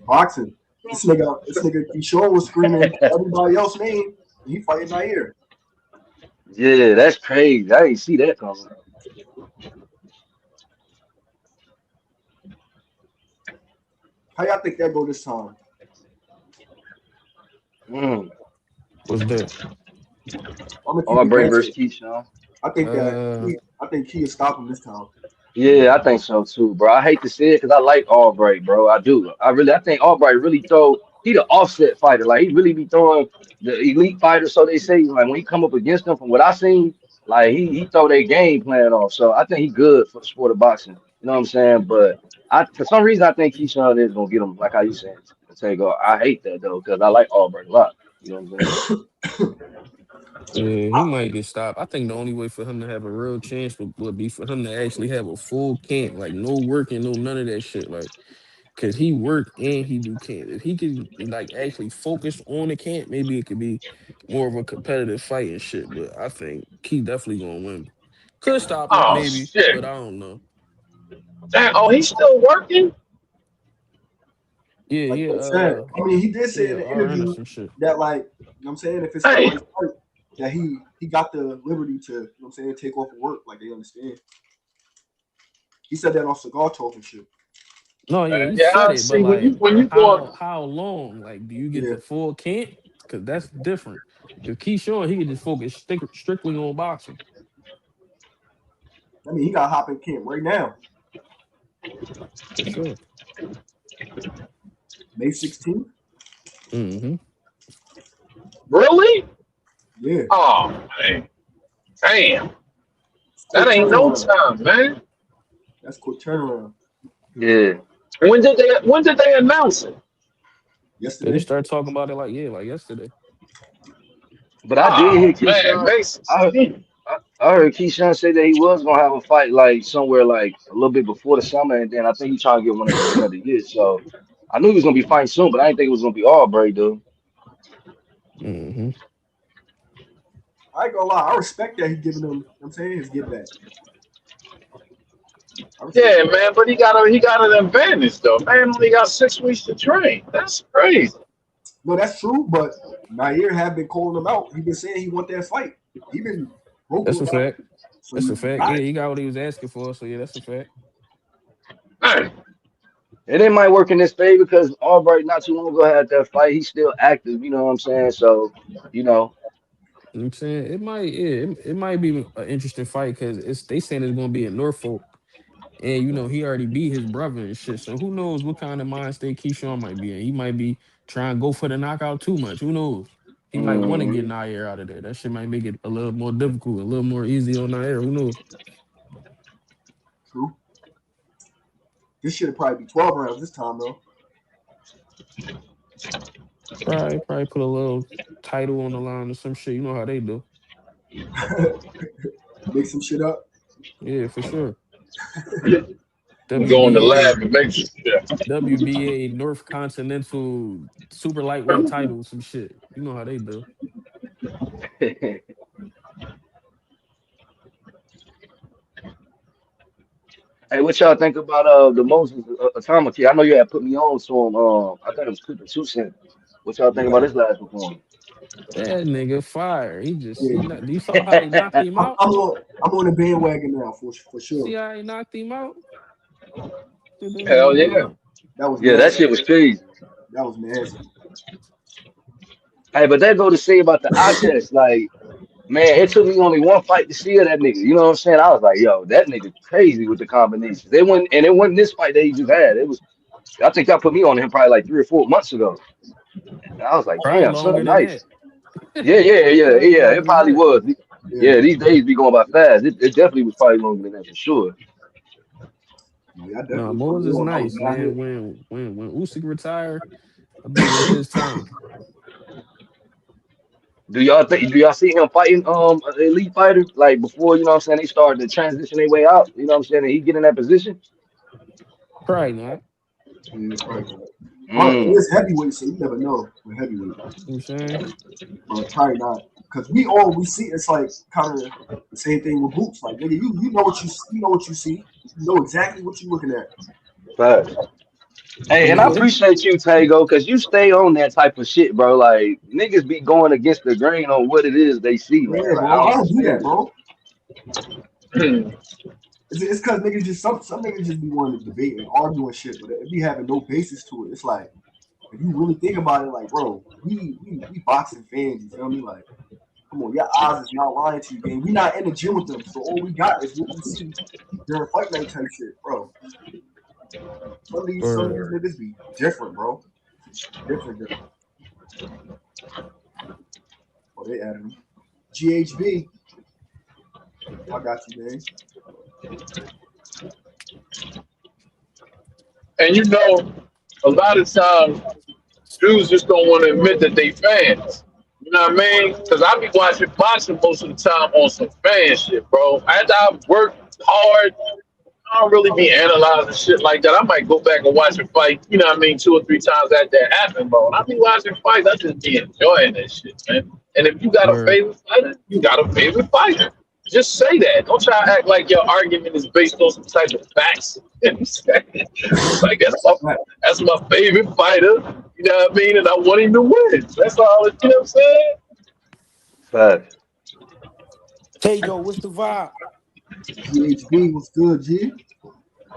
Boxing. This nigga Kishore was screaming everybody else's name. And he fighting right here. Yeah, that's crazy. I didn't see that coming. How y'all think that go this time? What's that? Bray versus Keyshawn. I think Key will stop him this time. Yeah, I think so too, bro. I hate to say it because I like Albright, bro. I do. I think Albright really he the offset fighter. Like he really be throwing the elite fighters. So they say like when he come up against them, from what I seen, like he throw their game plan off. So I think he good for the sport of boxing. You know what I'm saying? But I for some reason I think Keyshawn is gonna get him. Like how you saying, Taegoe. I hate that though because I like Auburn a lot. You know what I'm saying? Yeah, he might get stopped. I think the only way for him to have a real chance would be for him to actually have a full camp, like no working, no none of that shit. Like, cause he work and he do camp. If he could like actually focus on the camp, maybe it could be more of a competitive fight and shit. But I think he definitely gonna win. Could stop him, Oh maybe, shit! but I don't know. Damn, oh, he's still working. Yeah, Like yeah, I said, I mean, he did say yeah, in the RN or interview some shit. that, like, you know what I'm saying, if it's the Hey, right fight, that he got the liberty to, you know what I'm saying, take off of work, like they understand. He said that on Cigar Talk and shit. No, yeah, he yeah, said I it, but see. like, When you going, how long? Like, do you get Yeah. the full camp? Because that's different. If Keyshawn, he could just focus strictly on boxing. I mean, he got hop in camp right now, For sure. May 16th. Mm-hmm. really? Yeah. Oh man, damn, It's that quick ain't no turnaround. time, man. That's quick turnaround. Yeah. When did they announce it? They just Yesterday. started talking about it like yesterday. But I did hear Oh man, Keyshawn. May I, 16th. I heard Keyshawn say that he was gonna have a fight like somewhere like a little bit before the summer, and then I think he's trying to get one at the beginning of the year. So I knew he was gonna be fighting soon, but I didn't think it was gonna be Aubrey, dude. Mm-hmm. I ain't gonna lie. I respect that he's giving him, you know what I'm saying, his get back. I respect Yeah, that. man, but he got an advantage though. Man only got 6 weeks to train. That's crazy. No, that's true, but Nair have been calling him out. He been saying he want that fight. He been vocal That's a about fact. it. So That's a you fact. got Yeah, it. he got what he was asking for. So yeah, that's a fact. Man, And it might work in this favor because Aubrey not too long ago had that fight. He's still active, you know what I'm saying? So, you know, You know what I'm saying it might, yeah, it might be an interesting fight because they saying it's gonna be in Norfolk, and he already beat his brother and shit. So who knows what kind of mind state Keyshawn might be in? He might be trying to go for the knockout too much. Who knows? He might want to get mm, Nair out of there. That shit might make it a little more difficult, a little more easy on Nair. Who knows? True. This should probably be 12 rounds this time though. Probably put a little title on the line or some shit. You know how they do. Make some shit up. Yeah, for sure. go in the lab WBA, and make sure. Yeah. WBA North Continental Super Lightweight title, some shit. You know how they do. hey, what y'all think about the Moses Atomic kid? I know you had put me on to him. I think it was Cooper 2 Cent. What y'all think about his last performance? That nigga fire. He Yeah. not. You saw how he knocked him out? I'm on the bandwagon now for sure. See how he knocked him out? Did that Hell nigga yeah. wrong? That was Yeah, that nasty. shit was crazy. That was nasty. Hey, but that go to say about the eye test. Like, man, it took me only one fight to see that nigga. You know what I'm saying? I was like, yo, that nigga crazy with the combinations. It wasn't this fight that he just had. It was, I think y'all put me on him probably like 3 or 4 months ago. And I was like, Probably damn, son, longer than nice. that. Probably Yeah. It longer than probably that. was. Yeah. Yeah, these days be going by fast. It definitely was probably longer than that for sure. Yeah, I No, definitely put me Moses on. I was nice, not man. here. When Usyk retired, I think it was his time. Do y'all see him fighting an elite fighter like before, you know what I'm saying, they started to transition their way out, you know what I'm saying, and he get in that position? Probably not. Yeah, probably not. But it Mm. is heavyweight, so you never know with heavyweight. You know what I'm saying? But probably not. Because we see it's like kind of the same thing with boots. Like nigga, you know what you know what you see. You know exactly what you're looking at. Facts. Hey, and I Yeah, appreciate you, Tago, because you stay on that type of shit, bro. Like niggas be going against the grain on what it is they see, man. Yeah, Like I bro. don't I don't do that, understand it. bro. It's because niggas just some niggas just be wanting to debate and argue and shit, but it be having no basis to it. It's like if you really think about it, like bro, we boxing fans. You feel me? Like, come on, your eyes is not lying to you, gang. We not in the gym with them, so all we got is what we see during fight night type shit, bro. Some of these or niggas be different, bro. Different. Oh, they added him. GHB. I got you, man. And you know, a lot of times dudes just don't want to admit that they fans. You know what I mean? Because I be watching boxing most of the time on some fan shit, bro. After I've worked hard, I don't really be analyzing shit like that. I might go back and watch a fight, you know what I mean, 2 or 3 times after that happened, bro. When I be watching fights, I just be enjoying that shit, man. And if you got a Word. favorite fighter, you got a favorite fighter. Just say that. Don't try to act like your argument is based on some type of facts. You know what I'm saying? Like that's my favorite fighter. You know what I mean? And I want him to win. That's all. You know what I'm saying? Fact. Taegoe, what's the vibe? GHB, what's good, G?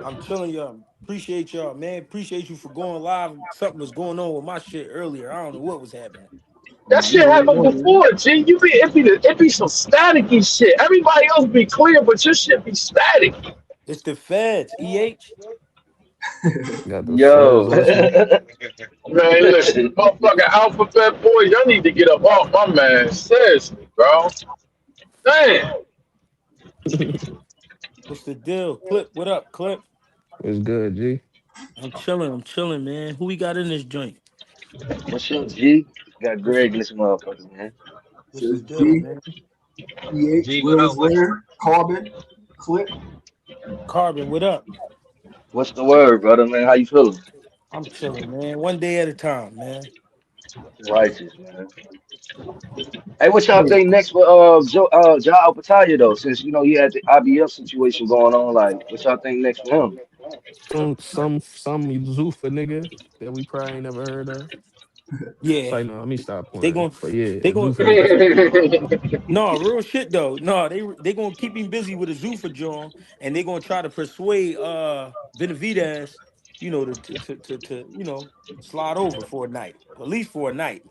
I'm chilling, y'all. Appreciate y'all, man. Appreciate you for going live. Something was going on with my shit earlier. I don't know what was happening. That shit happened before, G. It be some staticky shit. Everybody else be clear, but your shit be static. It's the feds, EH. Got the Yo. feds listening. Man, listen, motherfucking alphabet boy, y'all need to get up off my man. Seriously, bro. Damn. What's the deal? Clip, what up, Clip? What's good, G? I'm chilling, man. Who we got in this joint? What's up, G? Got Greg in this motherfucker, man. What's the Says deal, G, man? EH, G, what Will up? What? Slayer, Carbon, Clip. Carbon, what up? What's the word, brother, man? How you feeling? I'm chilling, man. One day at a time, man. Righteous, man. Hey, what y'all Hey, think next for Ja Alpataya though? Since you know he had the IBF situation going on, like what y'all think next for him? Some Zuffa nigga that we probably ain't never heard of. It's Yeah, like, no, let me stop they playing. going But yeah, they going Zuffa niggas. no real shit though. No, they gonna keep him busy with a Zuffa John, and they gonna try to persuade Benavidez, to slide over for a night, at least for a night.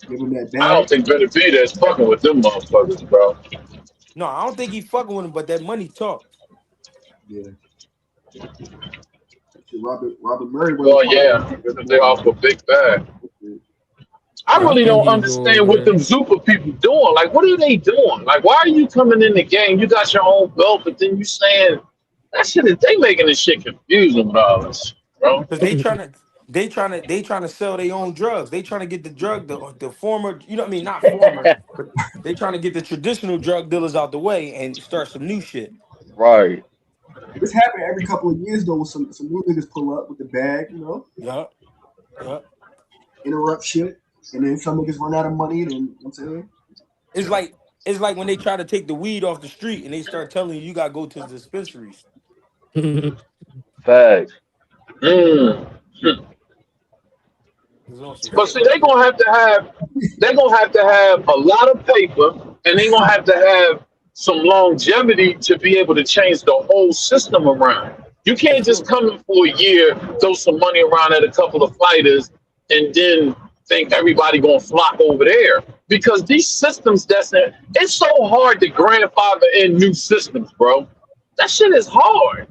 give him that I bag. don't think Benavidez fucking with them motherfuckers, bro. No, I don't think he fucking with him, but that money talk. Yeah. Robert Murray Oh wasn't part yeah, they off a big bag. I I really think don't he go understand over what them there. Zupa people doing. Like, what are they doing? Like, why are you coming in the game? You got your own belt, but then you saying that shit is they making this shit confusing with all this, bro. Because they trying to sell their own drugs. They trying to get the drug, the former, what I mean, not former, but they trying to get the traditional drug dealers out the way and start some new shit. Right. This happened every couple of years though. With some new niggas pull up with the bag, Yup. Yup. interrupt shit, and then some niggas run out of money. Then you know what I'm saying, It's like when they try to take the weed off the street and they start telling you gotta go to the dispensaries. Facts. Mm. It's on some But shit see, like that. they're gonna have to have a lot of paper, and they're gonna have to have some longevity to be able to change the whole system around. You For can't just sure. come in for a year, throw some money around at a couple of fighters, and then think everybody gonna flock over there. Because these systems, it's so hard to grandfather in new systems, bro. That shit is hard.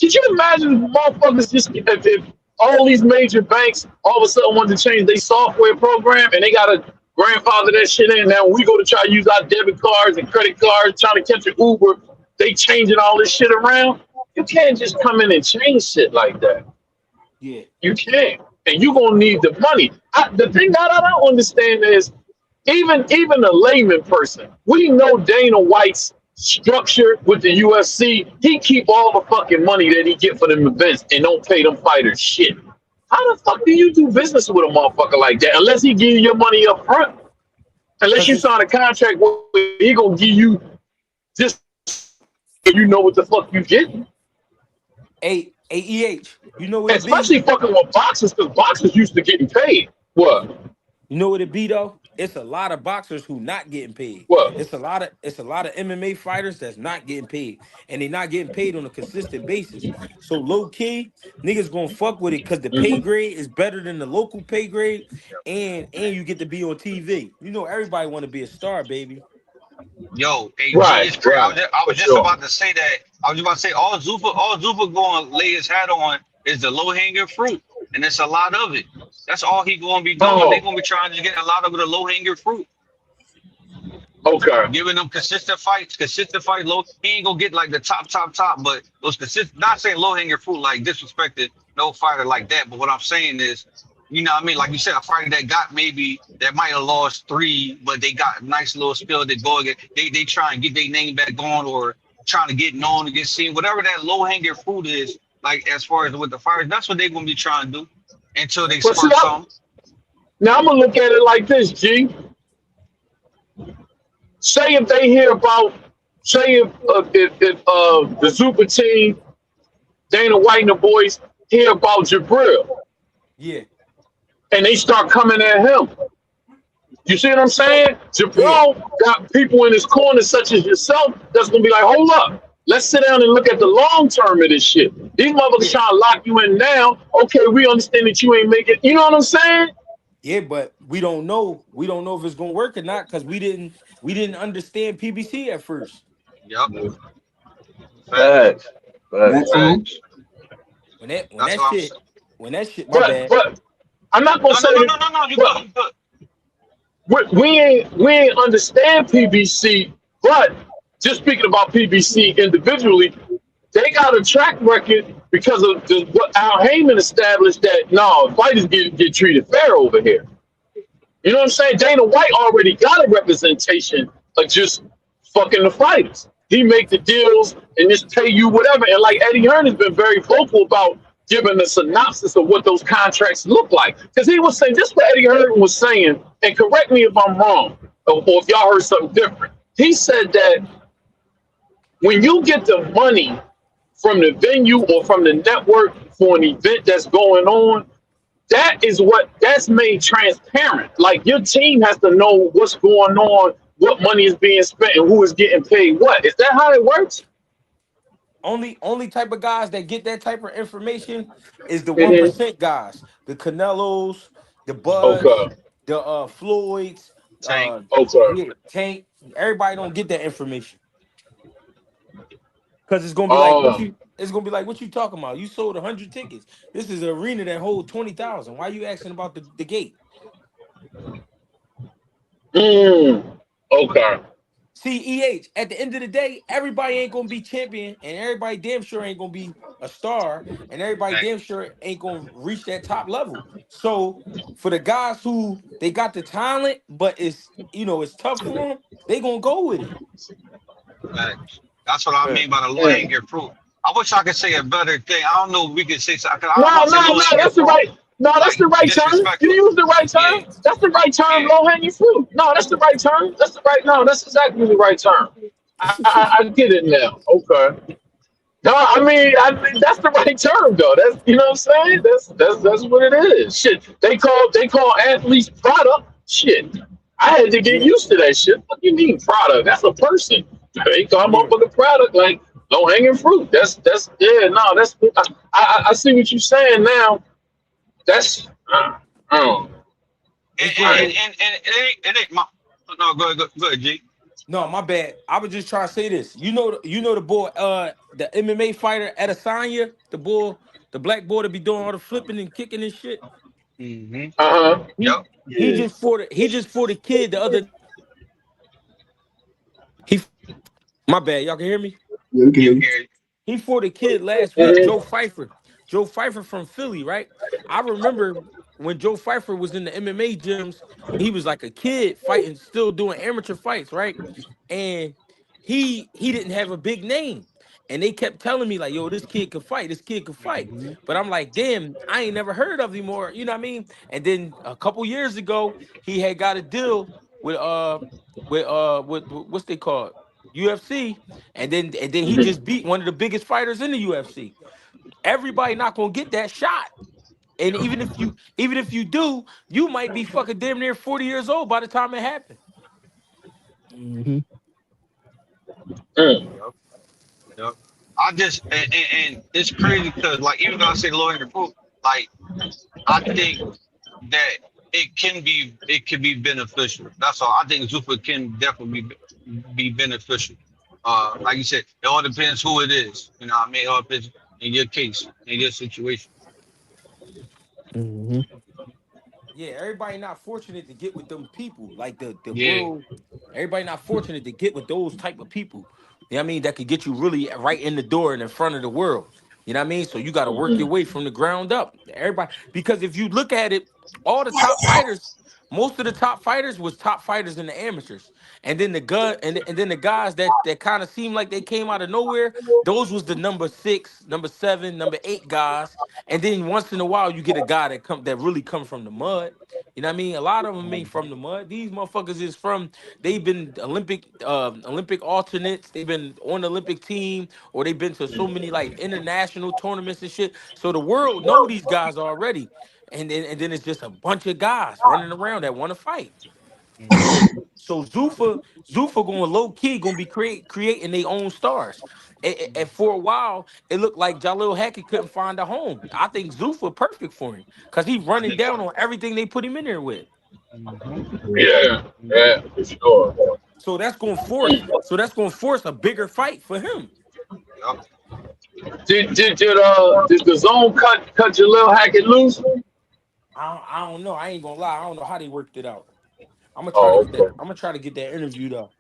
Could you imagine if motherfuckers just if all these major banks all of a sudden want to change their software program and they got to grandfather that shit in? Now when we go to try to use our debit cards and credit cards, trying to catch an Uber, they changing all this shit around. You can't just come in and change shit like that. Yeah. You can't, and you gonna need the money. The thing that I don't understand is even a layman person. We know Dana White's structure with the UFC. He keep all the fucking money that he get for them events and don't pay them fighters shit. How the fuck do you do business with a motherfucker like that? Unless he give you your money up front. Unless Cause you it's sign a contract where he gonna give you just so you know what the fuck you getting. AEH. You know what it be? Especially fucking with boxers, because boxers used to getting paid. What? You know what it be though? It's a lot of boxers who not getting paid. What? It's a lot of MMA fighters that's not getting paid. And they not getting paid on a consistent basis. So low key, niggas gonna fuck with it because the pay Mhm. grade is better than the local pay grade, and you get to be on TV. You know everybody want to be a star, baby. Yo, hey G, Right, it's crazy. right, I for was just sure. about to say that. I was just about to say all Zuffa going to lay his hat on is the low hanging fruit. and it's a lot of it. That's all he gonna be doing. They gonna be trying to get a lot of the low hanging fruit. Okay. Giving them consistent fights, low. He ain't gonna get like the top, but those consistent. Not saying low hanging fruit like disrespected no fighter like that. But what I'm saying is, you know what I mean? Like you said, a fighter that got maybe that might have lost 3, but they got a nice little spill. They go again. They try and get their name back on, or trying to get known to get seen. Whatever that low hanging fruit is, like as far as with the fighters, that's what they're gonna be trying to do until they spark something. Now I'm gonna look at it like this, G. Say if they hear about, if the Super team, Dana White and the boys hear about Jabril, Yeah. and they start coming at him. You see what I'm saying? Jabril got people in his corner, such as yourself, that's gonna be like, hold up, let's sit down and look at the long term of this shit. These motherfuckers trying to lock you in now. Okay, we understand that you ain't making. You know what I'm saying? Yeah, but we don't know. We don't know if it's gonna work or not because we didn't understand PBC at first. Yep. Facts. When that shit, my bad. But I'm not gonna say no, you good. We ain't understand PBC, but just speaking about PBC individually, they got a track record because of what Al Heyman established that fighters get treated fair over here. You know what I'm saying? Dana White already got a representation of just fucking the fighters. He make the deals and just pay you whatever. And like Eddie Hearn has been very vocal about giving a synopsis of what those contracts look like. Because he was saying, just what Eddie Hearn was saying, and correct me if I'm wrong, or if y'all heard something different. He said that when you get the money from the venue or from the network for an event that's going on, that's made transparent. Like your team has to know what's going on, what money is being spent, and who is getting paid what. Is that how it works? Only type of guys that get that type of information is the 1% guys, the Canelos, the Buds, the Floyds, Tank. Tank. Everybody don't get that information because it's gonna be like what you talking about? You sold 100 tickets. This is an arena that holds 20,000. Why are you asking about the gate? Okay. See, EH, at the end of the day, everybody ain't gonna be champion, and everybody damn sure ain't gonna be a star, and everybody damn sure ain't gonna reach that top level. So for the guys who they got the talent, but it's tough for them, they gonna go with it. Facts. That's what I mean by the low hanging fruit. I wish I could say a better thing. I don't know if we could say something. No, that's the right. No, that's the right term. You use the right term. Yeah. That's the right term. Yeah. Low hanging fruit. No, that's the right term. That's the right. No, that's exactly the right term. I get it now. Okay. No, I mean that's the right term though. That's what I'm saying. That's what it is. Shit. They call athletes product. Shit. I had to get used to that shit. What do you mean product? That's a person. They call motherfucking product like low hanging fruit. That's I see what you're saying now. That's and it ain't my no go ahead, G. No, my bad. I was just trying to say this. You know the boy, the MMA fighter Adesanya, the black boy that be doing all the flipping and kicking and shit. Mm-hmm. He just fought the kid the other. My bad. Y'all can hear me? Yeah, we can hear you. He fought a kid last week, Joe Pfeiffer. Joe Pfeiffer from Philly, right? I remember when Joe Pfeiffer was in the MMA gyms, he was like a kid fighting, still doing amateur fights, right? And he didn't have a big name. And they kept telling me, like, yo, this kid could fight, this kid could fight. But I'm like, damn, I ain't never heard of him or, you know what I mean? And then a couple years ago, he had got a deal with what's they called? UFC, and then he just beat one of the biggest fighters in the UFC. Everybody not gonna get that shot, and even if you do, you might be fucking damn near 40 years old by the time it happened. Mm-hmm. Yep. I just and it's crazy because like even though I say low hanging fruit, like I think that it can be beneficial. That's all. I think Zufa can definitely be beneficial. Like you said, it all depends who it is. You know what I mean? It all depends in your case, in your situation. Mm-hmm. Yeah, everybody not fortunate to get with them people. Like the Yeah. real everybody not fortunate to get with those type of people. You know what I mean? That could get you really right in the door and in front of the world. You know what I mean? So you got to work your way from the ground up. Everybody, because if you look at it, all the top fighters, most of the top fighters was top fighters in the amateurs. And then the and then the guys that kind of seemed like they came out of nowhere, those was the number 6, number 7, number 8 guys. And then once in a while you get a guy that really come from the mud. You know what I mean? A lot of them ain't from the mud. These motherfuckers is from, they've been Olympic alternates, they've been on the Olympic team, or they've been to so many like international tournaments and shit. So the world know these guys already. And then it's just a bunch of guys running around that want to fight. So Zuffa going low key gonna be creating their own stars. And for a while, it looked like Jalil Hackett couldn't find a home. I think Zuffa perfect for him because he's running down on everything they put him in there with. Yeah. Yeah. For sure. So that's gonna force a bigger fight for him. Yup. Did the zone cut Jalil Hackett loose? I don't know. I ain't gonna lie. I don't know how they worked it out. I'm gonna try to Oh, get that. okay. I'm gonna try to get that interview though.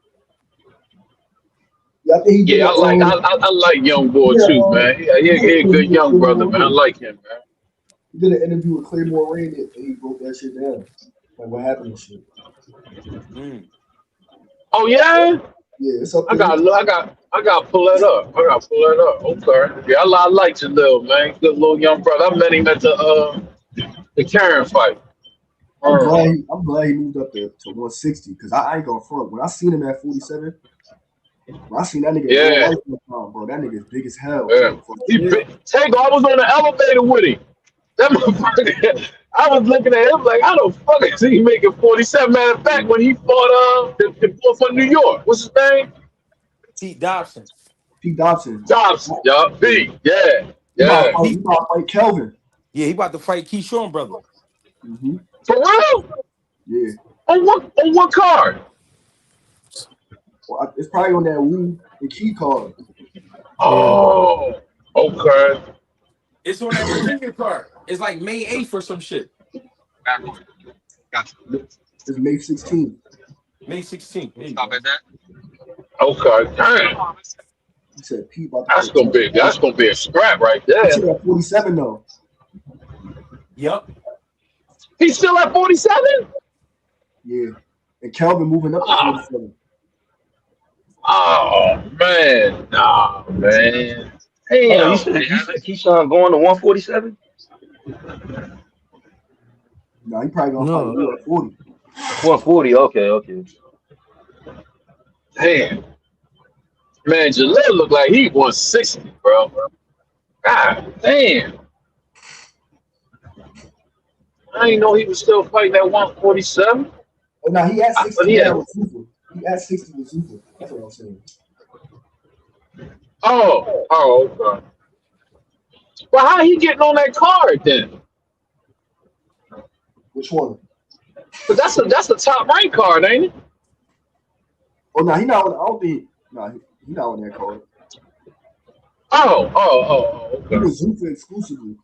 Yeah, I think he did Yeah, I like young boy too, man. Yeah, he a good young brother, man. I like him, man. He did an interview with Claymore Rain and he broke that shit down. Like what happened and shit. Mm. Oh yeah, Yeah, it's up I there. got to pull that up. Okay. Yeah, I like Jalil, man. Good little young brother. I met him at the Karen fight. I'm glad he moved up to 160 because I ain't gonna front. When I seen him at 47, when I seen that nigga in real Yeah, life, bro, that nigga is big as hell. yeah. Taegoe, I was on the elevator with him. That motherfucker, I was looking at him like, how the fuck is he making 47? Matter of fact, when he fought the boy from New York, what's his name? Pete Dobson. Pete Dobson. Dobson, yeah, Pete, yeah. He about to fight Kelvin. Yeah, he about to fight Keyshawn brother. Mm-hmm. For real? Yeah. On what card? Well, it's probably on that Wu and Key card. Oh, okay. It's on that Virginia card. It's like May 8th or some shit. Gotcha. It's May 16th. May 16th. There you Stop go. at that. Okay, damn. He said Pete about to That's gonna be a scrap right there. He's at 47 though. Yep. He's still at 47? Yeah. And Kelvin moving up to 47. Oh man, nah, man. Hey, Damn. you said Keyshawn going to 147? No, he probably gonna fight Wu at 40. 140. Okay. Damn. Man, Jalil look like he 160, bro. God damn. I didn't know he was still fighting at 147. Oh no, he at 60 Yeah. with Zuffa. He at 60 with Zuffa. That's what I'm saying. Oh, okay. Well, how he getting on that card then? Which one? But that's a top rank card, ain't it? Oh no, he not on. I don't think. No, he not on that card. Oh, He okay. was Zuffa exclusively.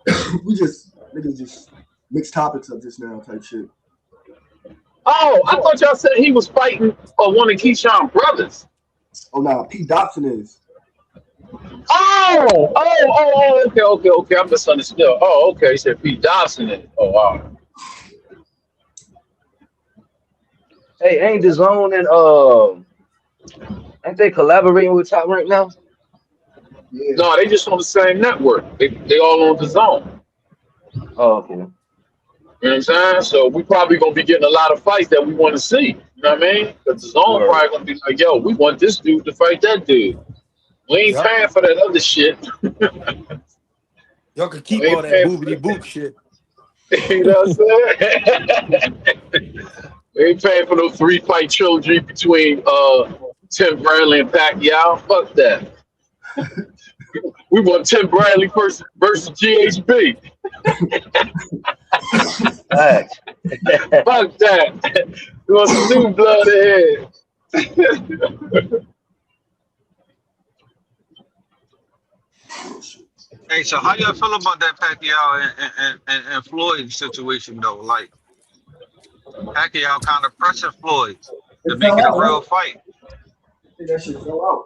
Niggas just mixed topics up just now type shit. Oh, I thought y'all said he was fighting one of Keyshawn brothers. Oh no, Pete Dobson is. Okay. I misunderstood. Oh, okay. He said Pete Dobson is. Oh, wow. Hey, ain't the zone and ain't they collaborating with Top Rank now? Yeah. No, they just on the same network. They all on the zone. Oh, okay. You know what I'm saying? So we probably gonna be getting a lot of fights that we want to see. You know what I mean? Because the zone probably gonna be like, yo, we want this dude to fight that dude. We ain't paying for that other shit. Y'all can keep all that boobity boop shit. You know what I'm saying? We ain't paying for no 3-fight trilogy between Tim Bradley and Pacquiao. Fuck that. We want Tim Bradley versus GHB. Fuck that. We want some new blood ahead. Hey, so how y'all feel about that Pacquiao and Floyd situation though? Like Pacquiao kind of pressing Floyd to It make fell it a out, right? real fight. I think that shit fell out.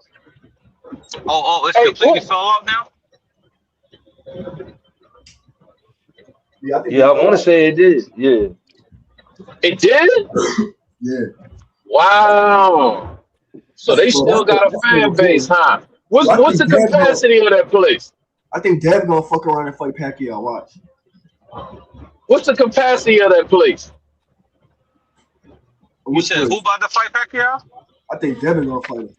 Oh, it's Hey, completely fell out now. Yeah, I think yeah, it I fell want to out. say it did. Yeah. It did? Yeah. Wow. So they Well, still got a that's the fan base, report. huh? Well, What's the capacity of that place? I think Dev gonna fuck around and fight Pacquiao. Watch. What's the capacity of that place? You Which said who place? about to fight Pacquiao? I think Devin gonna fight him.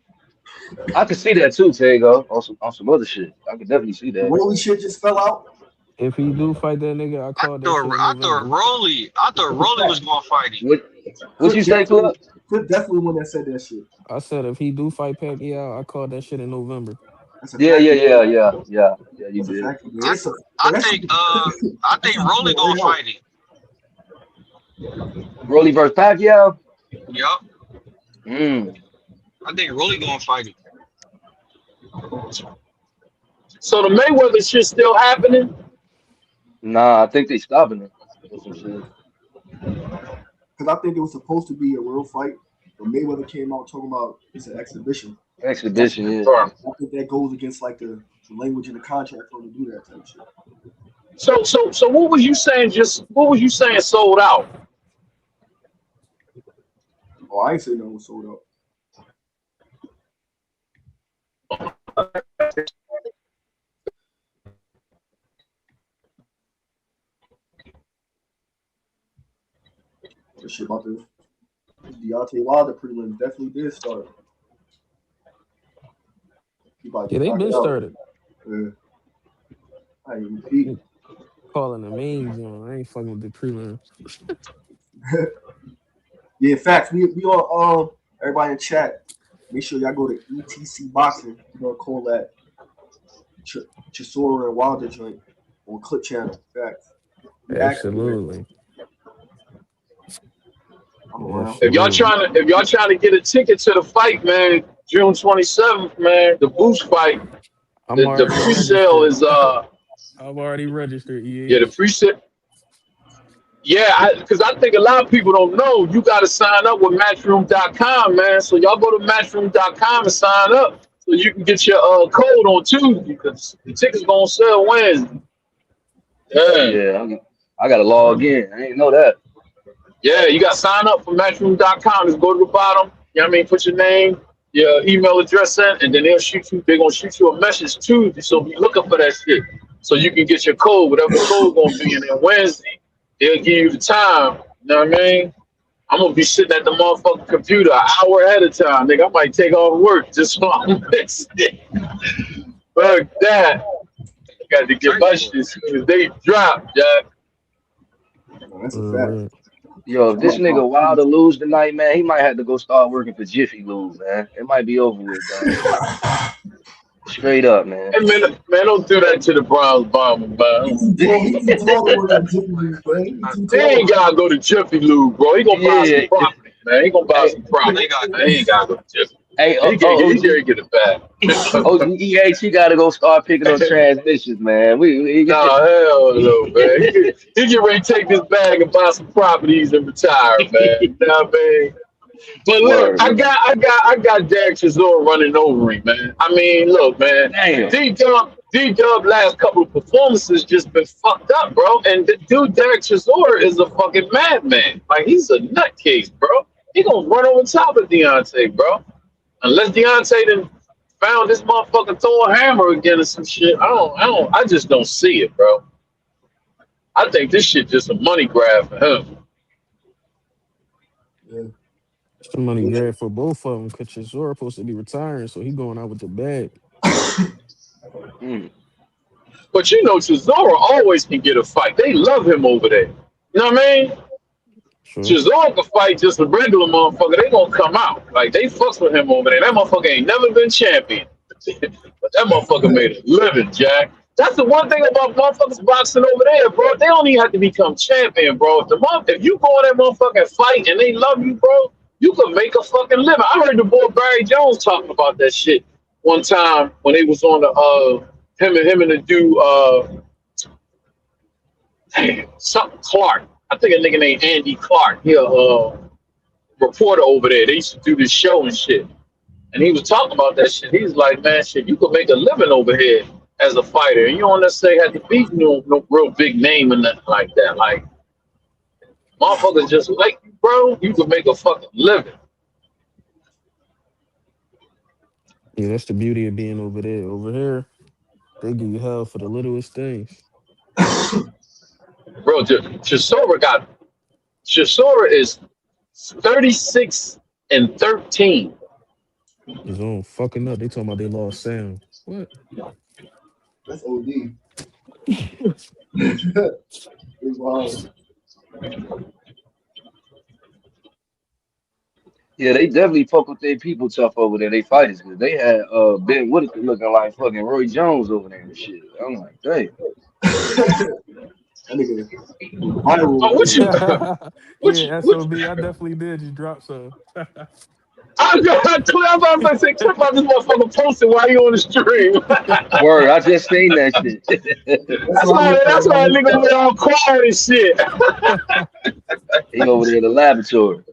I could see that too, Tago, on some other shit. I could definitely see The that. Rolly shit just fell out. If he do fight that nigga, I I called that thought shit in I thought November. Rolly I thought That's a Rolly was fact. going to fight him. What you say, Club? Clip definitely one that said that shit. I said if he do fight Pacquiao, I called that shit in November. That's a Yeah, fact. yeah, yeah, yeah, yeah, yeah. You That's a did. fact. Man. I It's a, I that shit, think I that think shit Rolly fell going right to out. fight him. Rolly versus Pacquiao. Yup. Mm. I think Rolly going to fight him. So the Mayweather shit still happening? Nah, I think they stopping it. Or some shit. Because I think it was supposed to be a real fight, but Mayweather came out talking about it's an exhibition. Exhibition, yeah. Or- I think that goes against like the language in the contract for him to do that type of shit. So what was you saying? What was you saying sold out? Oh, I ain't saying no one sold out. This shit about the Deontay Wilder prelim definitely did start. He about to Yeah, get they knocked been out. started Yeah. I ain't even peep. calling the main zone. I ain't fucking with the prelim. Yeah, in fact, we on everybody in chat. Make sure y'all go to ETC Boxing. We're gonna call that Chisora and Wilder joint on Clip Channel. Facts. We active there. Absolutely. I'm around. If y'all Absolutely. trying to get a ticket to the fight, man, June 27th, man, the Boost fight, I'm the already pre-sale registered. is I'm already registered, yeah, the EH. pre-sale. Yeah, because I think a lot of people don't know you got to sign up with Matchroom.com, man. So y'all go to Matchroom.com and sign up so you can get your code on Tuesday because the tickets gonna sell Wednesday. Yeah, Yeah, I gotta log in. I didn't know that. yeah, you got to sign up for Matchroom.com. Just go to the bottom. You know what I mean? Put your name, your email address in, and then they'll shoot you. They're gonna shoot you a message Tuesday. So be looking for that shit so you can get your code, whatever the code gonna be. And then Wednesday they'll give you the time. You know what I mean? I'm gonna be sitting at the motherfucking computer an hour ahead of time. Nigga, I might take off work just so I'm missing it. Fuck that. I got to get my shit as soon as they drop, Jack. Oh, that's a fact. Yo, if I'm this like, nigga wow. Wilder lose tonight, man, he might have to go start working for Jiffy Lube, man. It might be over with, dog. Straight up, man. Hey, man, don't do that to the Browns bomber, man. He too tall to work at Jiffy Lube, man. He too They ain't tall. gotta go to Jiffy Lube, bro. He gonna buy Yeah. some property, man. He gonna buy some They property. got Man. He ain't gotta go to Jiffy. Hey, He can't get it back. OGEH, he gotta go start picking up transmissions, man. We Nah, hell no, man. He get ready to take this bag and buy some properties and retire, man. You know what I mean? But look, Word. I got Derek Chisora running over him, man. I mean, look, man. Damn. D-Dub last couple of performances just been fucked up, bro. And the dude Derek Chisora is a fucking madman. Like he's a nutcase, bro. He gonna run over top of Deontay, bro. Unless Deontay done found this motherfucking Thor hammer again or some shit. I just don't see it, bro. I think this shit just a money grab for him. Yeah. Some money grab for both of them because Chisora supposed to be retiring, so he going out with the bag. Mm. But you know, Chisora always can get a fight. They love him over there. You know what I mean? Sure. Chisora can fight just a regular motherfucker. They gonna come out. Like, they fucks with him over there. That motherfucker ain't never been champion. But that motherfucker made a living, Jack. That's the one thing about motherfuckers boxing over there, bro. They don't even have to become champion, bro. If you go in that motherfucking fight and they love you, bro, you could make a fucking living. I heard the boy Barry Jones talking about that shit one time when they was on him and the dude something Clark. I think a nigga named Andy Clark. He a reporter over there. They used to do this show and shit. And he was talking about that shit. He was like, man, shit, you could make a living over here as a fighter. And you don't necessarily have to be no real big name or nothing like that. Like, motherfuckers just like you, bro. You could make a fucking living. Yeah, that's the beauty of being over there. Over here, they give you hell for the littlest things. Bro, Chisora is 36-13. His own fucking up. They talking about they lost sound. What? That's OD. Wow. Yeah, they definitely fuck with their people tough over there. They fighters because they had Ben Whitaker looking like fucking Roy Jones over there and shit. I'm like, hey. Oh, what you? Yeah, SOB. I definitely did just drop some. I'm about to say, clip out this motherfucker posted while you on the stream. Word, I just seen that shit. That's why a nigga went all quiet and shit. He over there in the laboratory.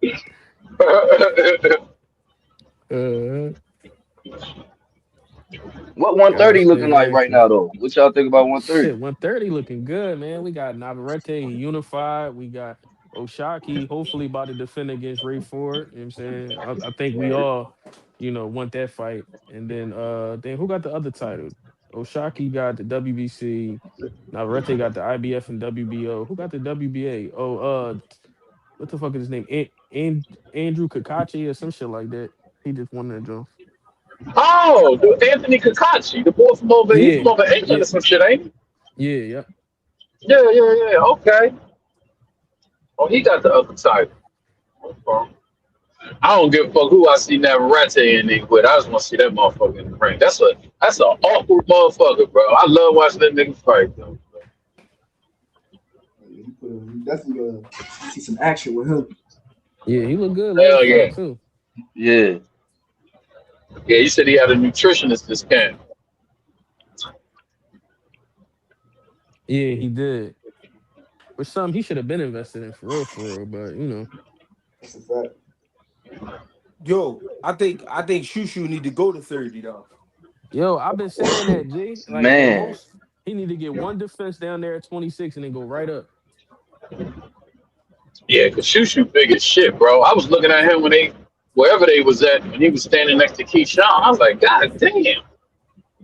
What 130 looking like right now, though? What y'all think about 130? Shit, 130 looking good, man. We got Navarrete unified. We got Oshaki hopefully about to defend against Ray Ford. You know what I'm saying? I think we all, want that fight. And then who got the other title? Oshaki got the WBC. Navarrete got the IBF and WBO. Who got the WBA? What the fuck is his name? Andrew Kakachi or some shit like that. He just won that joint. Oh, Anthony Kakachi, the boy from over he's from over England or some shit, ain't he? Yeah. Yeah. Okay. Oh, he got the other title. Okay. I don't give a fuck who I see Navarrete in there with. I just want to see that motherfucker in the ring. That's an awkward motherfucker, bro. I love watching that nigga fight, though. You definitely gonna see some action with him. Yeah, he looked good. Hell yeah. Too. Yeah. Yeah, he said he had a nutritionist this camp. Yeah, he did. Which something he should have been invested in for real, but That's a fact. Yo, I think Shushu need to go to 30 though. Yo, I've been saying that, G. Like, man, he need to get one defense down there at 26 and then go right up. Yeah, because Shushu big as shit, bro. I was looking at him wherever they was at, when he was standing next to Keyshawn. I was like, God damn.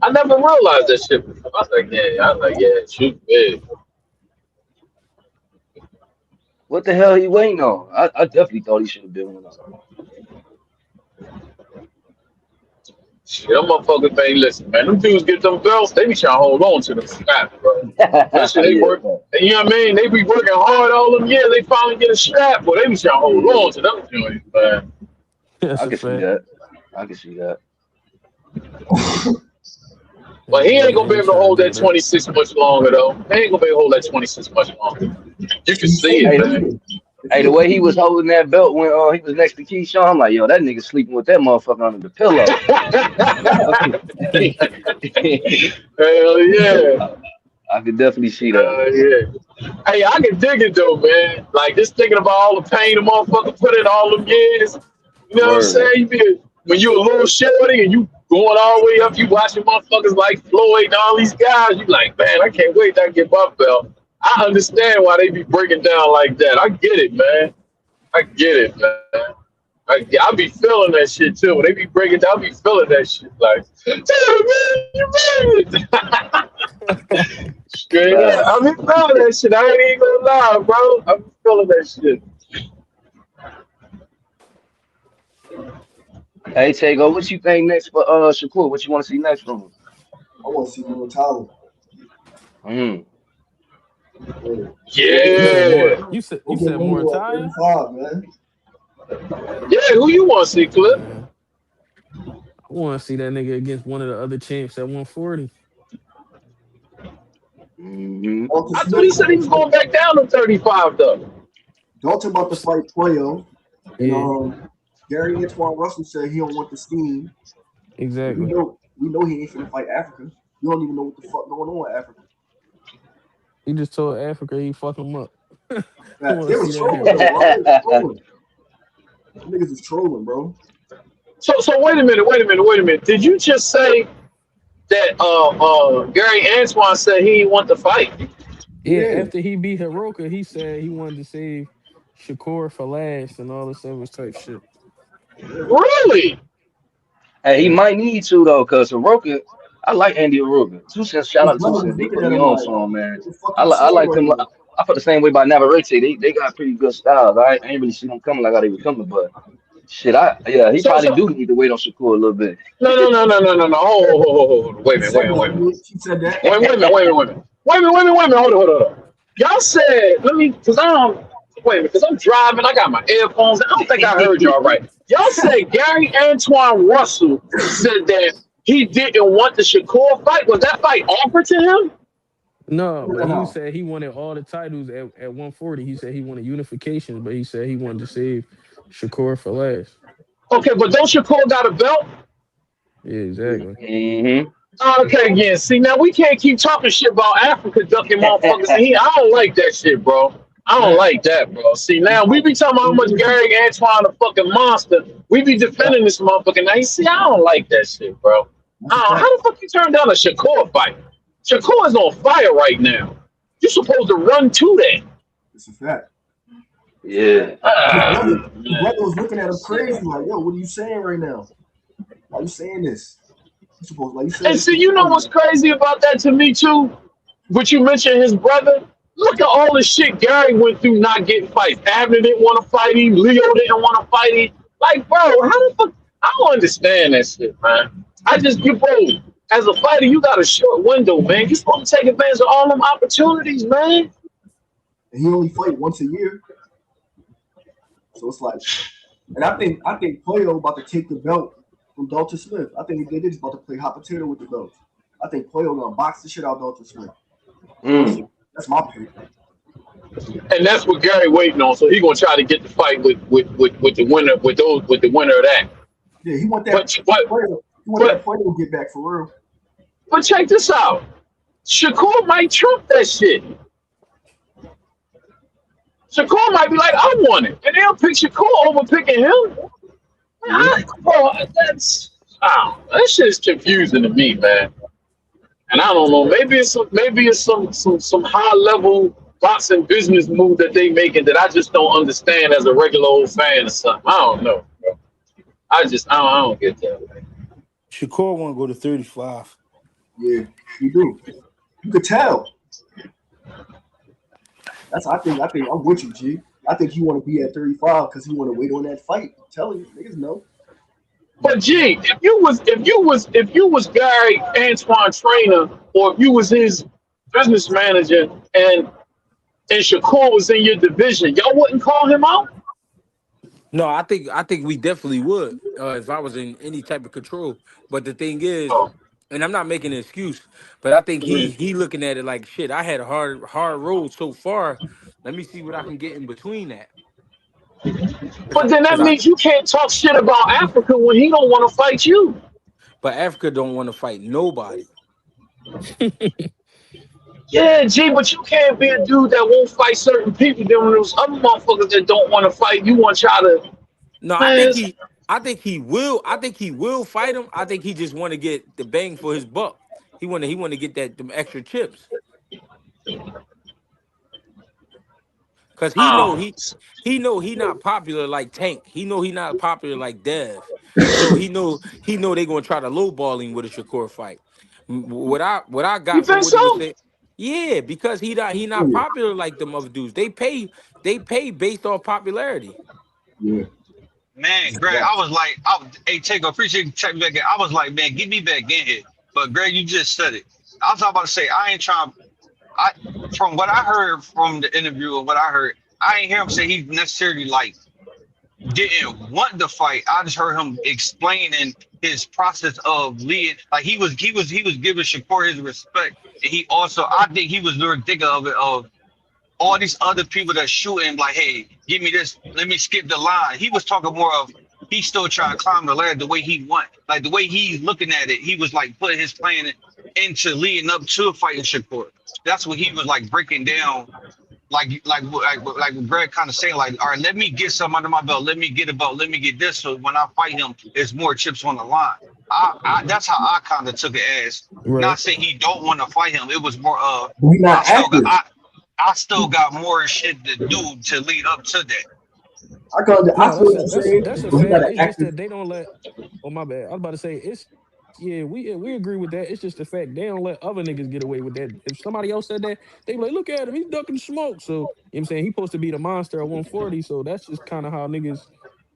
I never realized that shit before. I was like, yeah, Shushu big. what the hell he waiting on? I definitely thought he should have been one. Shit, them motherfuckers, man, listen, man, them dudes get them belts, they be trying to hold on to them straps, bro. That shit, they work, you know what I mean? They be working hard all them years, they finally get a strap, but they be trying to hold on to them joints, man. I can see that. But he ain't gonna be able to hold that 26 much longer, though. He ain't gonna be able to hold that 26 much longer. You can see it, man. Hey, the way he was holding that belt when he was next to Keyshawn, I'm like, yo, that nigga sleeping with that motherfucker under the pillow. Hell yeah. I could definitely see that. Yeah. Hey, I can dig it though, man. Like just thinking about all the pain the motherfucker put in all them years. You know what I'm saying? When you a little shorty and you going all the way up, you watching motherfuckers like Floyd and all these guys, you like, man, I can't wait till I get my belt. I understand why they be breaking down like that. I get it, man. I be feeling that shit too. When they be breaking down, I be feeling that shit. Like, damn, man, you made it. Straight up. I be feeling that shit. I ain't even gonna lie, bro. I be feeling that shit. Hey, Taegoe, what you think next for Shakur? What you want to see next from him? I want to see more talent. Yeah. You said more time? Man. Yeah, who you want to see, Clip? I want to see that nigga against one of the other champs at 140. I thought he said he was going back down to 35, though. Dalton about to fight Puello. Yeah. Gary Antoine Russell said he don't want the steam. Exactly. We know he ain't finna fight Africa. You don't even know what the fuck going on in Africa. He just told Africa he fuck him up. I Facts. want They to see was that trolling hair. though, bro. They was trolling. Niggas was trolling, bro. So wait a minute. Did you just say that Gary Antoine said he didn't want to fight? Yeah, Yeah. after he beat Hiroka, he said he wanted to save Shakur for last and all this other type shit. Really? Hey, he might need to though, cause Soroka, I like Andy Soroka. Two Cents, shout His out Two brother was Cents. He looking put at me him on like, to him, man. what the fuck you I saying like right them. now? I felt the same way about Navarrete. They got pretty good styles. I ain't really see them coming like how they were coming, but shit, he probably So do need to wait on Shakur a little bit. no. Hold. Wait a He minute. said that, dude. He said that. Wait a minute. Hold on. Y'all said, let me, because I don't, wait a minute, because I'm driving, I got my earphones, I don't think I heard y'all right. Y'all said Gary Antoine Russell said that he didn't want the Shakur fight. Was that fight offered to him? No, but he No. said he wanted all the titles at 140. He said he wanted unification, but he said he wanted to save Shakur for last. Okay, but don't Shakur got a belt? Yeah, exactly. Mm-hmm. Okay, again, see, now we can't keep talking shit about Africa ducking motherfuckers in here. I don't like that shit, bro. I don't like that, bro. See, now we be talking about how much Gary Antoine a fucking monster. We be defending this motherfucker. Now, you see, I don't like that shit, bro. How the fuck you turn down a Shakur fight? Shakur is on fire right now. You supposed to run to that. It's a fact. Yeah. His brother was looking at him crazy, like, yo, what are you saying right now? Why you saying this? You supposed like you said. And see, you know what's crazy about that to me too? What you mentioned his brother. Look at all the shit Gary went through not getting fights. Abner didn't want to fight him. Leo didn't want to fight him. Like, bro, how the fuck? I don't understand that shit, man. I just get bro. As a fighter, you got a short window, man. You supposed to take advantage of all them opportunities, man. And he only fight once a year, so it's like, and I think Playo about to take the belt from Dalton Smith. I think they just about to play hot potato with the belt. I think Playo gonna box the shit out of Dalton Smith. That's my pick. And that's what Gary waiting on. So he gonna try to get the fight with the winner with the winner of that. Yeah, he want that. He want that Playo to get back for real. But check this out. Shakur might trump that shit. Shakur might be like, I want it. And they'll pick Shakur over picking him. That shit is confusing to me, man. And I don't know. Maybe it's some high level boxing business move that they making that I just don't understand as a regular old fan or something. I don't know, bro. I don't get that. Shakur want to go to 35. Yeah, you do. You could tell. I think I'm with you, G. I think he want to be at 35 because he want to wait on that fight. I'm telling you, niggas know. But G, if you was Gary Antoine trainer, or if you was his business manager, and Shakur was in your division, y'all wouldn't call him out? No, I think we definitely would if I was in any type of control. But the thing is, and I'm not making an excuse, but I think he looking at it like shit. I had a hard road so far. Let me see what I can get in between that. But then that means you can't talk shit about Africa when he don't want to fight you. But Africa don't want to fight nobody. Yeah, G, but you can't be a dude that won't fight certain people. Then when there's other motherfuckers that don't want to fight, you want to try to. No, Man, I think he will. I think he will fight him. I think he just want to get the bang for his buck. He want to get them extra chips. Cause he know he not popular like Tank. He know he not popular like Dev. So he know they gonna try to lowball him with a Shakur fight. What I got from what he was saying, yeah, because he not popular like them other dudes. They pay based off popularity. Yeah. Man, Greg, I was like, hey, Taegoe, appreciate you checking back in. I was like, man, get me back in here. But Greg, you just said it. I was about to say, I ain't trying. From what I heard from the interview and what I heard, I ain't hear him say he necessarily like didn't want the fight. I just heard him explaining his process of leading. Like he was giving Shakur his respect, and he also, I think he was very thinking of it of all these other people that shooting like, hey, give me this, let me skip the line. He was talking more of he's still trying to climb the ladder the way he want, like the way he's looking at it. He was like putting his plan into leading up to fighting Shakur. That's what he was like breaking down, like what Greg kind of saying, like, all right, let me get some under my belt, let me get a belt, let me get this, so when I fight him, there's more chips on the line. That's how I kind of took it as. Right. Not saying he don't want to fight him. It was more He's not active. I still got more shit to do to lead up to that. I feel what you're saying. That's a but he fact. got an It's just active. that they don't let. Oh my bad. I was about to say we agree with that. It's just the fact they don't let other niggas get away with that. If somebody else said that, they be like, look at him, he's ducking smoke. So you know what I'm saying, he's supposed to be the monster at 140. So that's just kind of how niggas, you know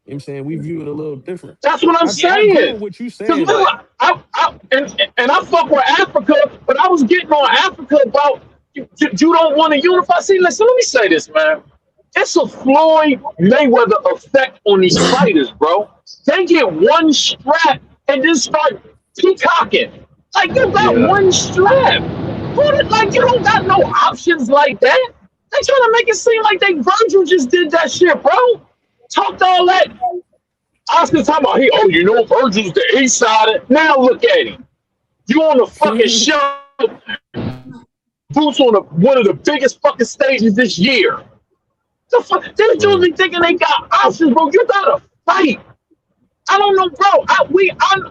what I'm saying, we view it a little different. That's what I'm I agree saying. with what you Because saying though. and I fuck with Africa, but I was getting on Africa about you don't want to unify. See, listen, let me say this, man. It's a Floyd Mayweather effect on these fighters, bro. They get one strap and then start peacocking. Like you got one strap. Like you don't got no options like that. They trying to make it seem like they Virgil just did that shit, bro. Talked all that. Oscar talking about, you know, Virgil's the east side. Now look at him. You on the fucking show. Boots on one of the biggest fucking stages this year. The fuck? These dudes be thinking they got options, bro. You gotta fight. I don't know, bro.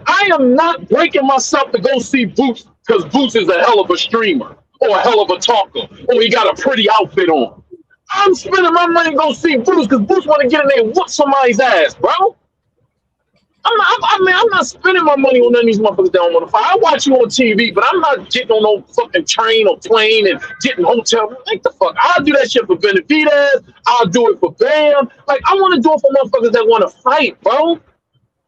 I am not breaking myself to go see Boots because Boots is a hell of a streamer or a hell of a talker or he got a pretty outfit on. I'm spending my money to go see Boots because Boots want to get in there and whoop somebody's ass, bro. I'm not spending my money on none of these motherfuckers that don't want to fight. I watch you on TV, but I'm not getting on no fucking train or plane and getting hotel. Like the fuck, I'll do that shit for Benavidez. I'll do it for Bam. Like I want to do it for motherfuckers that want to fight, bro.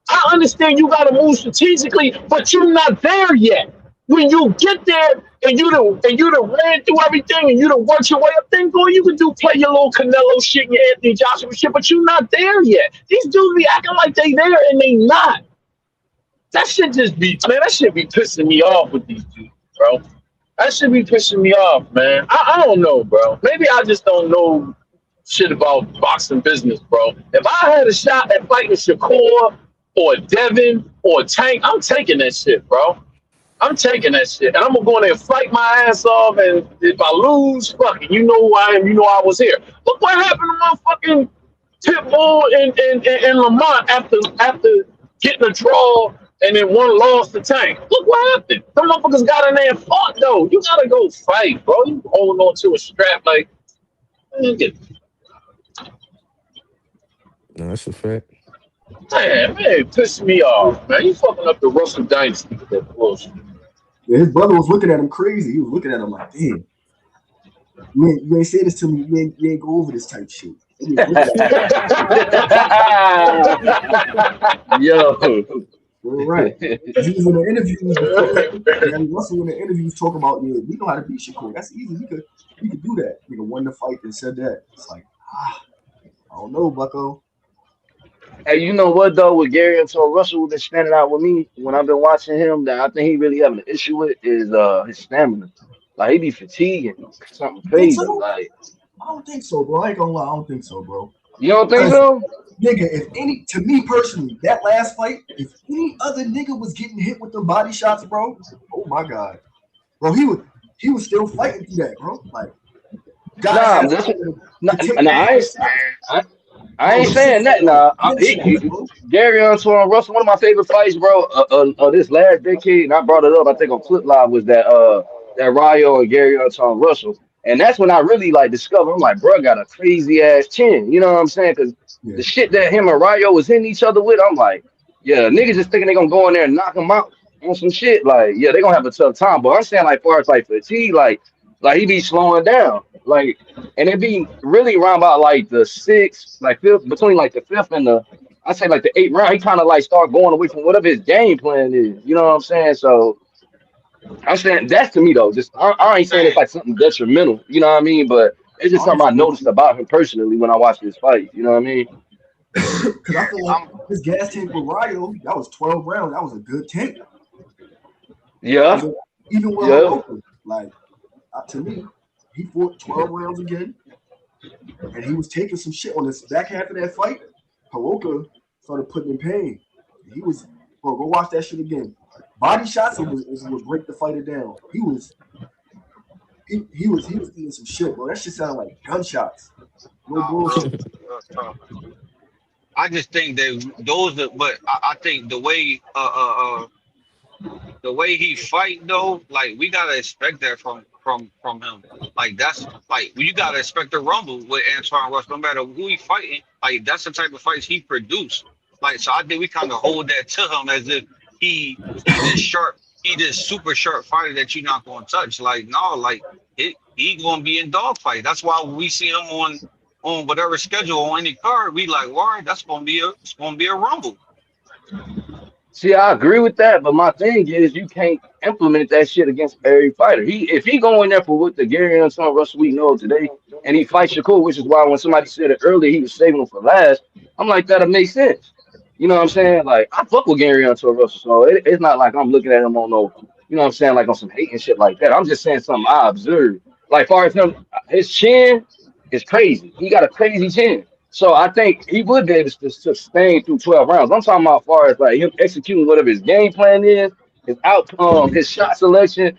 I understand you got to move strategically, but you're not there yet. When you get there and you done ran through everything and you done worked your way up, then go, you can play your little Canelo shit and your Anthony Joshua shit, but you're not there yet. These dudes be acting like they there and they not. That shit be pissing me off with these dudes, bro. That shit be pissing me off, man. I don't know, bro. Maybe I just don't know shit about boxing business, bro. If I had a shot at fighting Shakur or Devin or Tank, I'm taking that shit, bro. I'm taking that shit, and I'm gonna go in there and fight my ass off. And if I lose, fuck it. You know who I am. You know I was here. Look what happened to my fucking Pitbull and Lamont after getting a draw and then one loss to Tank. Look what happened. Them motherfuckers got in there and fought though. You gotta go fight, bro. You holding on to a strap like. No, that's a fact. Man, pissing me off, man. You fucking up the Russell Dynasty with that bullshit. Yeah, his brother was looking at him crazy. He was looking at him like, damn. You ain't say this to me. You ain't go over this type shit. Yo. Right. He was in the interviews. And Russell in the interviews talking about, we know how to beat Shakur. That's easy. We could do that. Nigga won the fight and said that. It's like, I don't know, Bucko. Hey, you know what though? With Gary and Russell, who's been standing out with me when I've been watching him, that I think he really having an issue with is his stamina. Like he be fatiguing something crazy. So? Like I don't think so, bro. I ain't gonna lie. I don't think so, bro. You don't think so? Nigga, to me personally, that last fight, if any other nigga was getting hit with them body shots, bro, oh my god, bro, he was still fighting through that, bro. Like, I ain't saying that. Nah, Gary Antoine Russell, one of my favorite fights, bro, this last decade, and I brought it up. I think on Flip Live was that Rayo and Gary Antoine Russell. And that's when I really like discovered. I'm like, bro, got a crazy ass chin. You know what I'm saying? Because the shit that him and Rayo was hitting each other with, I'm like, yeah, niggas just thinking they gonna go in there and knock him out on some shit. Like, yeah, they gonna have a tough time. But I'm saying, like, far as like fatigue, like he be slowing down, like, and it be really around about like the sixth, like fifth, between like the fifth and I say like the eighth round. He kind of like start going away from whatever his game plan is. You know what I'm saying? So. I'm saying that's to me though. Just I ain't saying it's like something detrimental, you know what I mean? But it's just something I noticed about him personally when I watched this fight. You know what I mean? Because I feel like his gas tank with Rayo, that was 12 rounds. That was a good tank. Yeah. Even with like to me, he fought 12 rounds again, and he was taking some shit on this back half of that fight. Hiroka started putting in pain. He was, bro, go watch that shit again. Body shots is what break the fighter down. He was eating some shit, bro. That shit sounded like gunshots. No bullshit. I just think that those are, but I think the way he fight though, like we gotta expect that from him. Like that's like you gotta expect a rumble with Antoine Rush, no matter who he fighting. Like that's the type of fights he produced. Like so, I think we kind of hold that to him as if he this sharp, he this super sharp fighter that you're not gonna touch. Like no, like he gonna be in dogfight. That's why we see him on whatever schedule on any card. We like, all right, it's gonna be a rumble. See, I agree with that, but my thing is you can't implement that shit against every fighter. If he go in there for what the Gary Antoine Russell we know today, and he fights Shakur, which is why when somebody said it earlier, he was saving him for last. I'm like, that'll make sense. You know what I'm saying? Like, I fuck with Gary Antoine Russell, so it's not like I'm looking at him on no, you know what I'm saying, like on some hate and shit like that. I'm just saying something I observed. Like, far as him, his chin is crazy. He got a crazy chin. So I think he would be able to sustain through 12 rounds. I'm talking about as far as like him executing whatever his game plan is, his shot selection,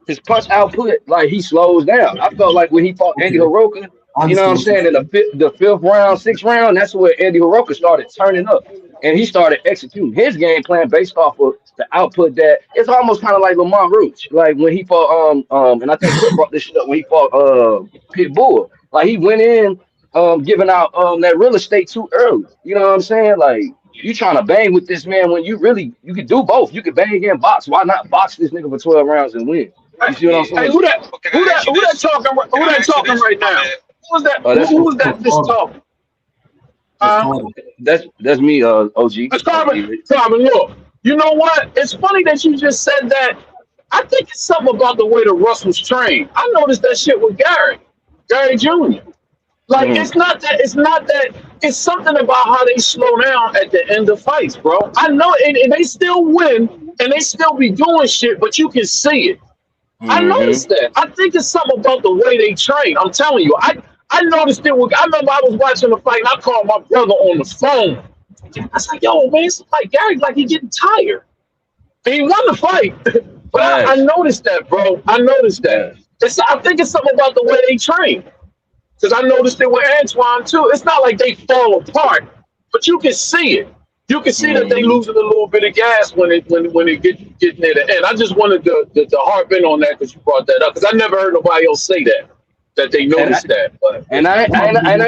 his punch output. Like he slows down. I felt like when he fought Andy Hiroka, you know what I'm saying, in the fifth round, sixth round, that's where Andy Hiroka started turning up, and he started executing his game plan based off of the output that it's almost kind of like Lamont Roach, like when he fought and I think Clip brought this shit up when he fought Pitbull. Like he went in. Giving out that real estate too early. You know what I'm saying? Like you trying to bang with this man when you could do both. You could bang and box. Why not box this nigga for 12 rounds and win? You see what I'm saying? Hey, who that talking right now? Who was that? Who was that just talking? That's me, OG. It's Carmen, look. You know what? It's funny that you just said that. I think it's something about the way the Russ was trained. I noticed that shit with Gary Jr. Like it's not that it's something about how they slow down at the end of fights, bro. I know, and they still win and they still be doing shit, but you can see it. I noticed that. I think it's something about the way they train. I'm telling you, I noticed it. I remember I was watching the fight and I called my brother on the phone. I was like, "Yo, man, it's like Gary's like he getting tired." And he won the fight, but I noticed that, bro. I noticed that. I think it's something about the way they train. Because I noticed it with Antoine too. It's not like they fall apart, but you can see it. You can see that they losing a little bit of gas when it get near the end. I just wanted to harp in on that because you brought that up. Because I never heard nobody else say that they noticed that. But I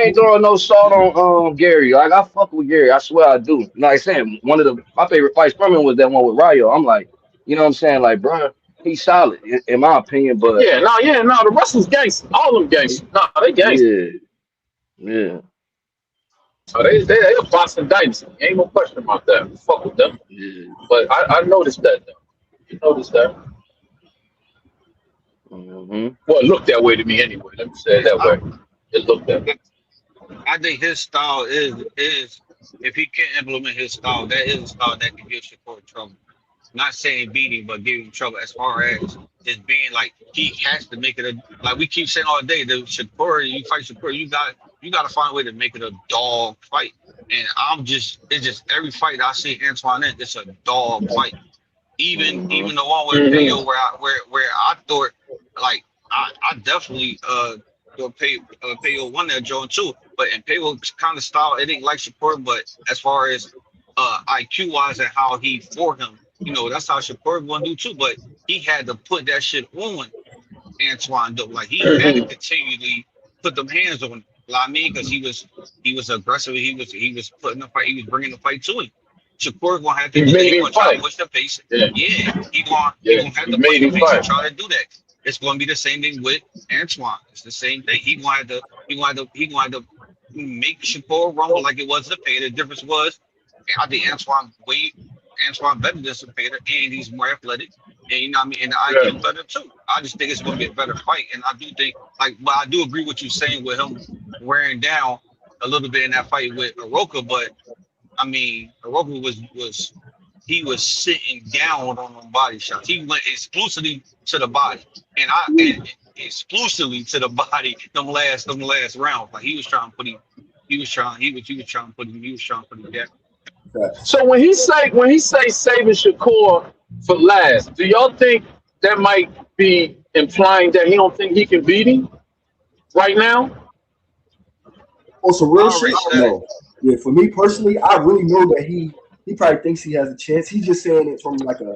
ain't throwing no salt on Gary. Like I fuck with Gary. I swear I do. Like I said, one of my favorite fights from him was that one with Rayo. I'm like, you know what I'm saying, like, bro. He's solid, in my opinion, but the Russell's gangsters, all them gangsters. No, they gangsters. Yeah. So they a boxing dynasty. Ain't no question about that. Fuck with them. Yeah. But I noticed that though. You noticed that? Mm-hmm. Well, it looked that way to me anyway. Let me say it that way. It looked that way. I think his style is if he can implement his style, that is a style that can give Shakur trouble. Not saying beating, but giving trouble as far as just being like he has to make it a like we keep saying all day. The Shakur, you fight Shakur, you got to find a way to make it a dog fight. And it's just every fight I see Antoine in, it's a dog fight. Even the one with Taegoe where I thought like I definitely Taegoe won that joint too. But in Taegoe's kind of style, it ain't like Shakur, but as far as IQ wise and how he fought him. You know, that's how Shakur gonna do too, but he had to put that shit on Antoine though. Like he had to continually put them hands on him. You know what I mean? Because he was aggressive. He was putting the fight. He was bringing the fight to him. Shakur gonna have to try to push the pace. Yeah, he gonna have to push the pace and try to do that. It's gonna be the same thing with Antoine. It's the same thing. He gonna have to make Shakur rumble like it was the pay. The difference was I think Antoine better than Cepeda, and he's more athletic, and you know what I mean, and the IQ better too. I just think it's going to be a better fight, and I do think, but I do agree with you saying with him wearing down a little bit in that fight with Aroka, but I mean, Aroka was sitting down on them body shots. He went exclusively to the body, and exclusively to the body. Them last rounds, like he was trying to put him down. So when he say saving Shakur for last. Do y'all think that might be implying that he don't think he can beat him right now? On some I real shit, already said it. no. Yeah, for me personally, I really know that he probably thinks he has a chance. He's just saying it from like a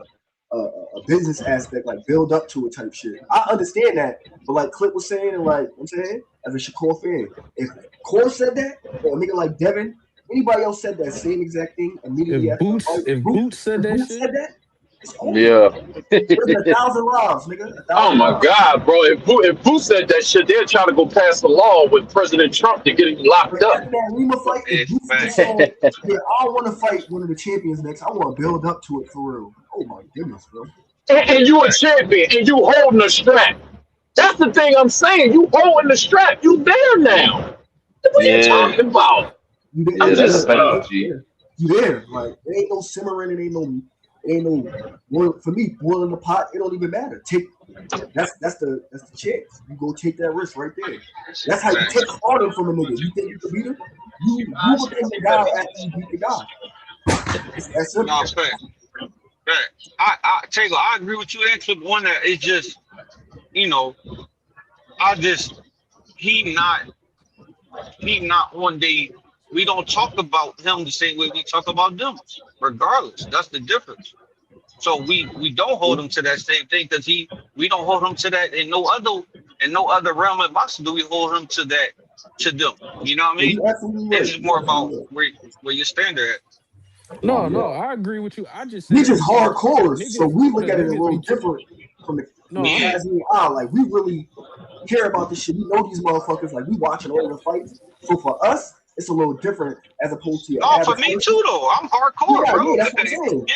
business aspect, like build up to it type shit. I understand that, but like Clip was saying, and like I'm saying, as a Shakur fan, if Core said that, or a nigga like Devin, anybody else said that same exact thing immediately If after the Boots, fight, if Boots said that shit, it's over. Yeah. There's 1,000 lives, nigga. 1,000 Oh my lives. God, bro! If Boo said that shit, they're trying to go pass the law with President Trump to get him locked But up. after that Lima fight, if It's Boots just fact. said, yeah, I don't want to fight one of the champions next. I want to build up to it for real. Oh my goodness, bro. And you a champion, and you holding the strap. That's the thing I'm saying. You holding the strap. You there now. What are you talking about? You there, Yeah, I'm that's just a fact, G. you there. Like it ain't no simmering, it ain't no boil, for me, boiling the pot, it don't even matter. That's the chance. You go take that risk right there. That's how you take harder from a nigga. You think you can beat him? You become the guy after you beat the guy. It's that simple. No, it's fact. Taegoe, I agree with you. And Clip one that it's just, you know, he not one day. We don't talk about him the same way we talk about them. Regardless, that's the difference. So we don't hold him to that same thing because we don't hold him to that in no other realm of boxing do we hold him to that to them. You know what I mean? You're absolutely right. It's just more about where you stand there at. no, I agree with you. I just We said just hardcore, niggas, so we look the at it a niggas little be different from the no, Yeah. casual eye. Like we really care about this shit. We know these motherfuckers. Like we watching all the fights. So for us, it's a little different as opposed to your No, for average me person. too though. I'm hardcore, Yeah, bro. that's what I'm saying. Yeah.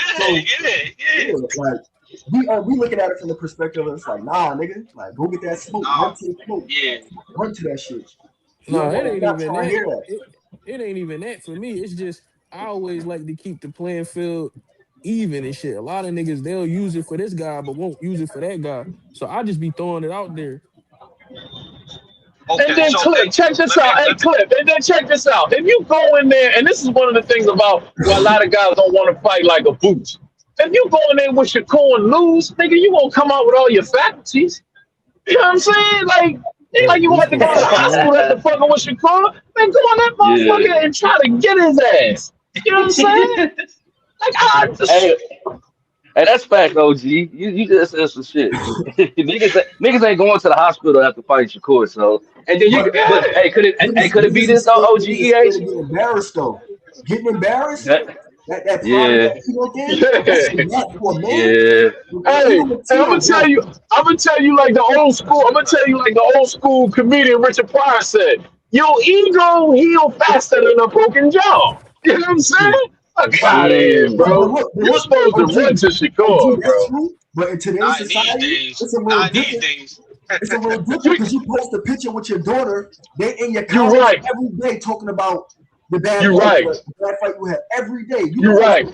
Like we looking at it from the perspective of it's like, nah, nigga, like go get that smoke, Nah. run to the smoke, Yeah. run to that shit. no, it We're ain't not even trying to hear that. that. It ain't even that for me. It's just I always like to keep the playing field even and shit. A lot of niggas they'll use it for this guy but won't use it for that guy. So I just be throwing it out there. And Okay, then so Clip, check this out. Hey, let me Clip, and then check this out. If you go in there, and this is one of the things about why a lot of guys don't want to fight like a boot. If you go in there with Shakur and lose, nigga, you gonna come out with all your faculties. You know what I'm saying? Like you want to go to the hospital after fucking with Shakur, man, go on that motherfucker and try to get his ass. You know what I'm saying? Hey, that's fact, OG. You just said some shit. niggas ain't going to the hospital after fighting Shakur. So, and then but hey, could it be this though, OG Getting embarrassed though, getting embarrassed. That pride that ego thing. That's for man. Hey, I'm gonna tell you like the old school. I'm gonna tell you like the old school comedian Richard Pryor said, "Your ego heal faster than a broken jaw." You know what I'm saying? Fuck out of here, bro. You're supposed to run to Shakur, bro. But in today's society, it's a little different. It's a little different because you post a picture with your daughter. They in your comments every day talking about the bad fight you had every day. You're right.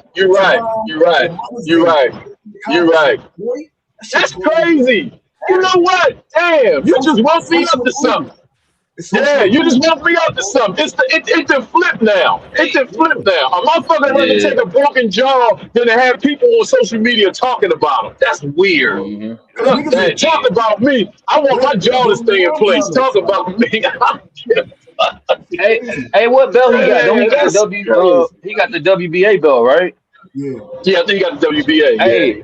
That's crazy. You know what? Damn, you just woke me up to something. Yeah, you just woke me up to something. It's the flip now. It's the flip now. A motherfucker rather take a broken jaw than to have people on social media talking about him. That's weird. Look, man, talk about me. I want my jaw to stay in place. Talk about me. Hey, what belt he got? Don't he got the he got the WBA belt, right? Yeah, I think he got the WBA.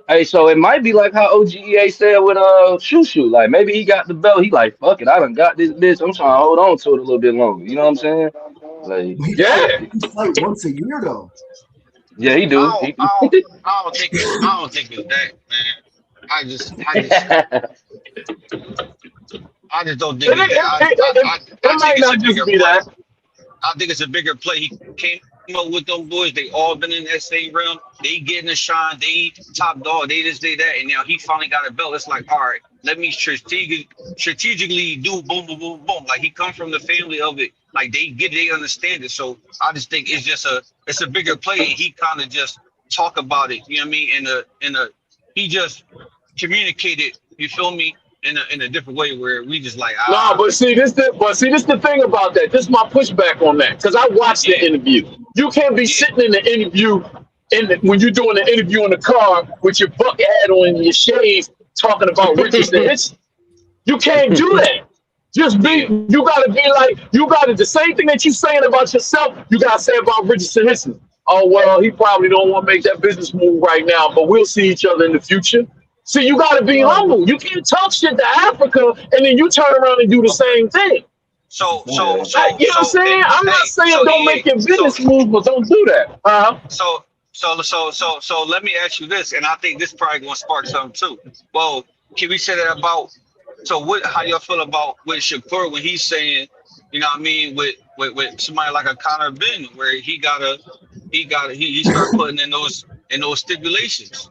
Hey, so it might be like how OGEA said with Shoo. Like maybe he got the belt. He like, fuck it, I done got this bitch. I'm trying to hold on to it a little bit longer. You know what I'm saying? Like, he fight once a year though. Yeah, he do. I don't think it's that, man. I just don't think it's that. I think it's a bigger play. He came up with them boys. They all been in that same realm. They getting a shine. They top dog. They this, they that. And now he finally got a belt. It's like, all right, let me strategically do boom, boom, boom, boom. Like he comes from the family of it. Like they get it, they understand it. So I just think it's a bigger play. And he kind of just talk about it. You know what I mean? He just communicated. You feel me? In a different way where we just like but see this the thing about that. This is my pushback on that because I watched the interview. You can't be sitting in the interview when you're doing an interview in the car with your bucket hat on and your shades talking about Richardson. You can't do that. Just be, you gotta be like, you gotta, the same thing that you saying about yourself, you gotta say about Richardson Henson. Oh, well, he probably don't want to make that business move right now, but we'll see each other in the future. See, you gotta be humble. You can't talk shit to Africa and then you turn around and do the same thing. So, you know what I'm saying? I'm not saying don't make your business move, but don't do that. So let me ask you this, and I think this probably gonna spark something too. Well, can we say that about? So what? How y'all feel about with Shakur when he's saying, you know what I mean, with somebody like a Conor Ben, where he start putting in those stipulations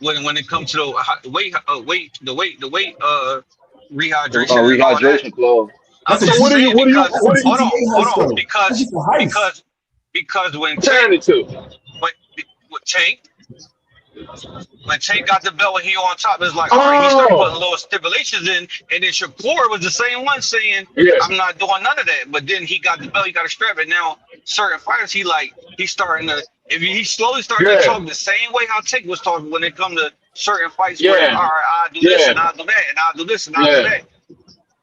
when it comes to the weight rehydration. Rehydration clause. So what are you? Hold on, because when Tank got the belt and he on top, it's like, all right, he started putting little stipulations in, and then Shakur was the same one saying, I'm not doing none of that. But then he got the belt, he got a strap, and now certain fighters, he's starting to, if he slowly started to talk the same way how Tank was talking when it come to certain fights where, all right, I'll do this and I'll do that, and I'll do this and I'll do that.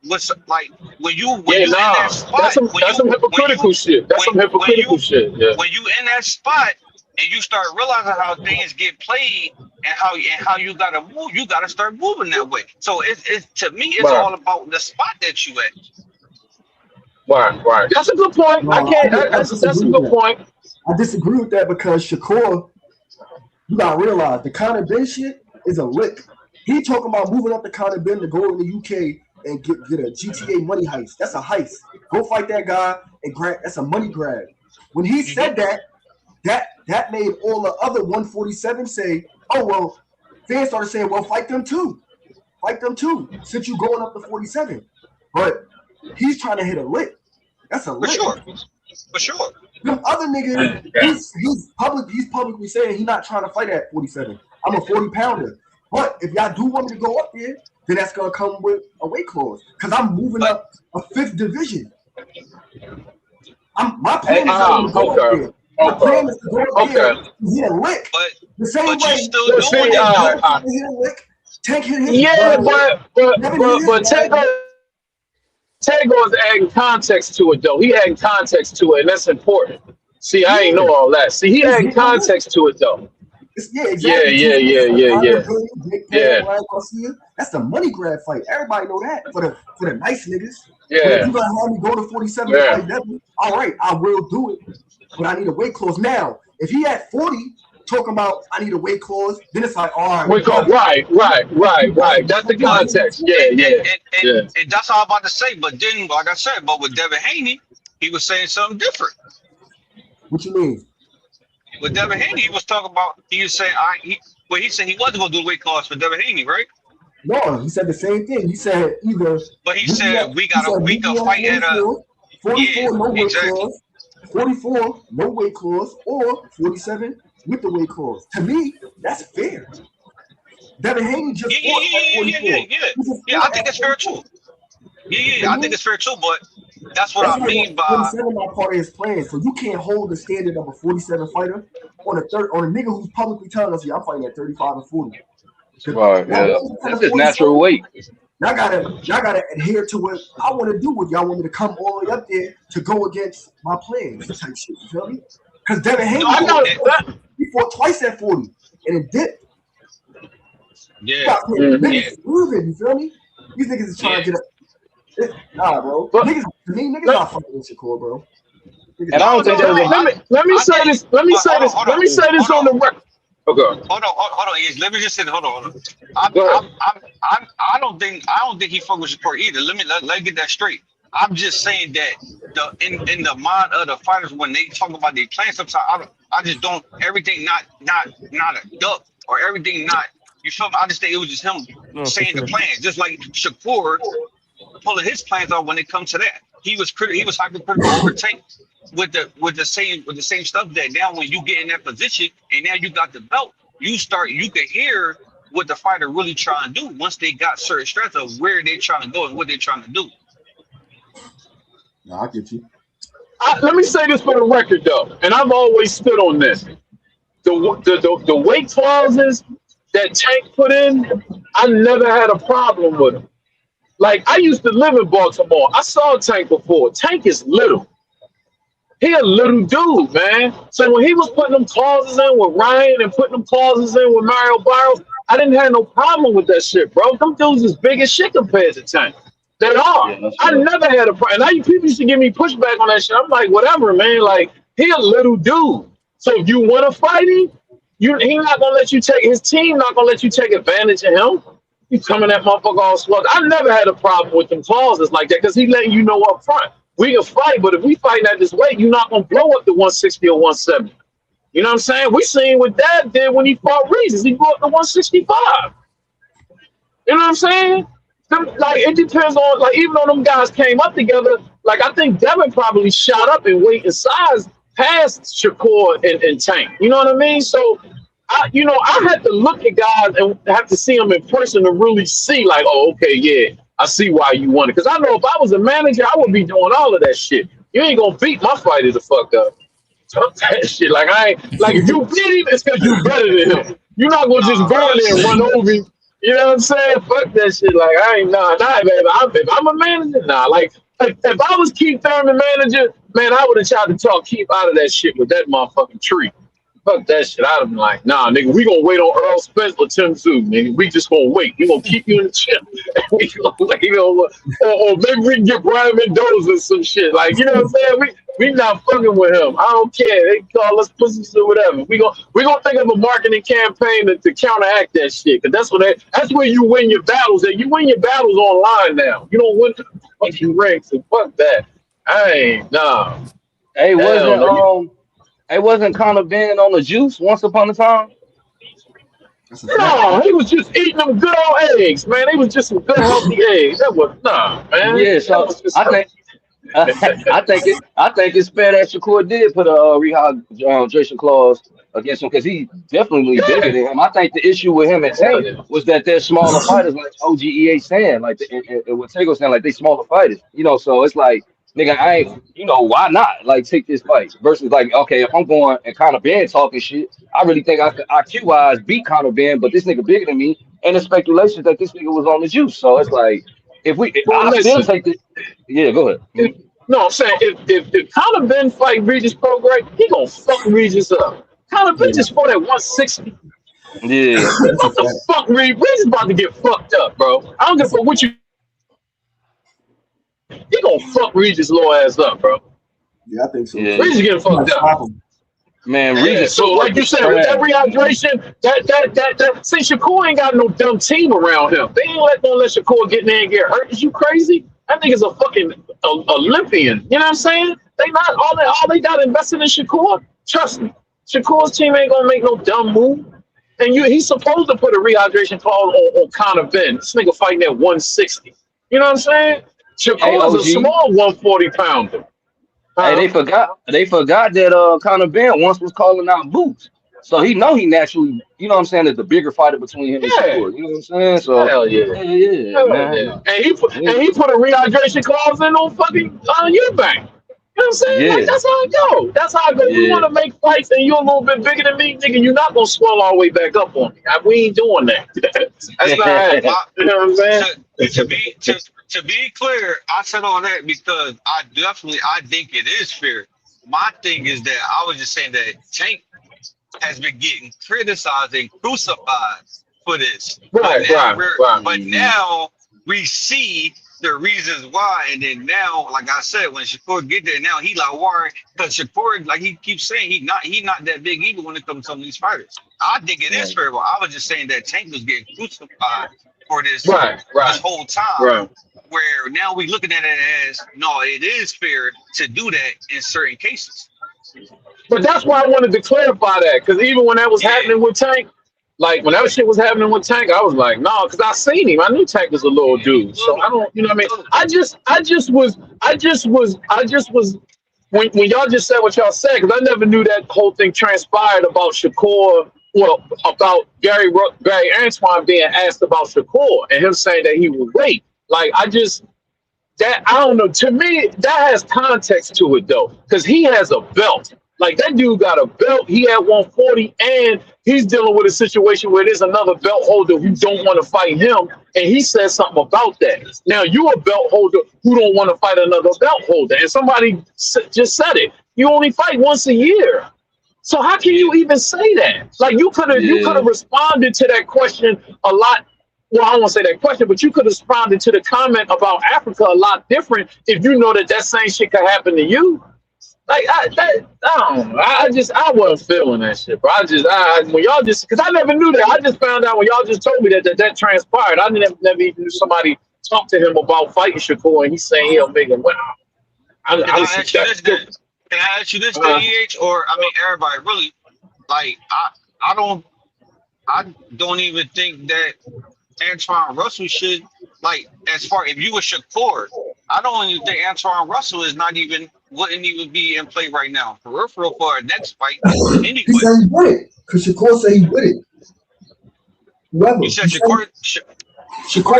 What's like when you in that spot? That's some hypocritical shit. When you in that spot and you start realizing how things get played and how you gotta move, you gotta start moving that way. So it's to me, it's all about the spot that you at. Right. That's a good point. No, That's a good point. I disagree with that because Shakur, you gotta realize the Conor Ben shit is a lick. He talking about moving up the Conor Ben to go in the UK and get a GTA money heist. That's a heist. Go fight that guy and grab. That's a money grab. When he said that made all the other 147 say, oh, well, fans started saying, well, fight them too. Since you going up to 47. But he's trying to hit a lick. That's a lick. For sure. Them other niggas, he's publicly saying he's not trying to fight at 47. I'm a 40-pounder. But if y'all do want me to go up there, then that's gonna come with a weight clause. Because I'm moving up a 5th division. My plan is to go up there. My plan is to go up there and hit a lick. But the same way you still doing that. Hit a lick. Tank hit his but Taegoe is adding context to it, though. He adding context to it, and that's important. See, I ain't know all that. See, he adding context to it, though. Exactly. Yeah. That's the money grab fight. Everybody know that for the nice niggas. Yeah. But if you gonna have me go to 47 like that, all right, I will do it. But I need a weight clause. Now, if he at 40 talking about I need a weight clause, then it's like, all right. Right. That's the context. And that's all I'm about to say. But then, like I said, with Devin Haney, he was saying something different. What you mean? With Devin Haney, he was talking about, he was saying, he said he wasn't going to do a weight class for Devin Haney, right? No, he said the same thing. He said either. But he said we can fight at a 44 no weight clause, 44 no weight clause, or 47 with the weight clause. To me, that's fair. Devin Haney just fought at 44. Yeah, I think it's fair too. I think it's fair too, but that's what I mean by 47 not part of his plan. So you can't hold the standard of a 47 fighter on a nigga who's publicly telling us, I'm fighting at 35 and 40. Right, that's his natural weight. Y'all gotta adhere to what I want to do. With y'all want me to come all the way up there to go against my plans type shit. You feel me? Because Devin Haney he fought twice at 40 and it dipped. Niggas moving, you feel me? These niggas is trying to get up. Nah, bro. Niggas not fucking with Shakur, bro. And I don't think that let me say this on the record. Okay. Hold on. Let me just say. Hold on. I don't think he fuck with Shakur either. Let me get that straight. I'm just saying that in the mind of the fighters when they talk about their plans, sometimes I just don't everything not a duck or everything not. You feel me? I just think it was just him saying the plans, just like Shakur pulling his plans off when it comes to that. He was hypercritical over Tank with the same stuff that now when you get in that position and now you got the belt, you can hear what the fighter really trying to do once they got certain strengths of where they're trying to go and what they're trying to do. No, I get you. Let me say this for the record though, and I've always stood on this. the weight clauses that Tank put in, I never had a problem with them. Like I used to live in Baltimore. I saw Tank before. Tank is little. He a little dude, man. So when he was putting them clauses in with Ryan and putting them clauses in with Mario Barros, I didn't have no problem with that shit, bro. Them dudes is big as shit compared to Tank. They are. Yeah, I never had a problem. And now you people used to give me pushback on that shit. I'm like, whatever, man. Like, he a little dude. So if you want to fight him, he not gonna let you take his team. Not gonna let you take advantage of him. You coming at motherfucker all slug. I never had a problem with them clauses like that because he letting you know up front. We can fight, but if we fighting at this weight, you're not gonna blow up to 160 or 170. You know what I'm saying? We seen what Dad did when he fought Regis. He blew up to 165. You know what I'm saying? Like it depends on like even though them guys came up together, like I think Devin probably shot up in weight and size past Shakur and Tank. You know what I mean? So I had to look at guys and have to see them in person to really see like, oh, okay, yeah, I see why you want it. Because I know if I was a manager, I would be doing all of that shit. You ain't gonna beat my fighter the fuck up. Fuck that shit. Like if you beat him, it's because you better than him. You're not gonna just go in there and run over him. You know what I'm saying? Fuck that shit. Like I ain't if I'm a manager, nah. Like if I was Keith Thurman manager, man, I would have tried to talk Keith out of that shit with that motherfucking tree. Fuck that shit. I'd have been like, nah, nigga, we gonna wait on Earl Spence or Tim Tszyu, nigga. We just gonna wait. We gonna keep you in the gym. Or maybe we can get Brian Mendoza or some shit. Like, you know what I'm saying? We not fucking with him. I don't care. They call us pussies or whatever. We gonna think of a marketing campaign to counteract that shit. Cause that's where you win your battles. And you win your battles online now. You don't win the fucking ranks. So fuck that. Nah. Hey, wasn't Conor Ben on the juice once upon a time? No, he was just eating them good old eggs, man. They was just some good healthy eggs. That was man. Yeah, so I think it's fair that Shakur did put a rehydration clause against him because he definitely bigger than him. I think the issue with him and Tank was that they're smaller fighters, like OGEA saying, like and what Taegoe saying, like they smaller fighters. You know, so it's like, nigga, I ain't, why not like take this fight versus like, okay, if I'm going and Conor Ben talking shit, I really think I could IQ wise beat Conor Ben, but this nigga bigger than me, and the speculation that this nigga was on the juice. So it's like, I still take this. Yeah, go ahead. No, I'm saying if Conor Ben fight Regis Prograis, he gonna fuck Regis up. Conor Ben just fought at 160. Yeah. What the fuck, Regis about to get fucked up, bro. I don't give a fuck what you. He gonna fuck Regis' little ass up, bro. Yeah, I think so. Yeah. Regis getting fucked up. Man, Regis. So like you said, with that rehydration, that see Shakur ain't got no dumb team around him. They ain't gonna let Shakur get in there and get hurt. Is you crazy? That nigga's a fucking Olympian. You know what I'm saying? They not all they got invested in Shakur. Trust me, Shakur's team ain't gonna make no dumb move. And he's supposed to put a rehydration clause on Conor Ben. This nigga fighting at 160. You know what I'm saying? Shakur's a small 140 pounder. Hey, they forgot that Conor Ben once was calling out bouts. So he naturally, you know what I'm saying, is the bigger fighter between him and Shakur. You know what I'm saying? So hell yeah. Man. And he put a rehydration clause in on fucking Eubank. You know what I'm saying? Yeah. Like, that's how it go. That's how it go. You want to make fights and you're a little bit bigger than me, nigga, you're not gonna swell all the way back up on me. We ain't doing that. That's not you know what I'm saying? To be clear, I said all that because I think it is fair. My thing is that I was just saying that Tank has been getting criticized and crucified for this. Right. But now we see the reasons why, and then now, like I said, when Shakur get there, now he like worried because Shakur, like he keeps saying, he not that big either when it comes to some of these fighters. I think it is fair, but I was just saying that Tank was getting crucified for this this whole time. Right. Where now we looking at it as no, it is fair to do that in certain cases. But that's why I wanted to clarify that, because even when that was happening with Tank, like when that shit was happening with Tank, I was like, no, because I seen him. I knew Tank was a little dude, so I don't, you know what I mean. I just was when y'all just said what y'all said, because I never knew that whole thing transpired about Shakur. Well, about Gary Antoine being asked about Shakur and him saying that he was raped. Like, I don't know. To me, that has context to it, though, because he has a belt. Like that dude got a belt. He had 140, and he's dealing with a situation where there's another belt holder who don't want to fight him, and he says something about that. Now you a belt holder who don't want to fight another belt holder, and somebody just said it. You only fight once a year. So how can you even say that? Like you could have responded to that question a lot. Well, I don't want to say that question, but you could have responded to the comment about Africa a lot different if you know that same shit could happen to you. Like I don't know. I wasn't feeling that shit, bro. When y'all just because I never knew that. I just found out when y'all just told me that transpired. I never even knew somebody talk to him about fighting Shakur, and he's saying he'll make him win. Can I ask you this, EH, or I mean everybody really? Like I don't even think that Antoine Russell should, like, as far if you were Shakur, I don't even think Antoine Russell wouldn't even be in play right now for our next fight anyway. He said he would it because Shakur said he would it. Whoever. You said Shakur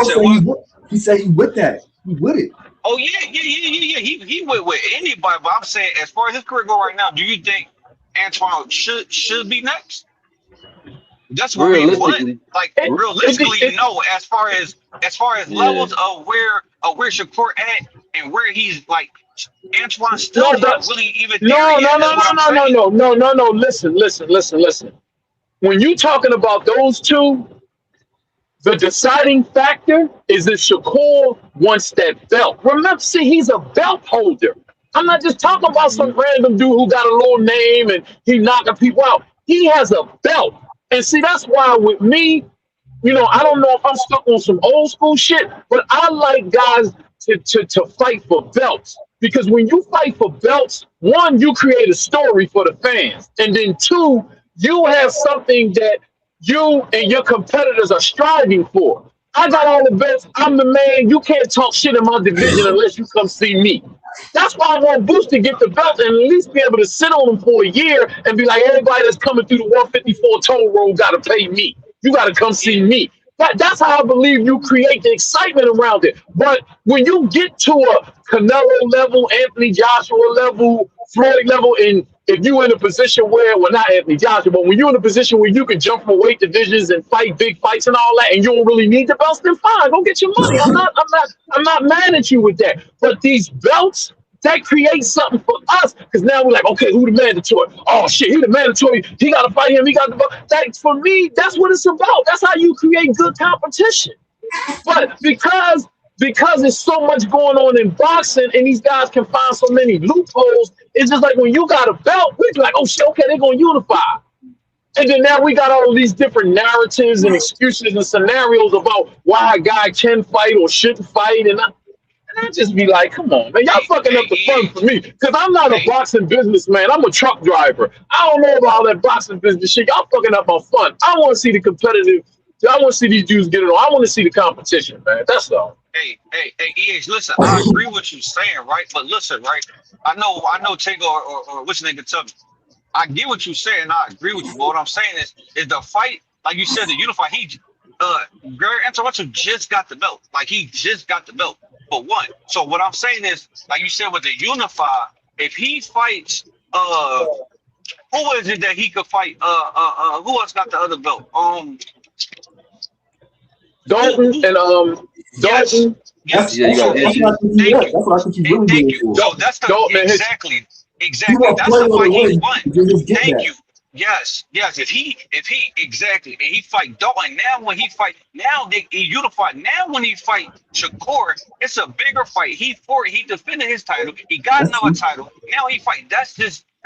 said he would. He said he would that. He would it. Oh yeah. He would with anybody. But I'm saying, as far as his career go right now, do you think Antoine should be next? That's where we would. Like realistically, no. As far as levels of where Shakur at and where he's like, Antoine still not really even. No. Listen. When you talking about those two, the deciding factor is if Shakur wants that belt. Remember, see, he's a belt holder. I'm not just talking about some random dude who got a little name and he knocking people out. He has a belt. And see, that's why with me, I don't know if I'm stuck on some old school shit, but I like guys to fight for belts. Because when you fight for belts, one, you create a story for the fans. And then two, you have something that you and your competitors are striving for. I got all the belts. I'm the man. You can't talk shit in my division unless you come see me. That's why I want Boots to get the belt and at least be able to sit on them for a year and be like, everybody that's coming through the 154 toll road got to pay me. You got to come see me. That's how I believe you create the excitement around it. But when you get to a Canelo level, Anthony Joshua level, Floyd level, and if you're in a position where, well, not Anthony Joshua, but when you're in a position where you can jump from weight divisions and fight big fights and all that, and you don't really need the belts, then fine, go get your money. I'm not mad at you with that. But these belts, that creates something for us, because now we're like, okay, who the mandatory? Oh shit, he the mandatory. He got to fight him. He got the belt. That, for me, that's what it's about. That's how you create good competition. But because there's so much going on in boxing and these guys can find so many loopholes, it's just like when you got a belt, we're like, oh shit, okay, they're going to unify. And then now we got all of these different narratives and excuses and scenarios about why a guy can fight or shouldn't fight. And I just be like, come on, man, y'all fucking up the fun for me. Because I'm not a boxing businessman. I'm a truck driver. I don't know about all that boxing business shit. Y'all fucking up my fun. I want to see the competitive. I want to see these dudes get it on. I want to see the competition, man. That's all. Hey, EH, listen, I agree with you saying, right? But listen, right? I know Taegoe or what's your name can tell me. I get what you're saying. I agree with you. But what I'm saying is the fight, like you said, the unify, Gary Antoine just got the belt. Like, he just got the belt for one. So what I'm saying is, like you said with the unify, if he fights, who is it that he could fight? Who else got the other belt? Dalton and Dalton. Yes. Yeah, you got Thank you. Thank you. No, that's the exactly. That's the fight he won. Thank you. Yes. If he exactly, and he fight Dalton. Now when he fight, he unified. Now when he fight Shakur, it's a bigger fight. He defended his title. He got another title. Now he fight. That's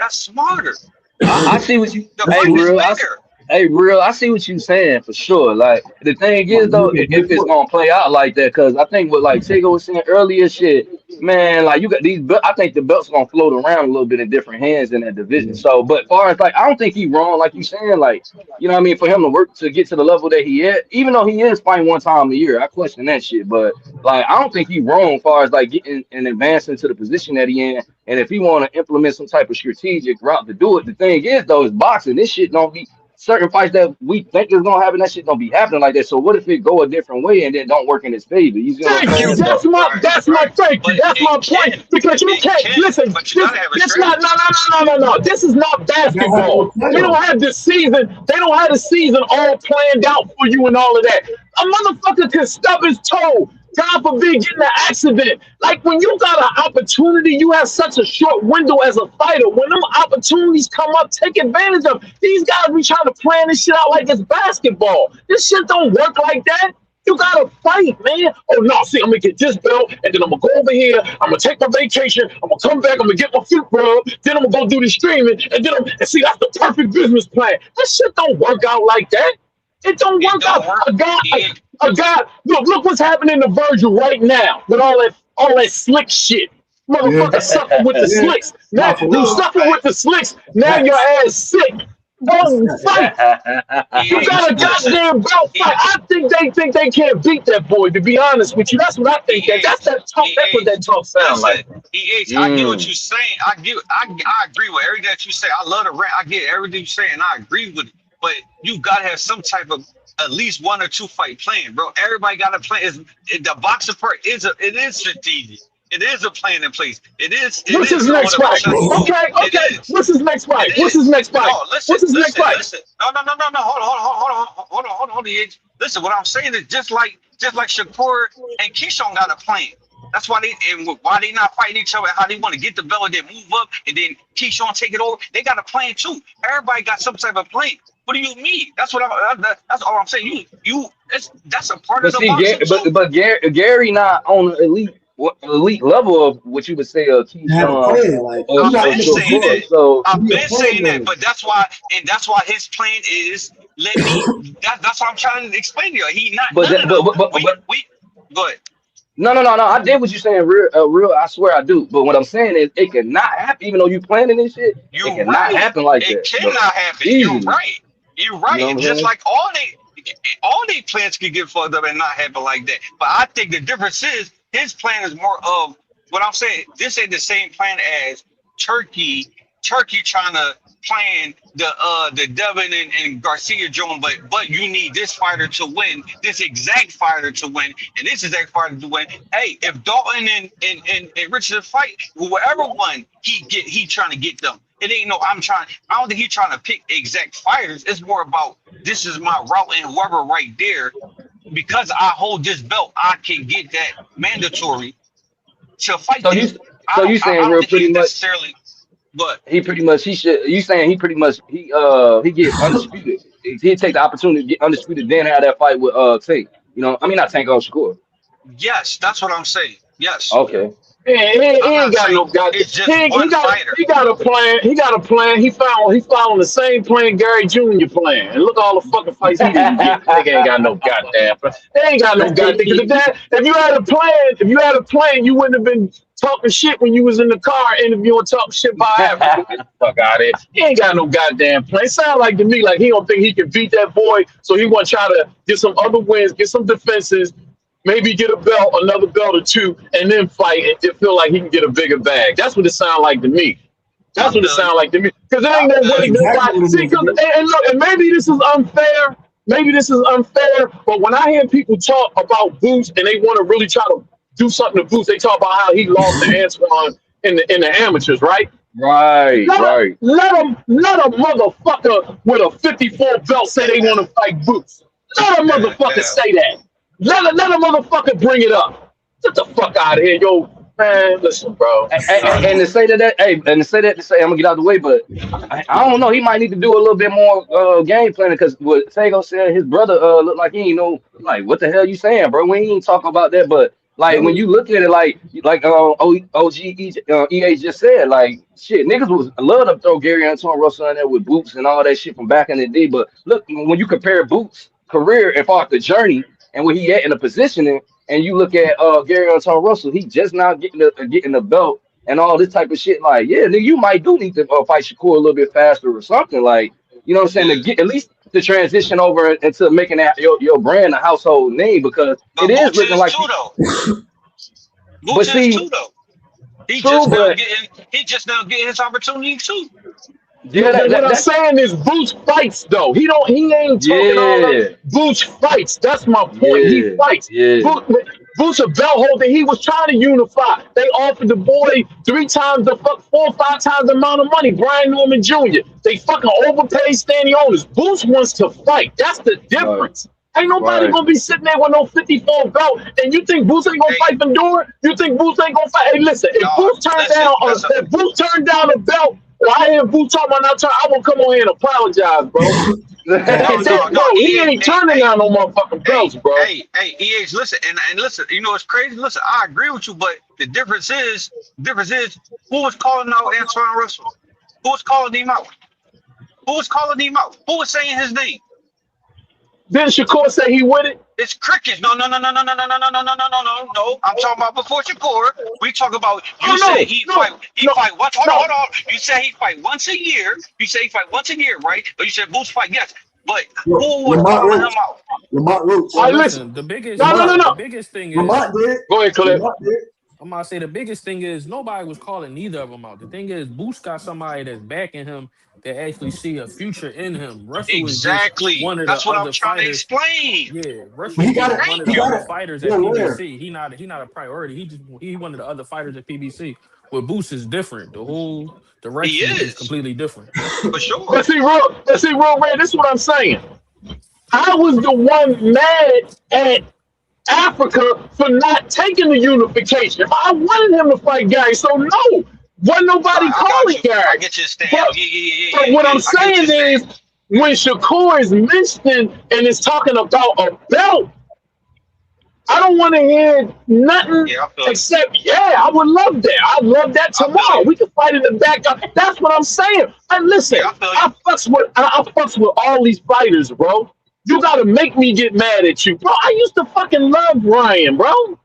smarter. I see what you. The fight is bigger. I see what you're saying for sure. Like the thing is though, if it's gonna play out like that, because I think what like Taegoe was saying earlier, shit, man, like you got these. I think the belt's gonna float around a little bit in different hands in that division. So, but far as like, I don't think he's wrong, like you saying, like you know what I mean, for him to work to get to the level that he at, even though he is fighting one time a year, I question that shit. But like, I don't think he's wrong as far as like getting and advancing to the position that he in. And if he want to implement some type of strategic route to do it, the thing is though, is boxing. This shit don't be certain fights that we think is gonna happen, that shit don't be happening like that. So what if it go a different way and then don't work in his favor? You see what I'm Thank you. saying? So That's my thank you. But That's my it point. can. Because you It can't can. listen. But you gotta have a This not strategy. no. This is not You gotta have basketball. a They don't plan. have the season. They don't have the season all planned out for you and all of that. A motherfucker can stub his toe. God forbid, get in an accident. Like when you got an opportunity, you have such a short window as a fighter. When them opportunities come up, take advantage of. These guys be trying to plan this shit out like it's basketball. This shit don't work like that. You gotta fight, man. Oh no, see, I'm gonna get this belt, and then I'm gonna go over here. I'm gonna take my vacation. I'm gonna come back. I'm gonna get my feet rubbed. Then I'm gonna go do the streaming, and then and see that's the perfect business plan. That shit don't work out like that. It don't It work don't out. work. A guy. Look what's happening to Virgil right now with all that slick shit. Yeah, Motherfucker suffering with the yeah. slicks. Nah, Now for you real. suffering with the slicks. Now your Facts. ass sick. Don't fight. You got a Listen, goddamn belt fight. I think they can't beat that boy. To be honest with you, that's what I think. That's that talk. That's what that talk sound Listen, like. I get what you're saying. I agree with everything that you say. I love the rant. I get everything you say, and I agree with it. But you gotta have some type of at least 1 or 2 fight plan, bro. Everybody got a plan. The boxing part it is strategic. It is a plan in place. What's his next what I'm fight? telling you. It Okay. is. What's his next fight? It What's his is. next fight? No, What's his next fight? listen. No. Hold on, Edge. Listen, what I'm saying is just like Shakur and Keyshawn got a plan. That's why they not fighting each other. How they want to get the belt and then move up, and then Keyshawn take it over. They got a plan too. Everybody got some type of plan. What do you mean? That's that's all I'm saying. That's a part But of the see, boxing too. but Gary not on the elite level of what you would say a You have a Keyshawn plan. Like or you I've gotta been make a saying plan. that. Shakur. So I've Be a been plan saying that, man. but that's why his plan is let me. That's what I'm trying to explain to you. He not but none that, of them. but We go ahead. no. I did what you're saying, real. I swear I do. But what I'm saying is, it cannot happen. Even though you planning this shit, it You're cannot right. happen like It that, bro. cannot happen. You're Easily. right. You're You know right. what I'm Just saying? like all they plans could get fucked up and not happen like that. But I think the difference is his plan is more of what I'm saying. This ain't the same plan as Turkey. Turkey trying to plan the Devin and Garcia joint, but you need this fighter to win, this exact fighter to win, and this exact fighter to win. Hey, if Dalton and Richard fight, whoever won, he trying to get them. It ain't no I don't think he's trying to pick exact fighters. It's more about this is my route and whoever right there, because I hold this belt, I can get that mandatory to fight So them. you so you I saying don't real think pretty he's much necessarily, but he should you saying he pretty much he get undisputed. He take the opportunity to get undisputed, then have that fight with Tank. You know, I mean not Tank Shakur. yes, that's what I'm saying. Yes, Okay. Yeah, he I'm ain't not got saying no goddamn. it's just one fighter. He got a plan. He got a plan. He's following the same plan Gary Jr. playing. And look all the fucking fights he didn't get. Nigga ain't got no goddamn plan. They ain't got no goddamn. If you had a plan, you wouldn't have been talking shit when you was in the car interviewing talking shit about Africa. Get the fuck out of here. He ain't got no goddamn plan. It sound like to me like he don't think he can beat that boy, so he want to try to get some other wins, get some defenses, maybe get a belt, another belt or two, and then fight and feel like he can get a bigger bag. That's what it sounds like to me. I That's what it feel you. sounds like to me. Because there ain't I no feel way you. Exactly nobody what it see. is, bro. And look, and maybe this is unfair. Maybe this is unfair. But when I hear people talk about Boots and they want to really try to do something to Boots, they talk about how he lost to Antoine in the amateurs, right? Right, right. Let a motherfucker with a 54 belt say they want to fight Boots. Let a motherfucker Yeah. say that. Let a motherfucker bring it up. Get the fuck out of here, yo. Man, listen, bro. And to say to say I'm gonna get out of the way, but I don't know. He might need to do a little bit more game planning because what Taegoe said, his brother looked like he ain't know like what the hell you saying, bro. We ain't talking about that, but like when you look at it, like EA just said, like shit, niggas was love to throw Gary Antoine Russell in there with Boots and all that shit from back in the day. But look, when you compare Boots' career and far the journey and where he at in the positioning. And you look at Gary Antoine Russell, he just now getting the belt and all this type of shit. Like, yeah, nigga, you might do need to fight Shakur a little bit faster or something. Like, you know what I'm saying? To Yeah. get at least to transition over into making that your brand a household name because But it is Boots looking is like. too though. But Boots is see, too though. true, but He just now getting his opportunity too. Yeah, What I'm saying is Boots fights though. He ain't talking all yeah, that. Boots fights. That's my point. He yeah, fights. yeah. Boots a belt holder. He was trying to unify. They offered the boy 4 or 5 times the amount of money. Brian Norman Jr. They fucking overpaid standing owners. Boots wants to fight. That's the Right, difference. Ain't nobody right. gonna be sitting there with no 54 belt. And you think Boots ain't gonna Hey, fight Fundora? You think Boots ain't gonna fight? Hey, listen. If dog, Boots turned listen, down, listen. if Boots turned down a belt, well, I hear Boots talking about not turn. I will come on here and apologize, bro. No, no, no. Bro, he EH, ain't turning down no motherfucking belts, bro. EH, listen, and listen, you know it's crazy. Listen, I agree with you, but the difference is who was calling out Antoine Russell? Who was calling him out? Who was calling him out? Who was saying his name? Didn't Shakur say he with it? It's crickets. No, no, no, no, no, no, no, no, no, no, no, no, no, no. I'm talking about before Shakur. We talk about you say he fight once. Hold on. You say he fight once a year. You say he fight once a year, right? Or you said Boots fight, yes. But who was Lamont calling Roach. him out? Lamont Roach. All Well, right, listen, listen. the biggest, No. the biggest thing is, Lamont did. Go ahead, Clip. Lamont did. I'm gonna say the biggest thing is nobody was calling neither of them out. The thing is, Boost got somebody that's backing him that actually see a future in him. Russell is just Exactly. one of the That's what I'm other trying to fighters. explain. Yeah, But Russell he got just it. one of Thank the He got you. other it. fighters at Yeah, where? PBC. He not a priority. He one of the other fighters at PBC. With Boost is different. The whole He direction is is, completely different. for sure. Real Red, this is what I'm saying. I was the one mad at Africa for not taking the unification. I wanted him to fight Gary, so no, wasn't nobody Right, I got calling you. I Gary. get your stand. But, what I'm I get saying your stand. is, when Shakur is mentioning and is talking about a belt, I don't want to hear nothing Yeah, I feel you. except, yeah, I would love that. I'd love that I feel tomorrow. you. We can fight in the back. That's what I'm saying. And listen, Yeah, I feel I you. fucks with all these fighters, bro. You gotta make me get mad at you, bro. I used to fucking love Ryan, bro.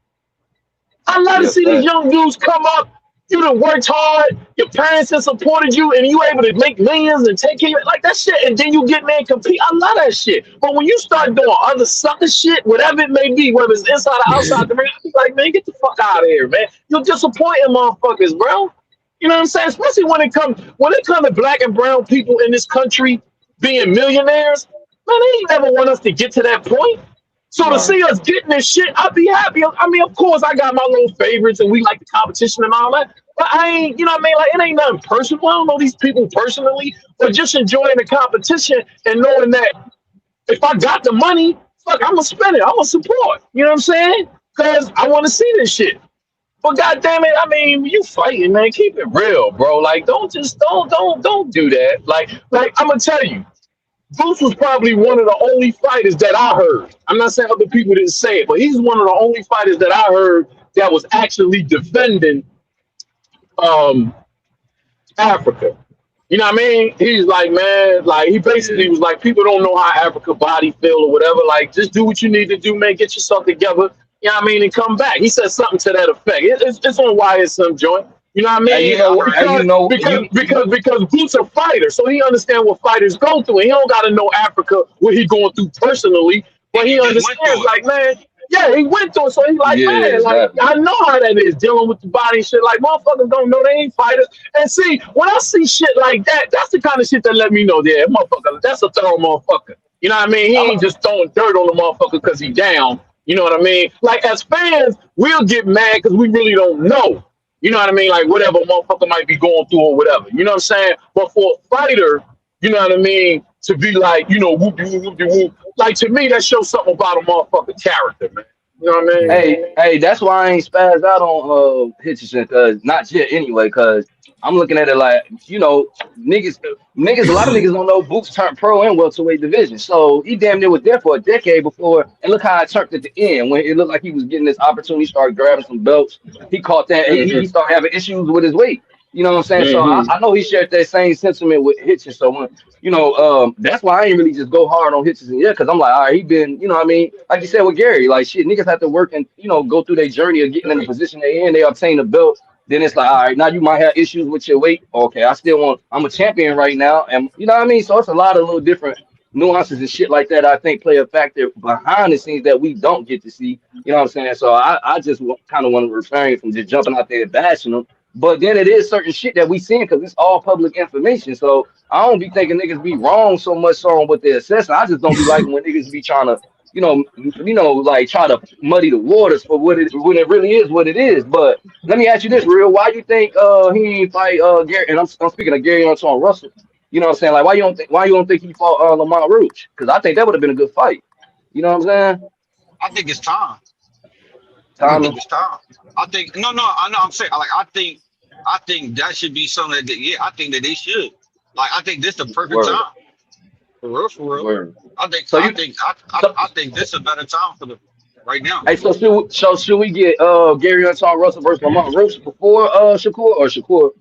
I love to Yeah, see these fact. young dudes come up. You done worked hard. Your parents have supported you, and you able to make millions and take care of it like that shit. And then you get there and compete. I love that shit. But when you start doing other sucker shit, whatever it may be, whether it's inside or outside the ring, I be like, man, get the fuck out of here, man. You're disappointing motherfuckers, bro. You know what I'm saying? Especially when it comes to black and brown people in this country being millionaires, man, they ain't never want us to get to that point. So to Right. see us getting this shit, I'd be happy. I mean, of course, I got my little favorites and we like the competition and all that. But I ain't, you know what I mean? Like, it ain't nothing personal. I don't know these people personally, but just enjoying the competition and knowing that if I got the money, fuck, I'm gonna spend it. I'm gonna support. You know what I'm saying? Because I want to see this shit. But goddamn it, I mean, you fighting, man. Keep it real, bro. Like, don't do that. Like I'm gonna tell you. Bruce was probably one of the only fighters that I heard. I'm not saying other people didn't say it, but he's one of the only fighters that I heard that was actually defending um, Africa. You know what I mean? He's like, man, like he basically was like, people don't know how Africa body feel or whatever. Like, just do what you need to do, man. Get yourself together. You know what I mean? And come back. He said something to that effect. It's on YSM joint. You know what I Hey, mean? you know, hey, you know, Because Boots a fighter, so he understands what fighters go through. And he don't got to know Africa what he going through personally, but he He just went understands. through it. Like, man, yeah, he went through it, so he like, yeah, man, like exactly. I know how that is dealing with the body and shit. Like, motherfuckers don't know they ain't fighters. And see, when I see shit like that, that's the kind of shit that let me know, yeah, motherfucker, that's a thorough motherfucker. You know what I mean? He ain't just throwing dirt on the motherfucker because he down. You know what I mean? Like, as fans, we'll get mad because we really don't know. You know what I mean? Like, whatever motherfucker might be going through or whatever. You know what I'm saying? But for a fighter, you know what I mean, to be like, you know, whoop, like, to me, that shows something about a motherfucking character, man. You know what I mean? Yeah. Hey, that's why I ain't spazzed out on Hitchison, cause not yet anyway, cause I'm looking at it like, you know, niggas, a lot of niggas don't know Boots turned pro in welterweight division. So he damn near was there for a decade before, and look how it turned at the end when it looked like he was getting this opportunity, started grabbing some belts. He caught that, he started having issues with his weight. You know what I'm saying? So I know he shared that same sentiment with Hitchens. So when, you know, that's why I ain't really just go hard on Hitchens yet, because I'm like, all right, he been, you know what I mean? Like you said with Gary, like shit, niggas have to work and, you know, go through their journey of getting in the position they in, they obtain a belt. Then it's like, all right, now you might have issues with your weight. Okay, I'm a champion right now. And you know what I mean? So it's a lot of little different nuances and shit like that I think play a factor behind the scenes that we don't get to see. You know what I'm saying? So I just kind of want to refrain from just jumping out there and bashing them. But then it is certain shit that we seeing because it's all public information. So I don't be thinking niggas be wrong so much so on what they're assessing. I just don't be liking when niggas be trying to, like try to muddy the waters for what it when it really is what it is. But let me ask you this, real. Why you think he ain't fight Gary? And I'm speaking of Gary Antoine Russell. You know what I'm saying? Like why you don't think he fought Lamont Roach? Because I think that would have been a good fight. You know what I'm saying? I think it's time. I Tommy. think it's time. I think no, I know. I'm saying like I think that should be something that yeah. I think that they should. Like I think this is the perfect Word. time. For real, for real. Word. I think So I think this is a better time for them right now. hey, should we get Gary Antoine Russell versus Lamont Roach before Shakur or Shakur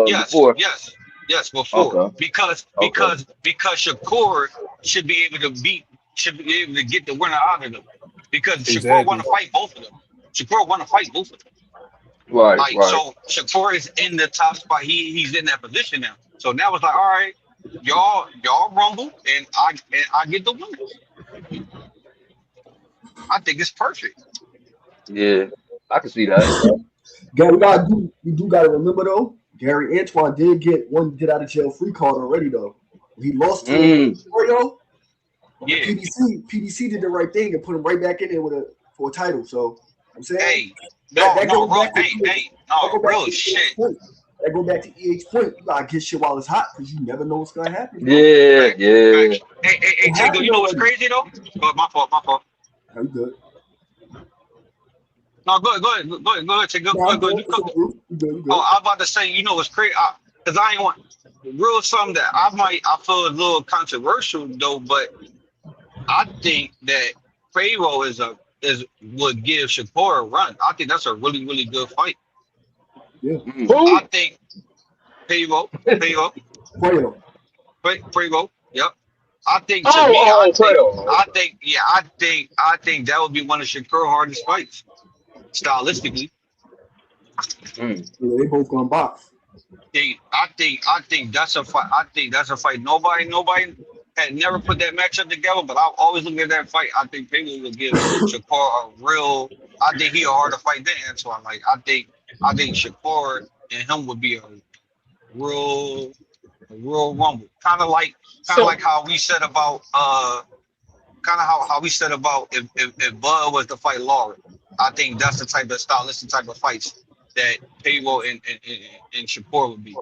Yes, before? yes. Before Okay. Okay. because Shakur should be able to get the winner out of them because Shakur want Exactly. to fight both of them. Shakur want to fight both of them. Right, Like right. so, Shakur is in the top spot. He's in that position now. So now it's like, all right, y'all rumble, and I get the winners. I think it's perfect. Yeah, I can see that. Gary, we do gotta remember though. Gary Antoine did get one get out of jail free card already though. He lost to Oreo. Yeah. PDC did the right thing and put him right back in there for a title. So I'm saying Hey, that no, goes real, back to real shit. That go back to EH point. You gotta get shit while it's hot because you never know what's gonna happen. Bro. Yeah, yeah. Hey, Taegoe, you know what's crazy though? Oh, my fault. I'm good. No, go ahead, Taegoe. Go ahead. You cook. You good. Oh, I was about to say, you know what's crazy? Because I ain't want real something that I feel a little controversial though, but I think that Quavo would give Shakur a run. I think that's a really, really good fight. Yeah. I think Quavo. Yep. I think to me, I think that would be one of Shakur's hardest fights, stylistically. Yeah, they both gonna box. I think that's a fight. I think that's a fight. Nobody had never put that matchup together, but I've always looked at that fight. I think people will give Shakur a real. I think he a harder fight than Antoine. Like I think Shakur and him would be a real rumble. Kind of like how we said about how we said about if Bud was to fight Lauren. I think that's the type of stylistic type of fights that Taegoe and Shakur would be.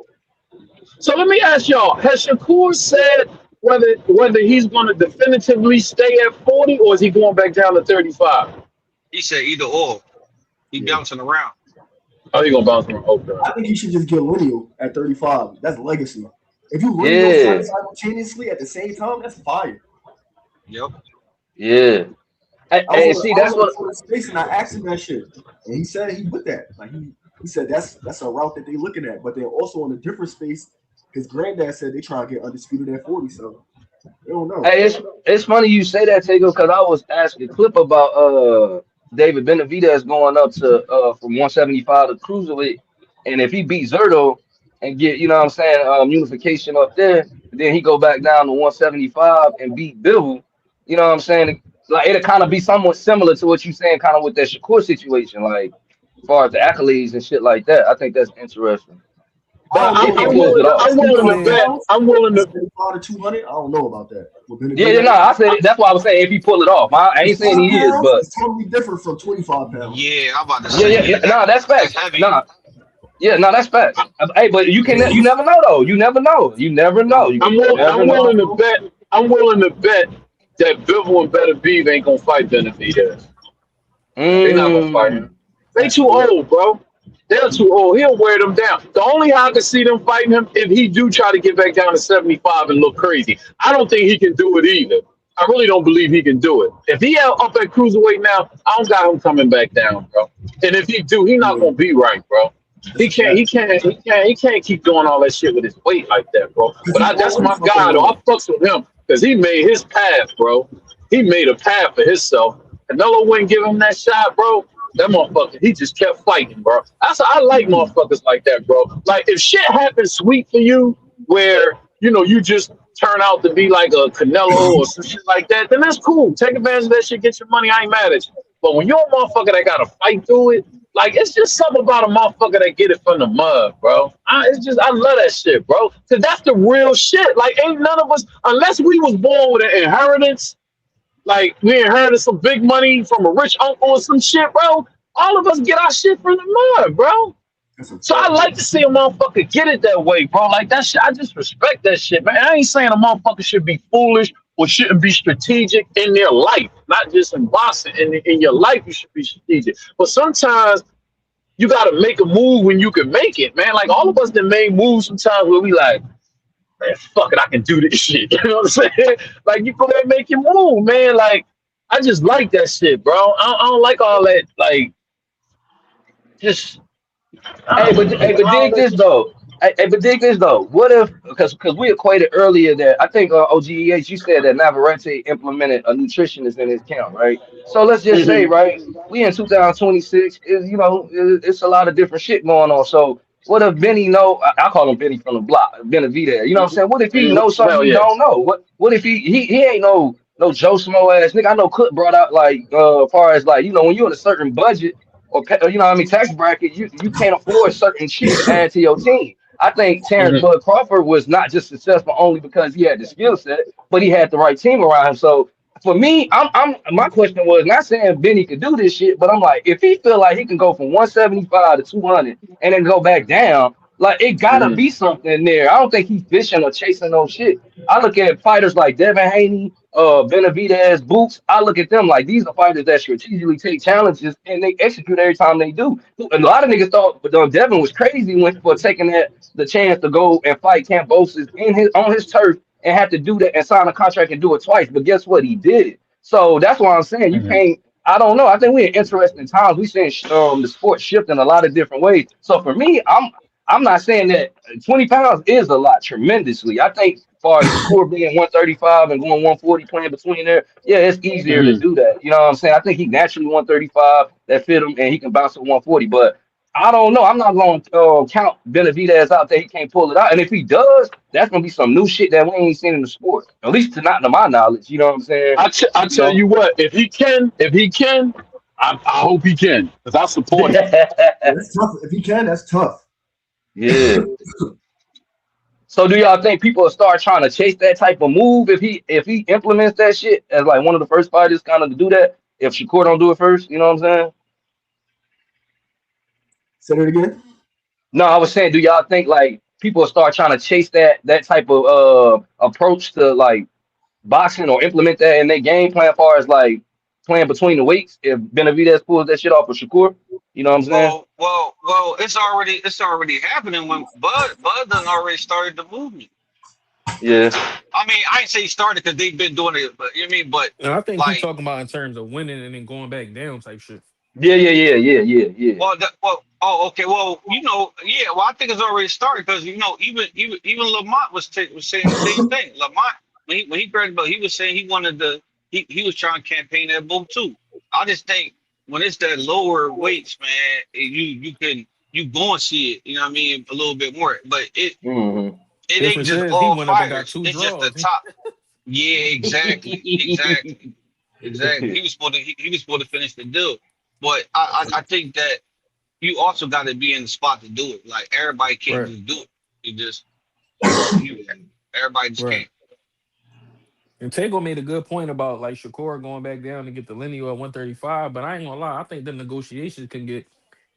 So let me ask y'all: has Shakur said whether he's going to definitively stay at 40 or is he going back down to 35? He said either or. He bouncing around. Oh, he gonna bounce around. Okay. I think he should just get lineal at 35. That's legacy. If you lineal simultaneously at the same time, that's fire. Yep. Yeah. Hey, see, that's what. Space and I asked him that shit, and he said he with that. Like he said that's a route that they looking at, but they're also in a different space. His granddad said they trying to get undisputed at 40, so they don't know. Hey, it's funny you say that, Taegoe, because I was asking a clip about David Benavidez going up to from 175 to cruiserweight, and if he beat Zerto and get what I'm saying unification up there, then he go back down to 175 and beat Bivol. You know what I'm saying? Like it'll kind of be somewhat similar to what you saying, kind of with that Shakur situation, like as far as the accolades and shit like that. I think that's interesting. But I'm willing to bet. I'm willing to 200. I don't know about that. I said it. That's why I was saying if he pull it off. I ain't saying he is, but it's totally different from 25 pounds. Yeah, I'm about to say. Yeah. No, that's facts. No, that's facts. Hey, but you never know though. You never know. I'm willing to bet. I'm willing to bet that Bivol and Better Beef ain't gonna fight Benavidez. They're not gonna fight him. They too old, bro. They're too old. He'll wear them down. The only how I can see them fighting him if he do try to get back down to 75 and look crazy. I don't think he can do it either. I really don't believe he can do it. If he up at cruiserweight now, I don't got him coming back down, bro. And if he do, he not gonna be right, bro. He can't keep doing all that shit with his weight like that, bro. But that's my guy, though. I fucks with him because he made his path, bro. He made a path for himself. Canelo wouldn't give him that shot, bro. That motherfucker, he just kept fighting, bro. I like motherfuckers like that, bro. Like if shit happens sweet for you, where you just turn out to be like a Canelo or some shit like that, then that's cool. Take advantage of that shit, get your money. I ain't mad at you. But when you're a motherfucker that gotta fight through it, Like it's just something about a motherfucker that get it from the mud, bro. I love that shit, bro. Cause that's the real shit. Like ain't none of us, unless we was born with an inheritance, like we inherited some big money from a rich uncle or some shit, bro. All of us get our shit from the mud, bro. So I like to see a motherfucker get it that way, bro. Like that shit, I just respect that shit, man. I ain't saying a motherfucker should be foolish or shouldn't be strategic in their life, not just in boxing. In your life, you should be strategic. But sometimes you got to make a move when you can make it, man. Like all of us that made moves sometimes where we like, man, fuck it, I can do this shit. You know what I'm saying? Like you go there and make your move, man. Like I just like that shit, bro. I don't like all that, like just. But dig this though. But dig this though. What if because we equated earlier that I think OGEH you said that Navarrete implemented a nutritionist in his camp, right? So let's just say, Mhm. right, we in 2026 is it's a lot of different shit going on. So what if Benny know? I call him Benny from the block, Benavide. You know what I'm saying? What if he knows something Hell we yeah. don't know? What if he ain't no Joe Smo ass nigga? I know Cook brought out like far as like when you're in a certain budget or you know what I mean tax bracket, you can't afford certain shit to add to your team. I think Terrence Mhm. Bud Crawford was not just successful only because he had the skill set, but he had the right team around him. So for me, I'm my question was not saying Benny could do this shit, but I'm like, if he feel like he can go from 175 to 200 and then go back down, like it gotta Mhm. be something there. I don't think he's fishing or chasing no shit. I look at fighters like Devin Haney, Benavidez, Boots. I look at them like these are fighters that strategically take challenges and they execute every time they do. And a lot of niggas thought, but Devin was crazy when for taking the chance to go and fight Cambosis on his turf and have to do that and sign a contract and do it twice. But guess what? He did it. So that's why I'm saying you Mhm. can't. I don't know. I think we're in interesting times. We seeing the sport shift in a lot of different ways. So for me, I'm not saying that 20 pounds is a lot tremendously. I think as far as Shakur being 135 and going 140 playing between there, yeah, it's easier to Mhm. do that. You know what I'm saying? I think he naturally 135 that fit him and he can bounce at 140. But I don't know. I'm not going to count Benavidez out there. He can't pull it out. And if he does, that's going to be some new shit that we ain't seen in the sport. At least to not to my knowledge. You know what I'm saying? I You tell know? you what, if he can, I hope he can, because I support him. Yeah, that's tough. If he can, that's tough. Yeah. So do y'all think people will start trying to chase that type of move if he implements that shit as like one of the first fighters kind of to do that? If Shakur don't do it first, you know what I'm saying? Say it again. No, I was saying, do y'all think like people will start trying to chase that type of approach to like boxing or implement that in their game plan as far as like playing between the weights if Benavidez pulls that shit off with Shakur? You know what I'm saying? Well. It's already happening when Bud done already started the movement. Yeah. I mean, I ain't say started because they've been doing it, but you know what I mean. But And I think he like, talking about in terms of winning and then going back down type shit. Yeah. okay. Well, yeah. Well, I think it's already started because even Lamont was saying the same thing. Lamont when he grabbed the belt, he was saying he wanted he was trying to campaign that boat too. I just think when it's that lower weights, man, you go and see it. You know what I mean, a little bit more, but Hmm. it ain't Difference just is he all went up and got fighters. two It's just the draws. top. Yeah, exactly. He was supposed to finish the deal, but I think that you also got to be in the spot to do it. Like everybody can't Right. just do it. You just you everybody just Right. can't. And Taegoe made a good point about like Shakur going back down to get the lineal at 135. But I ain't gonna lie, I think the negotiations can get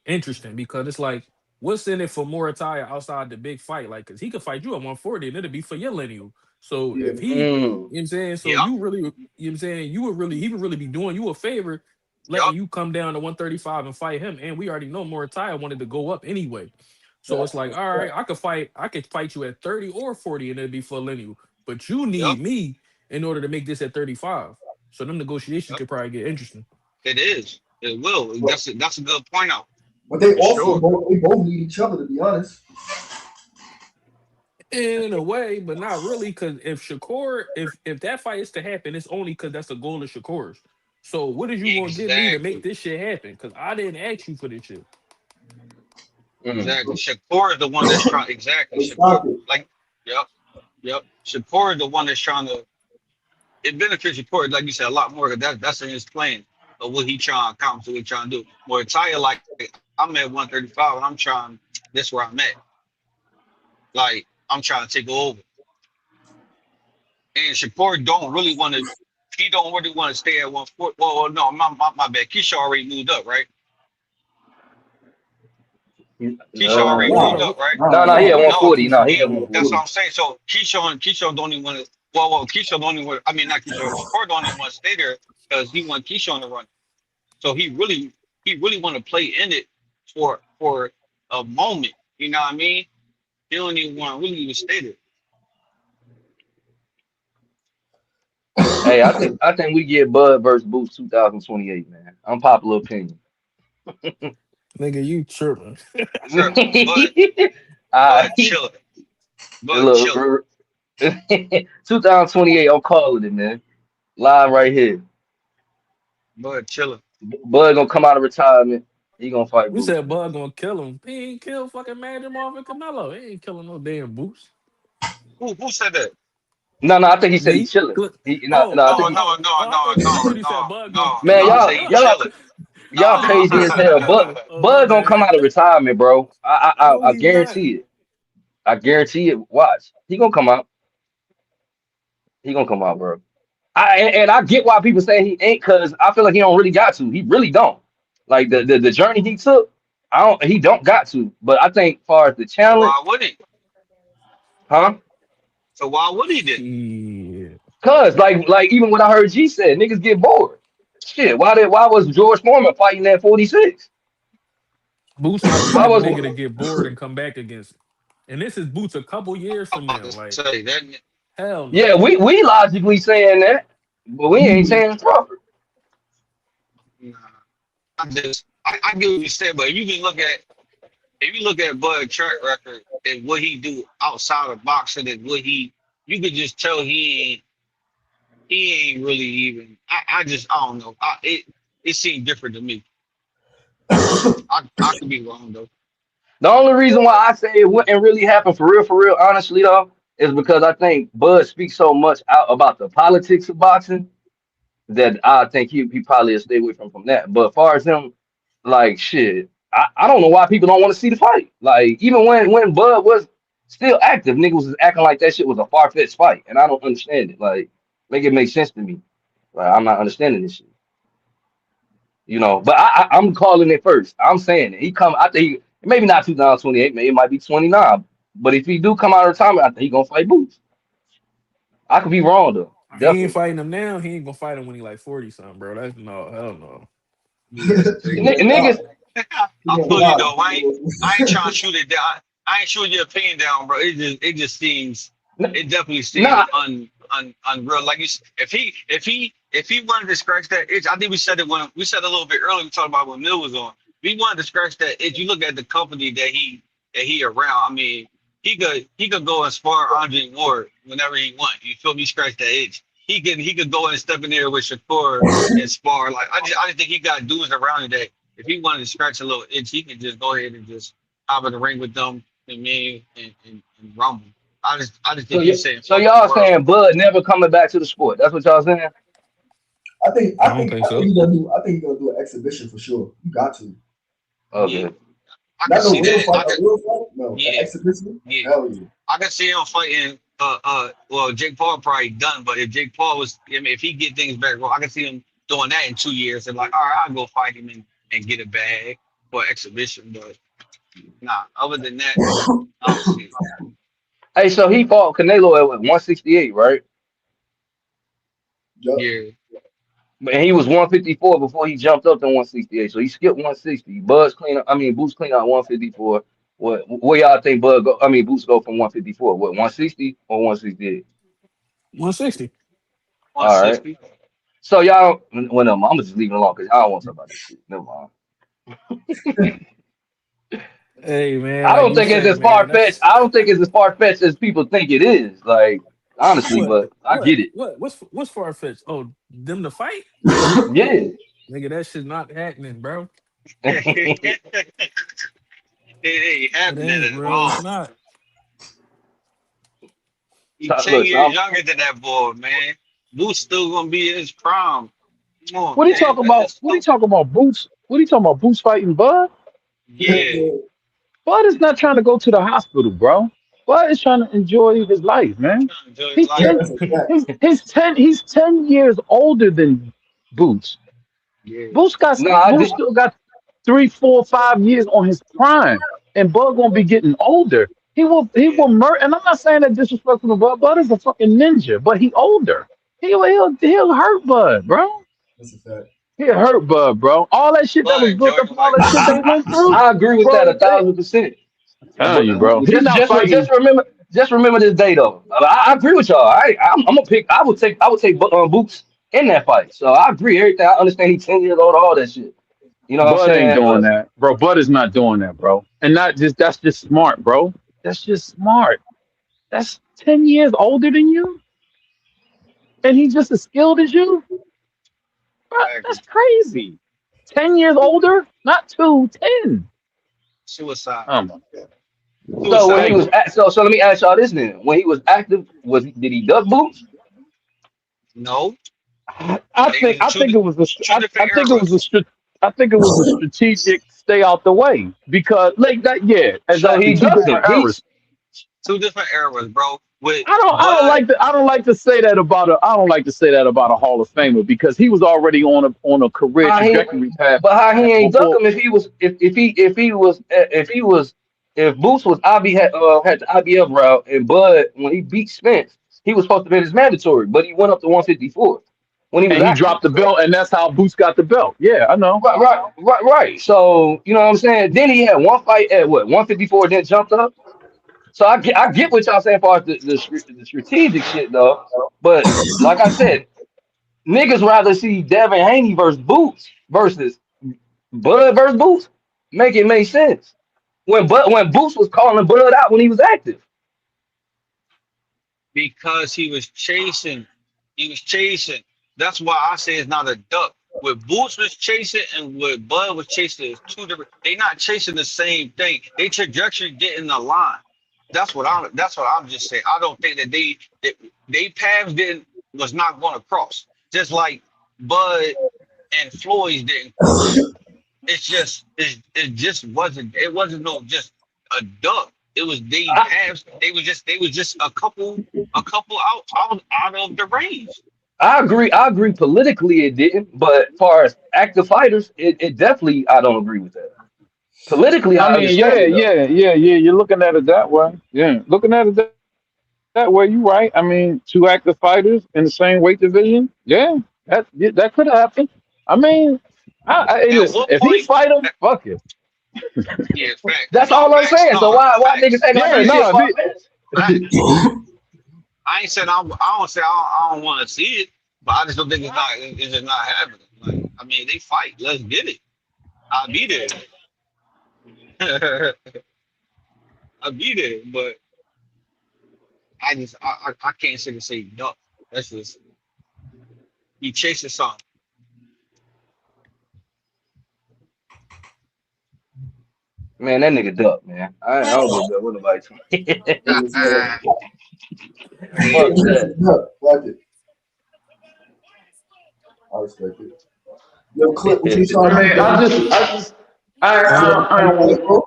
interesting because it's like, what's in it for Morataya outside the big fight? Like, cause he could fight you at 140 and it'll be for your lineal. So Yeah. if he, you know Mm. what I'm saying? So Yeah, you really, you know what I'm saying? He would really be doing you a favor, letting yup, you come down to 135 and fight him. And we already know Morataya wanted to go up anyway. So it's like, all right, I could fight you at 30 or 40 and it'd be for lineal. But you yup, need me in order to make this at 35. So them negotiations yup. could probably get interesting. It is. It will. But, That's a good point out but they for also sure. both need each other, to be honest. In a way, but not really, because if that fight is to happen, it's only because that's the goal of Shakur's. So what is you gonna give me to make Exactly. this shit happen? Because I didn't ask you for this shit. Mm. Exactly. Shakur is the one that's trying. Exactly. They Shakur. stopped it. Like, yep, yep. Shakur is the one that's trying to. It benefits Shakur, like you said, a lot more. 'Cause that's in his plan. of what he trying to accomplish, what he trying to do. Where Taya, like, I'm at 135 and I'm trying, that's where I'm at. Like, I'm trying to take over. And Shakur don't really want to, he don't really want to stay at 140. Well, no, my bad. Keisha already moved up, right? Keisha already moved up, right? No, he at No, 140. No, he at that's 140. what I'm saying. So Keisha don't even want to. Keisha don't even want. I mean, not Keisha. Shakur don't even want to stay there because he want Keisha on the run. So he really want to play in it for a moment. You know what I mean? He don't even want to really even stay there. Hey, I think we get Bud versus Boots 2028, man. Unpopular opinion. Nigga, you tripping. Tripping, Ah, but chilling, but chilling, look, 2028. I'm calling it, man. Live right here. but chilling. Bud gonna come out of retirement. He gonna fight You Boots, said man. Bud gonna kill him. He ain't kill fucking Magic Marvin Canelo. He ain't killing no damn boots. Who said that? No, I think he said he Me? chilling. Look. No, I think No, he. no, no, no, I no, thought he said no, Bud gonna no, Man, no. I oh, say he chilling. y'all I thought crazy he as said hell. But my Bud gonna come bad. out of retirement, bro. No, I he's not. guarantee it. I guarantee it. Watch, he gonna come out. He gonna come out, bro. And I get why people say he ain't, cause I feel like he don't really got to. He really don't. Like the journey he took, he don't got to. But I think far as the So challenge, why would he? huh? So why would he then? Shit. Cause like even what I heard G said, niggas get bored. Shit, why was George Foreman fighting at 46? Boots not the Why type of was nigga to get bored and come back against him. And this is Boots a couple years I'm from about now. to Like, say that. hell Yeah, no. we logically saying that, but we ain't saying Crawford. Nah, I get what you said, but if you look at Bud's track record and what he do outside of boxing and what you could just tell he ain't really even. I don't know. It seemed different to me. I could be wrong though. The only reason why I say it wouldn't really happen for real, honestly though, is because I think Bud speaks so much out about the politics of boxing that I think he probably will stay away from that. But as far as him, like shit, I don't know why people don't want to see the fight. Like even when Bud was still active, niggas was acting like that shit was a far fetched fight, and I don't understand it. Like make it make sense to me. Like I'm not understanding this shit. But I'm calling it first. I'm saying it. He come. I think maybe not 2028. Maybe it might be 29. But if he do come out of retirement, I think he gonna fight Boots. I could be wrong though. He ain't Definitely. fighting him now. He ain't gonna fight him when he like 40 something, bro. That's no, hell no. Yeah, Niggas. I feel you though. I ain't trying to shoot it down. I ain't shooting your opinion down, bro. It just seems it definitely seems Nah. unreal. Like if he wanted to scratch that itch, I think we said a little bit earlier. We talked about when Mill was on. If he wanted to scratch that itch, you look at the company that he around. I mean, he could go and spar Andre Ward whenever he want. You feel me? Scratch that itch. He could go and step in there with Shakur and spar. Like I just think he got dudes around him that if he wanted to scratch a little itch, he could just go ahead and just hop in the ring with them and me and rumble. I just So think he's saying so fuck the y'all world. saying Bud never coming back to the sport? That's what y'all saying? I think I I don't think think I think so. he's gonna do. I think he's gonna do an exhibition for sure. You got to. Yeah, Okay. I can Not no see real that. fight. A real fight? No, an Yeah, exhibition. yeah. Hell yeah. I can see him fighting. Well, Jake Paul probably done, but if Jake Paul if he get things back, well, I can see him doing that in 2 years and like, all right, I'll go fight him and get a bag for exhibition. But nah, other than that, I don't see it. Hey, so he fought Canelo at what, 168, right? Yup. Yeah, And he was 154 before he jumped up to 168. So he skipped 160. Boots clean out 154. Where y'all think Bud go? I mean, Boots go from 154. What, 160 or 168? 160. All right. 160. So y'all, well, no, I'm just leaving it alone because I don't want to talk about this shit. Never mind. Hey man, I like don't you think it's say, as man, far fetched. that's I don't think it's as far fetched as people think it is. Like honestly, what but I get it. what's far fetched? Oh, them to fight? Yeah. Nigga, that shit not happening, bro. It ain't It happening ain't, at bro. It's all. not. He 10 Look, years younger than that boy, man. Boo's still gonna be in his prime. Come on, What are you man. talking That's about? just What are you stupid. talking about? Boots? What are you talking about? Boots fighting Bud? Yeah. Bud is not trying to go to the hospital, bro. Bud is trying to enjoy his life, man. Trying to enjoy his He's life. ten. That's a fact. He's 10 years older than Boots. Yeah. Boots still got 3, 4, 5 years on his prime, and Bud gonna be getting older. Yeah. He will murder. And I'm not saying that disrespectful to Bud. Bud is a fucking ninja, but he older. He'll hurt Bud, bro. That's a fact. He'll hurt Bud, bro. All that shit that But was built enjoy up, his all life. that shit they went through, I agree with that bro. a thousand percent. Telling But you, bro. He's just not just fighting. just remember this day though. I agree with y'all. I'm gonna pick. I would take Boots in that fight. So I agree everything. I understand he's 10 years old, all that shit. You know what I'm Bud ain't saying? doing But that, bro. Bud is not doing that, bro. And not just that's just smart, bro. That's just smart. That's 10 years older than you, and he's just as skilled as you. Bro, Exactly. that's crazy. 10 years older, not two, 10. Suicide. Oh my god. so when he Suicide. Hey, was so let me ask y'all this then. When he was active, did he duck Boots? No. I They think was I think it was a two I different think it was eras. I think it was a strategic stay out the way because like that, yeah, So exactly, he two ducked him. different eras. Two different eras, bro. With I Bud. don't like to say that about a I don't like to say that about a Hall of Famer because he was already on a career How he trajectory path but how he ain't duck before him if he was if Boots was had the IBF route and Bud when he beat Spence, he was supposed to be his mandatory, but he went up to 154 when he was and he active. dropped the belt and that's how Boots got the belt. Yeah, I know. Right. So you know what I'm saying? Then he had one fight at what 154, then jumped up. So I get what y'all saying as far as the strategic shit though. But like I said, niggas rather see Devin Haney versus Boots versus Bud versus Boots. Make it make sense. When Boots was calling Bud out when he was active. Because he was chasing. He was chasing. That's why I say it's not a duck. What Boots was chasing and what Bud was chasing is two different. They not chasing the same thing. They trajectory didn't align. That's what I'm just saying. I don't think that they paths didn't was not going to cross. Just like Bud and Floyd's didn't cross. It just wasn't no just a duck. It was they I, paths. They was just a couple out of the range. I agree. I agree politically it didn't, but as far as active fighters, it definitely I don't agree with that. Politically, I I mean, understand it though. yeah. You're looking at it that way. Yeah, looking at it that way, you right. I mean, two active fighters in the same weight division. That could have happened. I mean, hey, At listen, what if he point? fight him, fuck it. Yeah, fact. That's No all I'm facts. saying. No So why niggas facts. act like Yeah, this shit no, if far he, fetched? Facts. I ain't said I don't say I don't want to see it, but I just don't think it's just not happening. Like I mean, they fight. Let's get it. I'll be there. I'll be there, but I can't sit and say duck. That's just he chasing something. Man, that nigga duck, man. I don't give a damn what nobody tell It me. was, Yeah. Fuck that. fuck it. I respect it. Yo, Clip, what you trying I to do, mean, brother? I don't.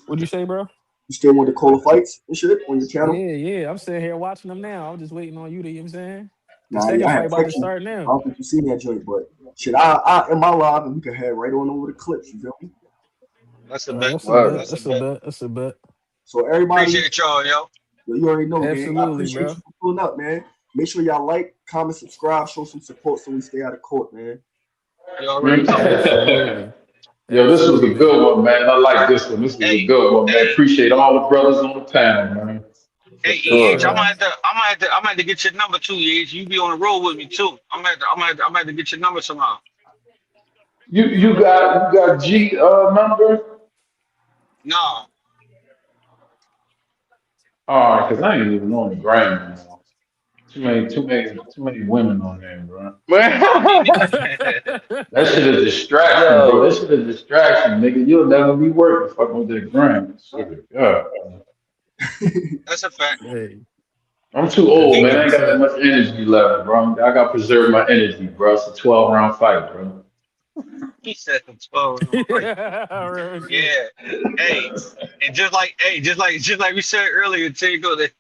What'd you say, bro? You still want to call the fights and shit on your channel? Yeah. I'm sitting here watching them now. I'm just waiting on you to, you know what I'm saying? The Nah, yeah, second I fight had about to text you. start I now. don't think you seen that joint, but shit, I in my live and we can head right on over the clips. You feel me? That's a bet. That's a Word. bet. That's a That's a bet. bet. That's a bet. So everybody, Appreciate y'all, yo. yo, you already know, gang. I Absolutely, appreciate bro. you for pulling up, man. Make sure y'all like, comment, subscribe, show some support so we stay out of court, man. You already know. Absolutely. Yo, this was a Absolutely. good one, man. I like this one. This was a Hey, good one, man. hey, Appreciate all the brothers on the panel, man. For hey, sure. I'm Yeah. gonna have to, I'm gonna have to get your number too, You be on the road with me too. I'm gonna have to get your number somehow. You got G number? Nah, All right, because I ain't even on the gram anymore. Too many women on there, bro. nah, me That shit is distraction, bro. That Yo, shit is distraction, nigga. You'll never be working fucking with that gram. Shit, yeah. That's a fact. Hey. I'm too old, man. I ain't That's got that it. much energy left, bro. I got to preserve my energy, bro. It's a 12-round fight, bro. He said the 12 round fight. Real shit. Yeah. Hey, and just like we said earlier, Taegoe, that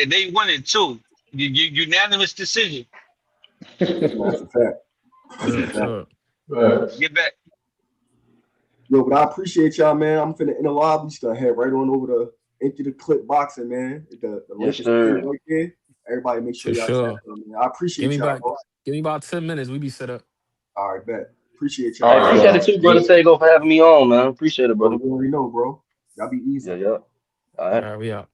they won it too. Unanimous decision. That's a fact. That's a Real fact. talk. Get back. Yo, but I appreciate y'all, man. I'm finna in the lobby stuff. Head right on over to Empty the Clip Boxing, man. The link Yes, is sir. pinned right there. Everybody make sure For y'all tap sure. in, man. I appreciate y'all, bro. Give me about 10 minutes. We be set up. All right, bet. Appreciate All I y'all. right, appreciate it bro. too, brother Taegoe, for having me on, man. Appreciate it, Bro, brother. you already know, bro. Y'all be easy. Yeah, yeah. All right. All right, we out.